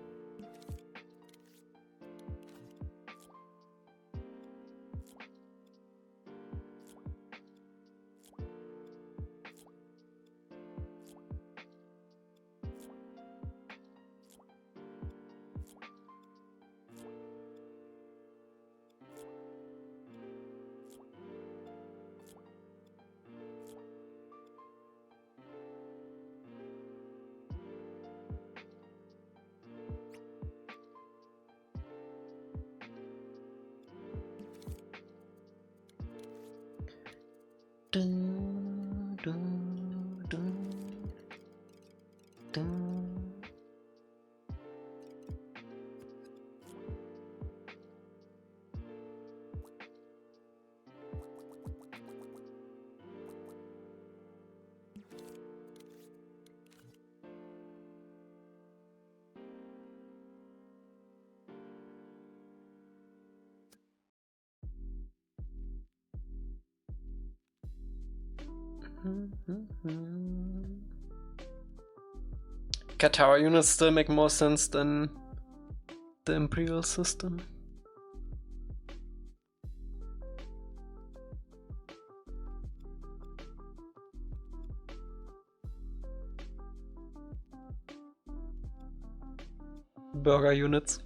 Dun, dun, dun, dun. Katara units still make more sense than the Imperial system. Burger units.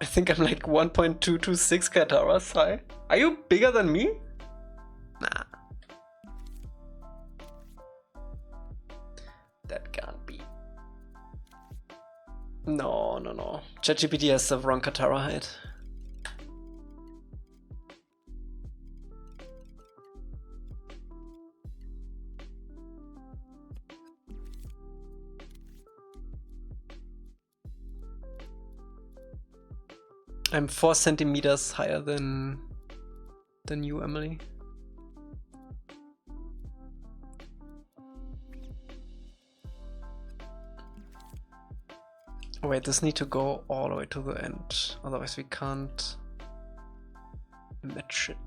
I think I'm like 1.226 Kataras high. Are you bigger than me? Nah. That can't be. No. ChatGPT has the wrong Katara height. I'm 4 centimeters higher than you, Emily. Oh wait, this need to go all the way to the end, otherwise we can't match it.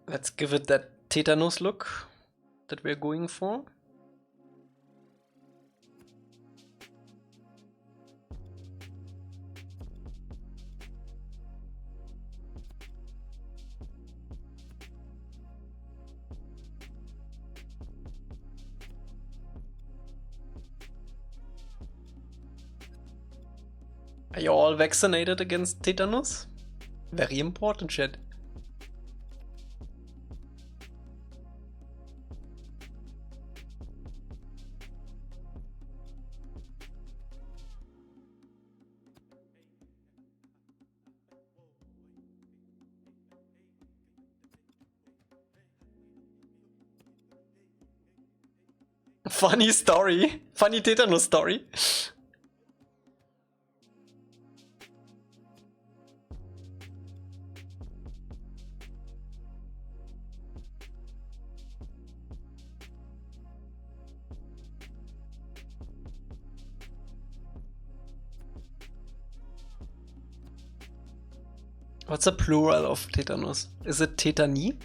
Let's give it that tetanus look that we're going for. Are you all vaccinated against tetanus? Very important, chat. Funny story. Funny tetanus story. What's the plural of tetanus? Is it tetani?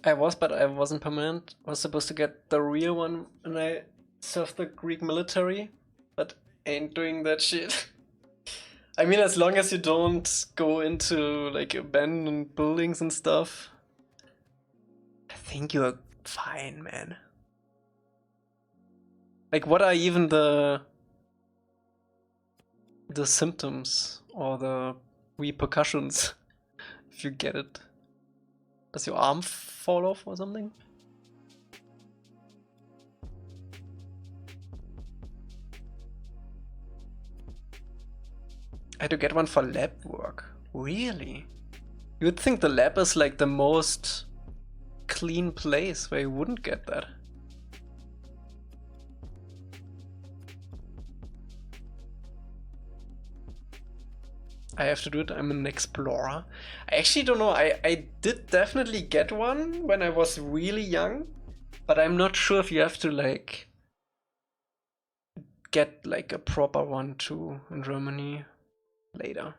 I was, but I wasn't permanent. I was supposed to get the real one when I served the Greek military, but ain't doing that shit. I mean, as long as you don't go into like abandoned buildings and stuff, I think you're fine, man. Like, what are even the symptoms or the repercussions if you get it? Does your arm fall off or something? I had to get one for lab work. Really? You would think the lab is like the most clean place where you wouldn't get that. I have to do it, I'm an explorer. I actually don't know, I did definitely get one when I was really young, but I'm not sure if you have to like get like a proper one too in Germany later.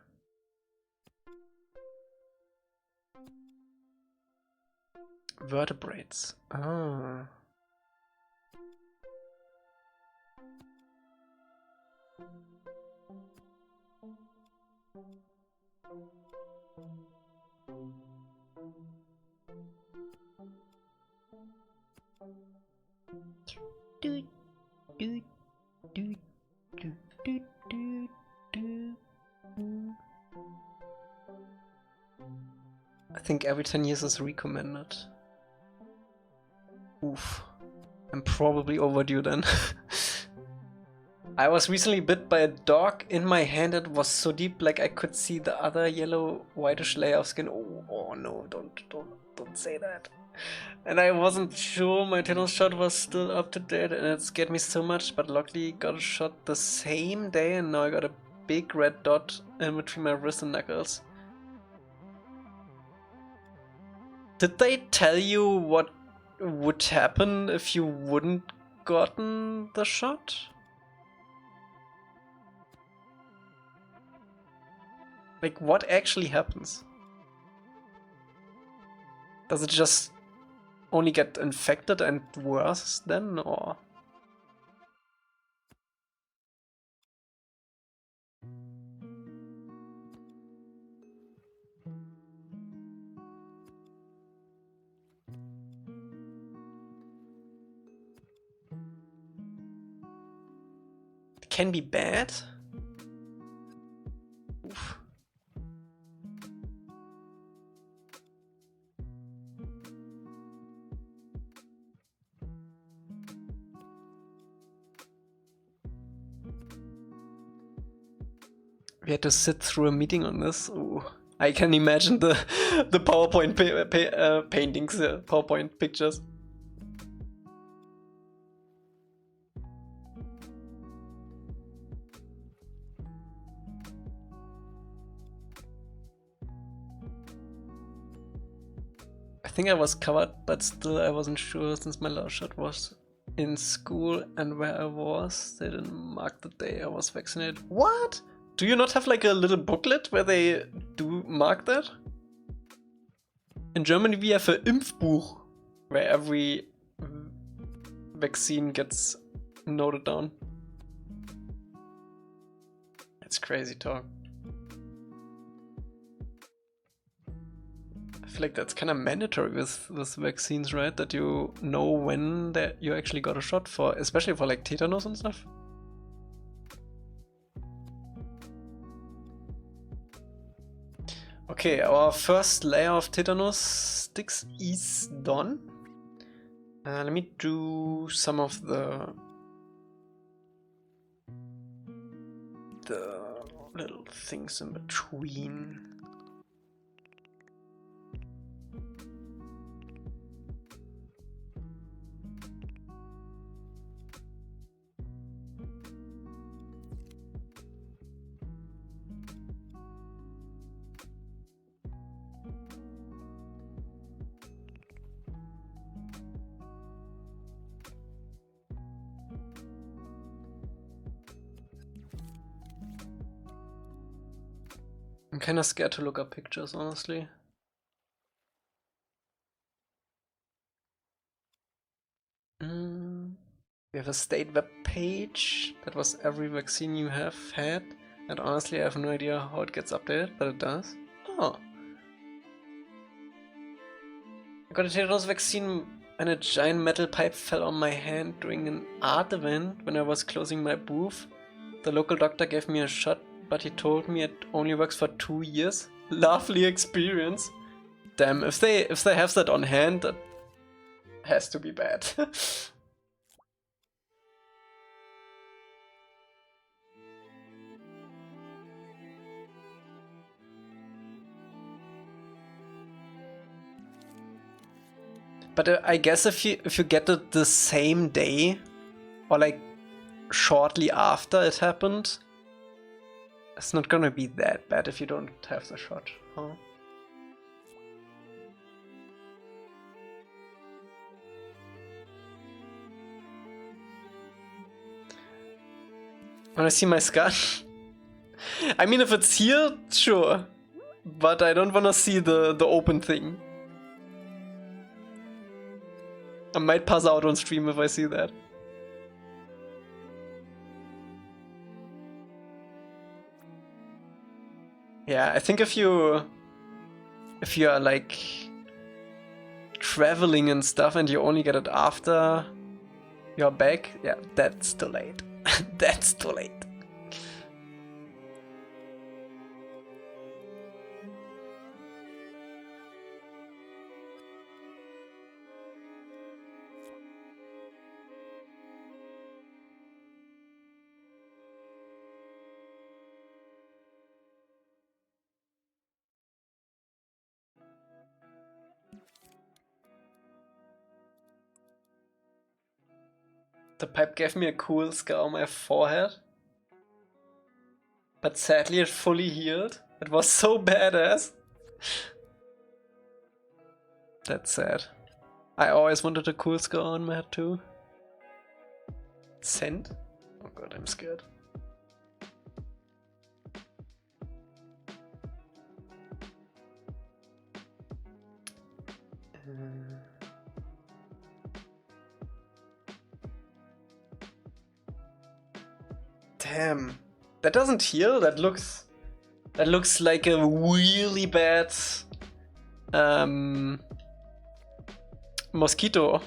Vertebrates. Ah. I think every 10 years is recommended. Oof. I'm probably overdue then. I was recently bit by a dog. In my hand it was so deep, like I could see the other yellow whitish layer of skin. Oh no, don't say that. And I wasn't sure my tetanus shot was still up to date, and it scared me so much, but luckily got a shot the same day, and now I got a big red dot in between my wrist and knuckles. Did they tell you what would happen if you wouldn't gotten the shot? Like, what actually happens? Does it just only get infected and worse then, or? It can be bad? Oof. We had to sit through a meeting on this. Ooh. I can imagine the PowerPoint paintings, PowerPoint pictures. I think I was covered, but still I wasn't sure since my last shot was in school and where I was. They didn't mark the day I was vaccinated. What? Do you not have like a little booklet where they do mark that? In Germany we have an Impfbuch where every vaccine gets noted down. It's crazy talk. I feel like that's kind of mandatory with vaccines, right? That you know when that you actually got a shot for, especially for like tetanus and stuff. Okay, our first layer of tetanus sticks is done. Let me do some of the little things in between. I'm kinda scared to look up pictures, honestly. We have a state web page. That was every vaccine you have had. And honestly, I have no idea how it gets updated, but it does. Oh. I got a tetanus vaccine when a giant metal pipe fell on my hand during an art event when I was closing my booth. The local doctor gave me a shot, but he told me it only works for 2 years. Lovely experience. Damn, if they have that on hand, that has to be bad. But I guess if you get it the same day, or like shortly after it happened, it's not gonna be that bad if you don't have the shot, huh? Wanna see my scar? I mean, if it's here, sure. But I don't wanna see the open thing. I might pass out on stream if I see that. Yeah, I think if you are like traveling and stuff and you only get it after you're back, yeah, that's too late. That's too late. The pipe gave me a cool scar on my forehead. But sadly it fully healed. It was so badass. That's sad. I always wanted a cool scar on my head too. Scent? Oh god, I'm scared. Damn. That doesn't heal? That looks like a really bad mosquito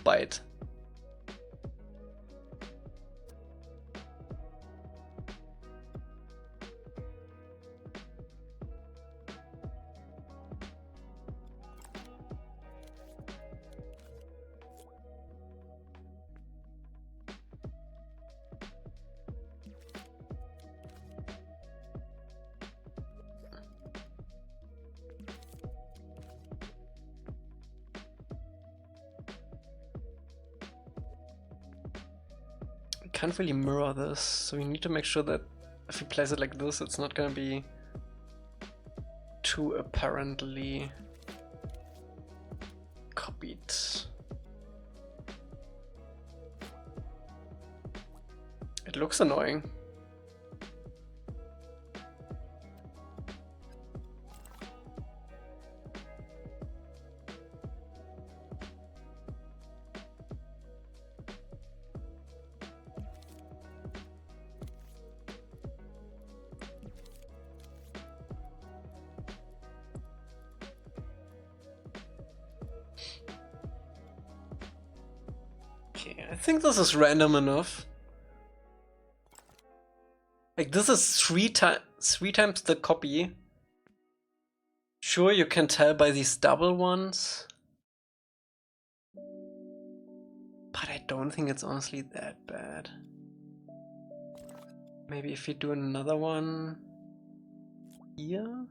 bite. Can't really mirror this, so we need to make sure that if we place it like this, it's not gonna be too apparently copied. It looks annoying. I think this is random enough. Like this is three times the copy. Sure, you can tell by these double ones. But I don't think it's honestly that bad. Maybe if we do another one here.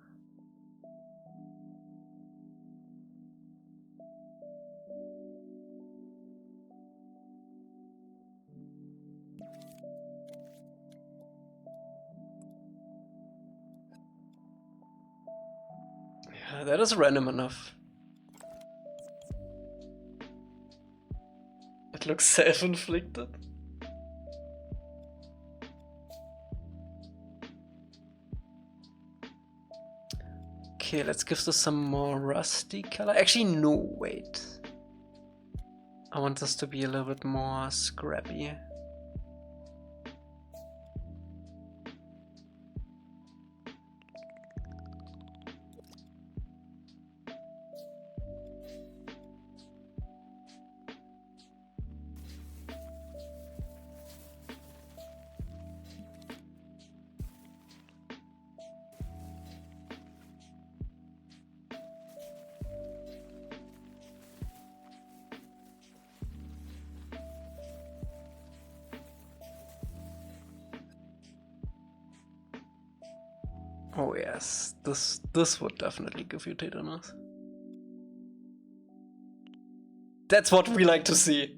Yeah, that is random enough. It looks self-inflicted. Okay, let's give this some more rusty color. Actually, no, wait. I want this to be a little bit more scrappy. Oh yes, this would definitely give you tetanus. That's what we like to see.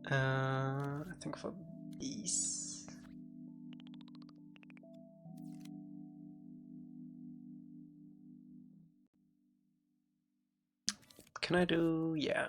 I think for these. Can I do, yeah.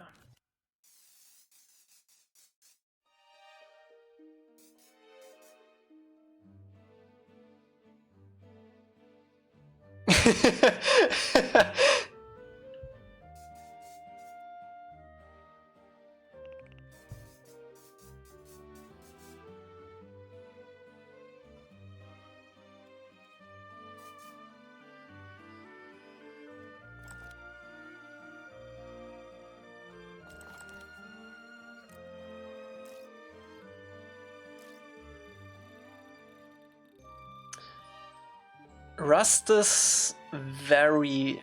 Rust is very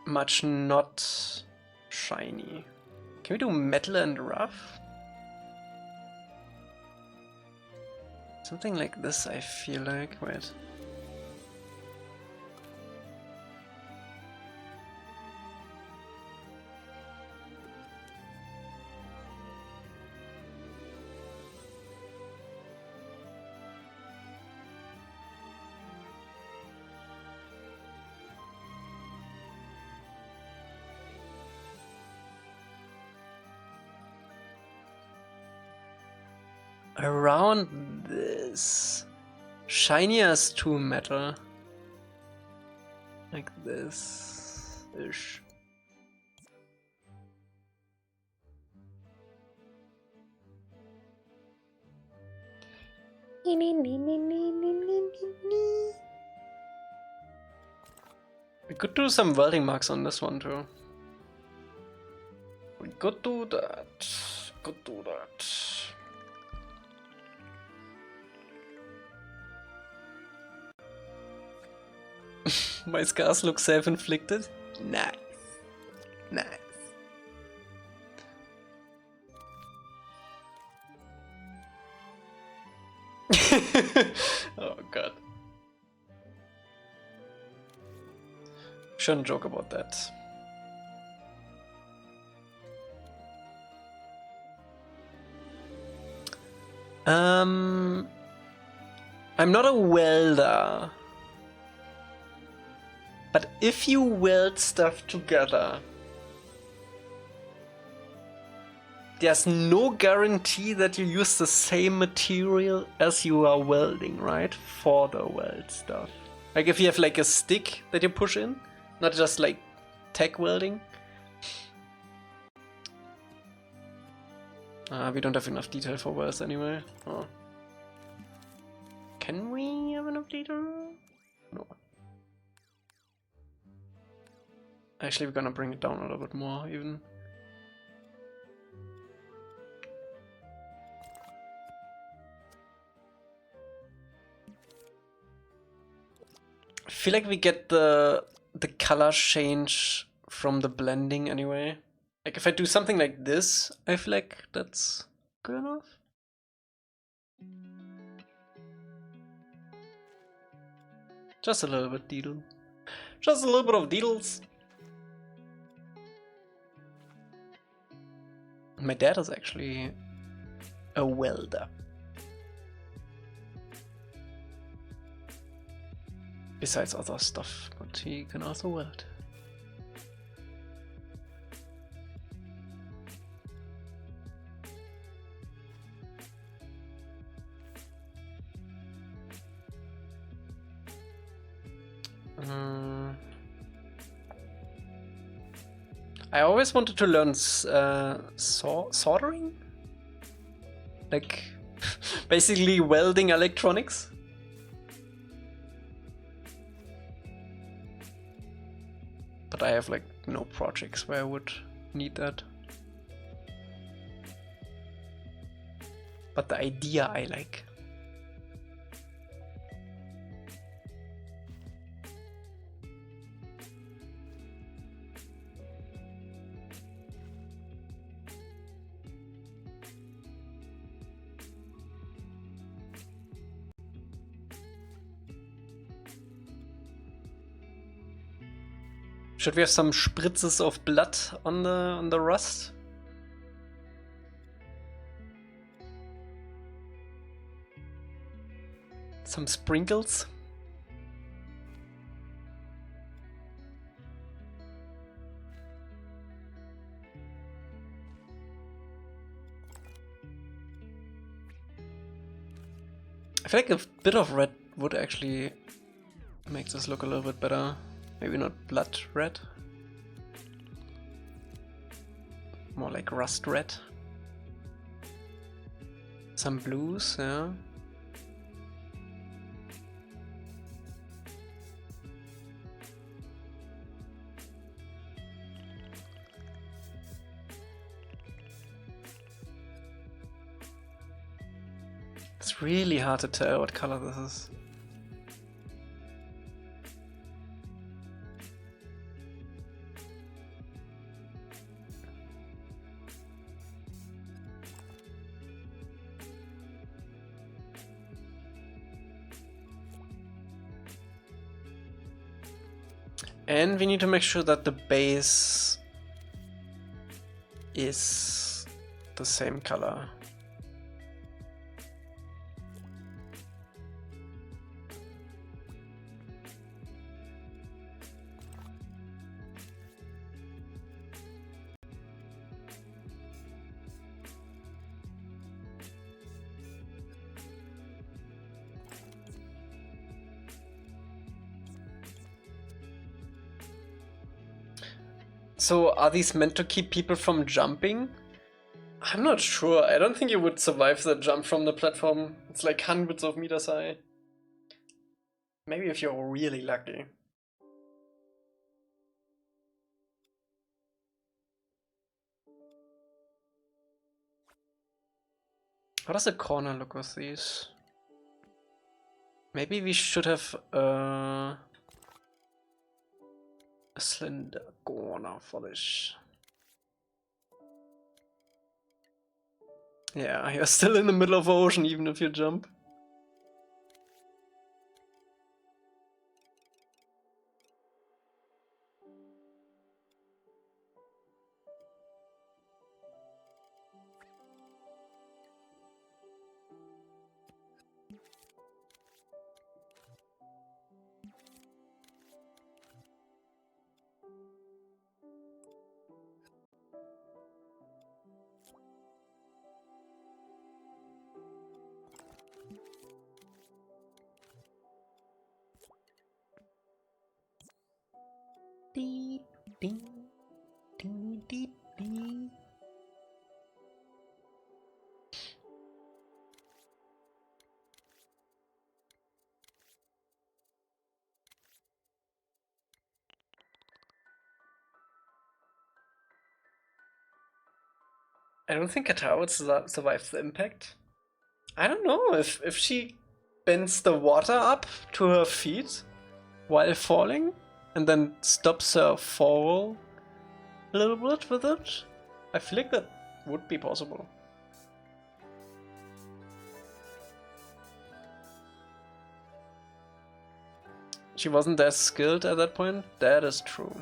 much not shiny. Can we do metal and rough? Something like this, I feel like. Wait. Around this. Shinier is too metal. Like this ish. We could do some welding marks on this one too. We could do that. Could do that. My scars look self-inflicted. Nice. Nice. Oh god. Shouldn't joke about that. I'm not a welder. But if you weld stuff together, there's no guarantee that you use the same material as you are welding, right? For the weld stuff. Like if you have like a stick that you push in, not just like tack welding. We don't have enough detail for welds anyway. Oh. Can we have enough detail? No. Actually, we're gonna bring it down a little bit more, even. I feel like we get the color change from the blending anyway. Like if I do something like this, I feel like that's good enough. Just a little bit detail. Just a little bit of details. My dad is actually a welder. Besides other stuff, but he can also weld. I always wanted to learn soldering? Like, basically welding electronics? But I have like no projects where I would need that. But the idea I like. Should we have some spritzes of blood on the rust? Some sprinkles? I feel like a bit of red would actually make this look a little bit better. Maybe not blood red. More like rust red. Some blues, yeah. It's really hard to tell what color this is. And we need to make sure that the base is the same color. So are these meant to keep people from jumping? I'm not sure. I don't think you would survive the jump from the platform. It's like hundreds of meters high. Maybe if you're really lucky. How does the corner look with these? Maybe we should have a slender corner for this. Yeah, you're still in the middle of the ocean even if you jump. Dee, dee, dee, dee, dee. I don't think Katara would survive the impact. I don't know if she bends the water up to her feet while falling and then stops her fall a little bit with it. I feel like that would be possible. She wasn't that skilled at that point. That is true.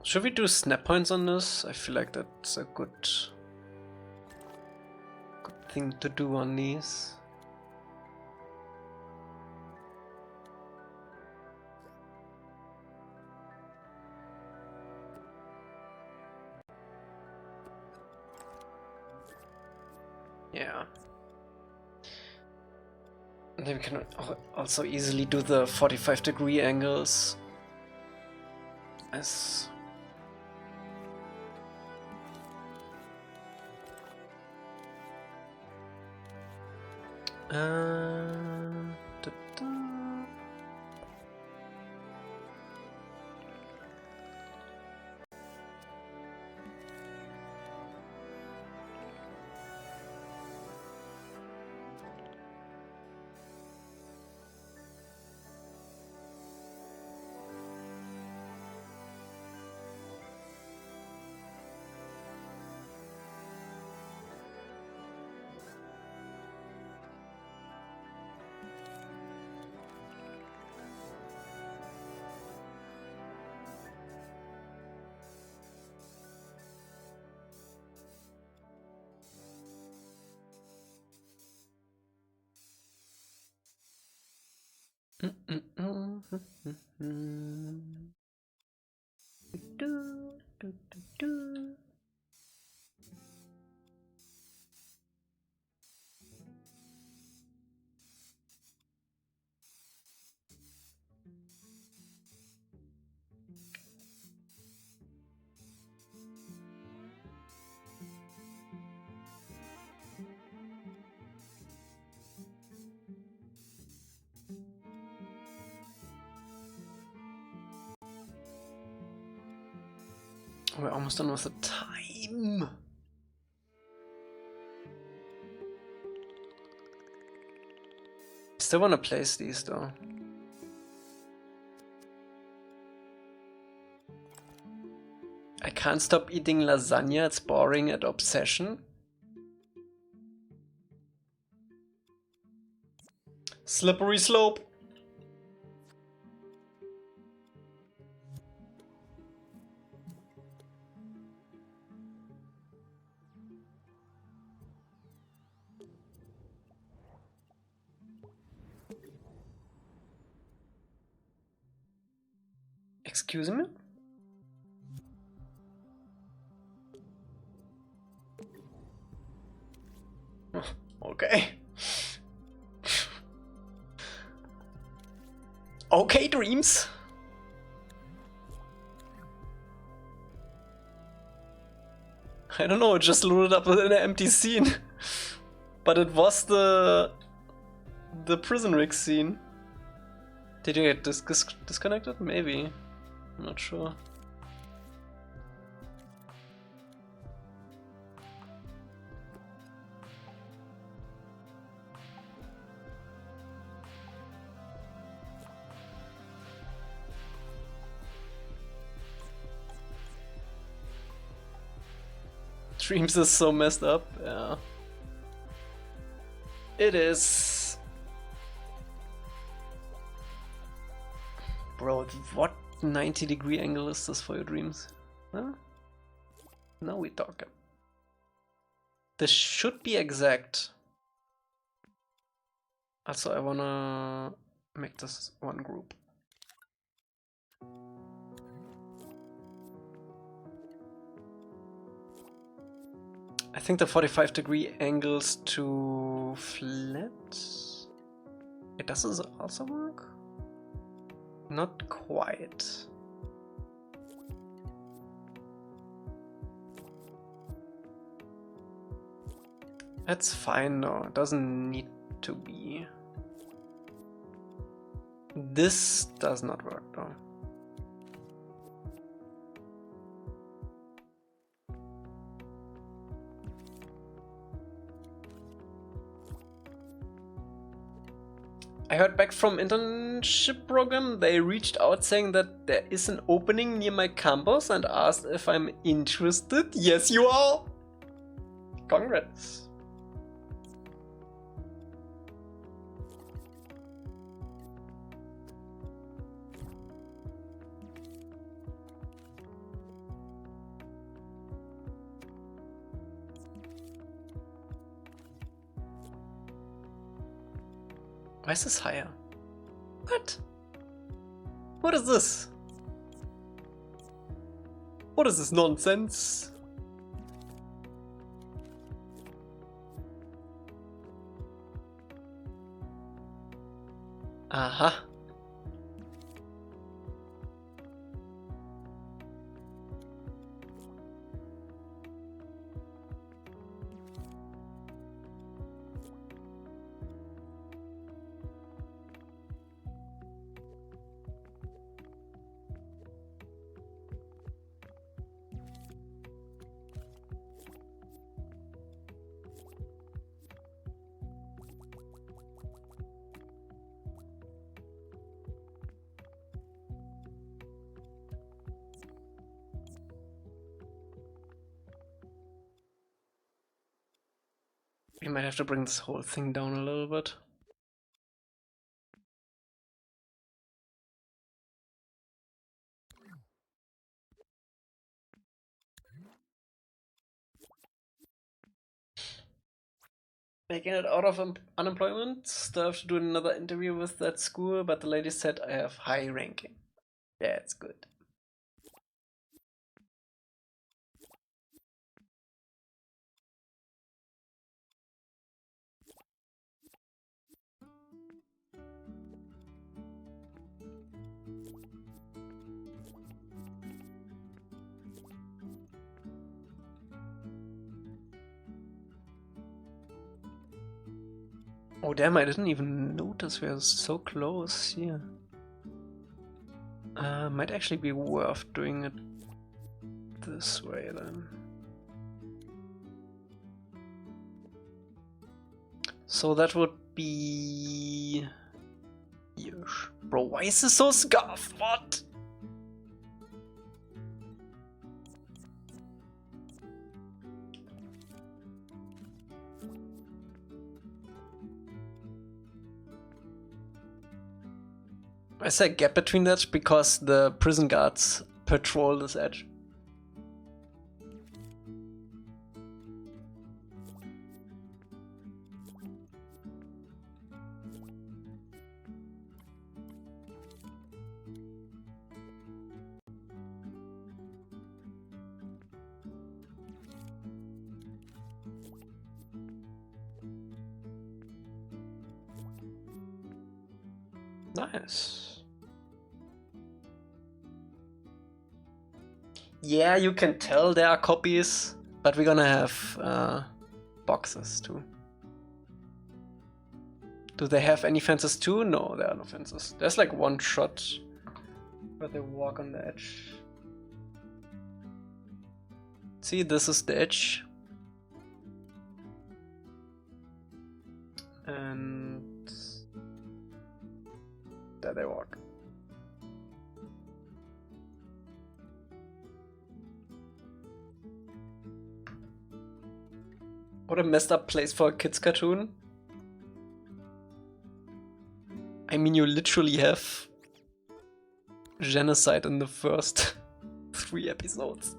Should we do snap points on this? I feel like that's a good thing to do on these. Yeah. And then we can also easily do the 45-degree angles. As we're almost done with the time. Still want to place these though. I can't stop eating lasagna, it's boring at Obsession. Slippery slope. Excuse me? Okay. Okay, Dreams. I don't know, it just loaded up in an empty scene. But it was the prison rig scene. Did you get disconnected? Maybe. I'm not sure. Dreams is so messed up, yeah. It is. Bro, what 90-degree angle is this for your Dreams? Huh? Now we talking. This should be exact. Also, I wanna make this one group. I think the 45-degree angles to flat. It does this also work? Not quite. That's fine, no, it doesn't need to be. This does not work though. I heard back from internship program, they reached out saying that there is an opening near my campus and asked if I'm interested. Yes, you are! Congrats. Why is this higher? What? What is this? What is this nonsense? Aha. We might have to bring this whole thing down a little bit. Making it out of unemployment, still have to do another interview with that school, but the lady said I have high ranking. Yeah, it's good. Oh damn, I didn't even notice we are so close here. Might actually be worth doing it this way then. So that would be... Yeesh. Bro, why is this so scuffed? What? I say gap between that because the prison guards patrol this edge. Nice. Yeah, you can tell there are copies, but we're gonna have boxes too. Do they have any fences too? No, there are no fences. There's like one shot where they walk on the edge. See, this is the edge. And there they walk. What a messed up place for a kids cartoon. I mean, you literally have genocide in the first 3 episodes.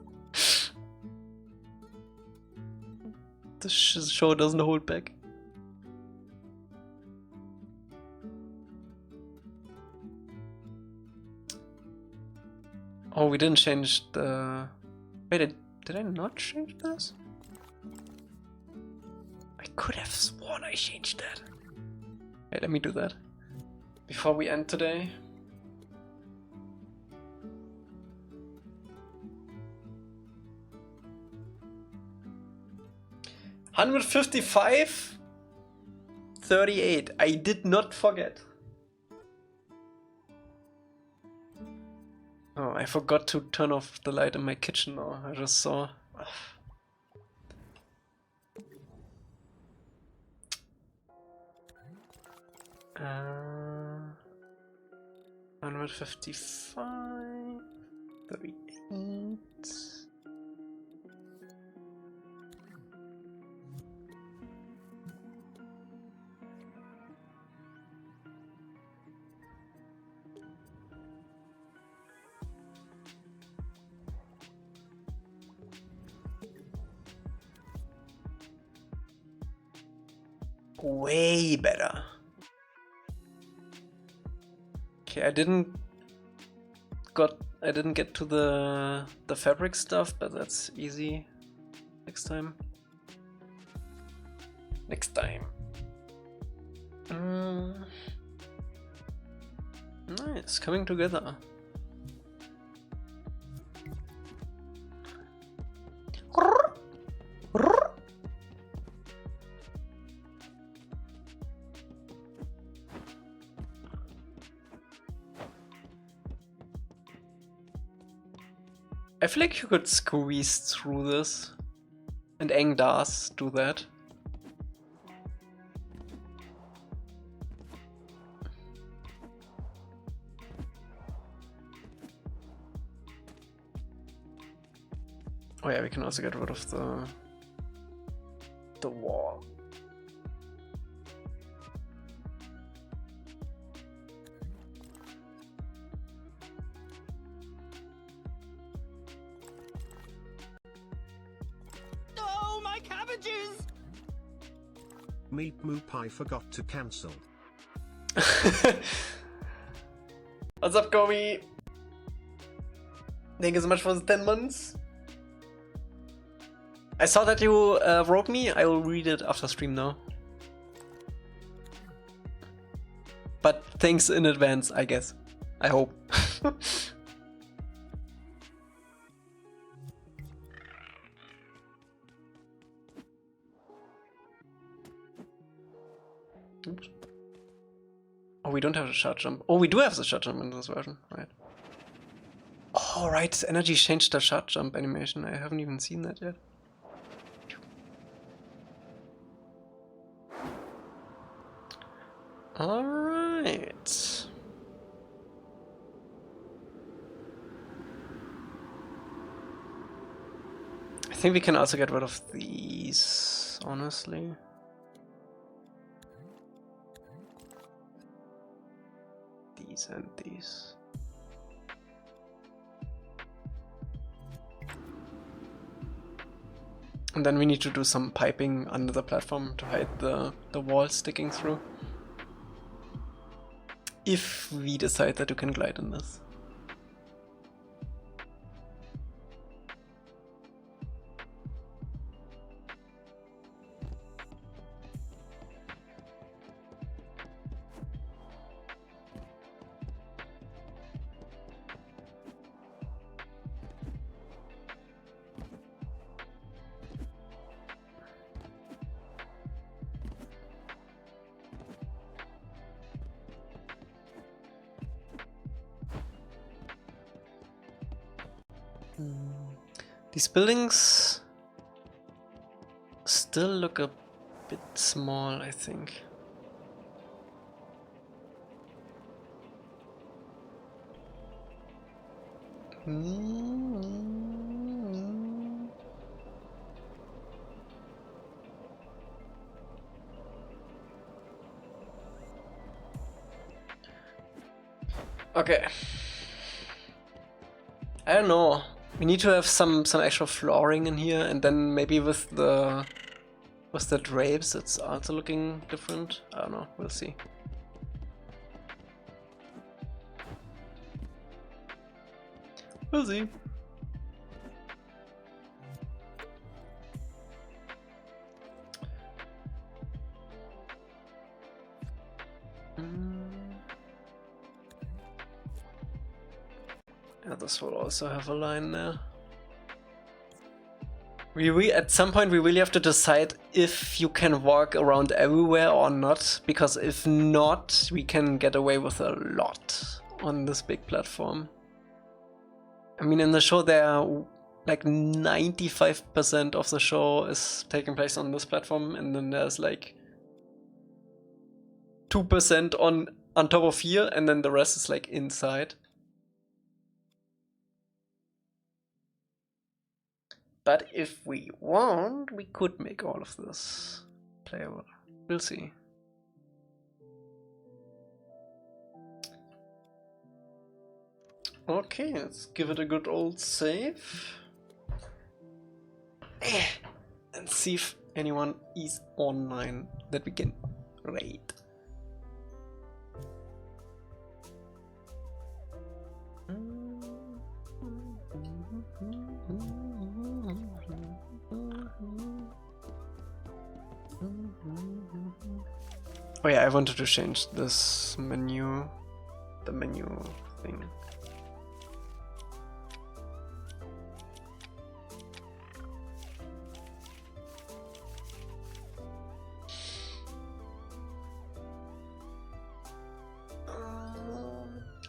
This show doesn't hold back. Oh, we didn't change the... Wait, did I not change this? I could have sworn I changed that. Wait, let me do that. Before we end today. 155, 38. I did not forget. Oh, I forgot to turn off the light in my kitchen now. I just saw. 155, 38. Way better. Okay, I didn't get to the fabric stuff, but that's easy next time. Next time. Nice, coming together. I feel like you could squeeze through this, and Aang does do that. Oh yeah, we can also get rid of the wall. Oh, my cabbages! Meep Moop, I forgot to cancel. What's up, Kobe? Thank you so much for the 10 months. I saw that you wrote me. I will read it after stream now. But thanks in advance, I guess. I hope. Oops. Oh, we don't have the shot jump. Oh, we do have the shot jump in this version, right? Oh, right. Energy changed the shot jump animation. I haven't even seen that yet. All right. I think we can also get rid of these, honestly. These and these. And then we need to do some piping under the platform to hide the wall sticking through. If we decide that you can glide in this. These buildings still look a bit small, I think. Okay. I don't know. We need to have some actual flooring in here, and then maybe with the drapes it's also looking different. I don't know, we'll see. We'll see. Yeah, this will also have a line there. At some point we really have to decide if you can walk around everywhere or not, because if not, we can get away with a lot on this big platform. I mean, in the show there are like 95% of the show is taking place on this platform, and then there's like 2% on top of here, and then the rest is like inside. But if we want, we could make all of this playable. We'll see. Okay, let's give it a good old save. And see if anyone is online that we can raid. Oh yeah, I wanted to change this menu, the menu thing.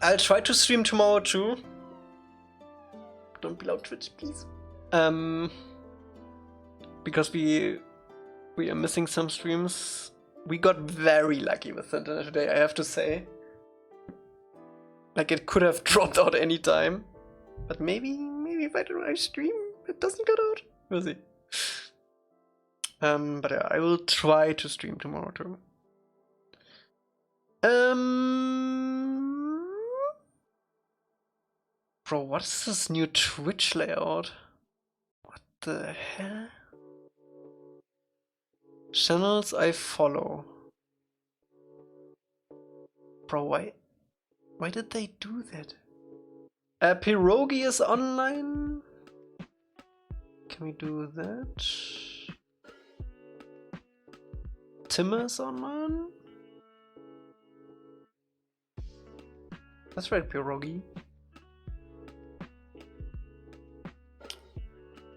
I'll try to stream tomorrow too. Don't be loud, Twitch, please. Because we are missing some streams. We got very lucky with the internet today, I have to say. Like, it could have dropped out any time. But maybe if I do a stream, it doesn't get out. We'll see. But yeah, I will try to stream tomorrow too. Bro, what is this new Twitch layout? What the hell? Channels I follow. Bro, why did they do that? Pierogi is online. Can we do that? Timmer is online. That's right, Pierogi.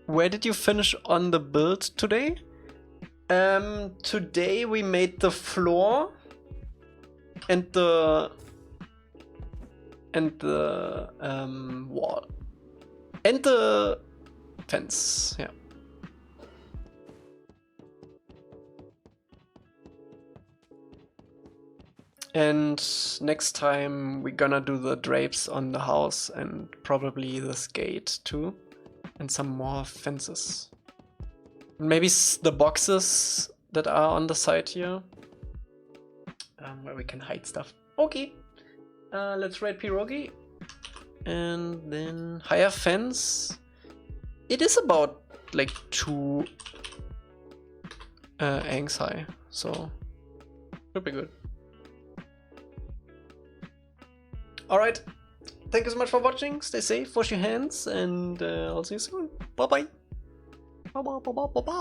Where did you finish on the build today? Today we made the floor and the wall and the fence. Yeah. And next time we're gonna do the drapes on the house and probably this gate too, and some more fences. Maybe the boxes that are on the side here, where we can hide stuff. Okay, let's raid Pierogi, and then higher fence. It is about like 2 angs high, so should be good. All right, thank you so much for watching. Stay safe, wash your hands, and I'll see you soon. Bye bye. Bye bye. Bye bye. Bye bye.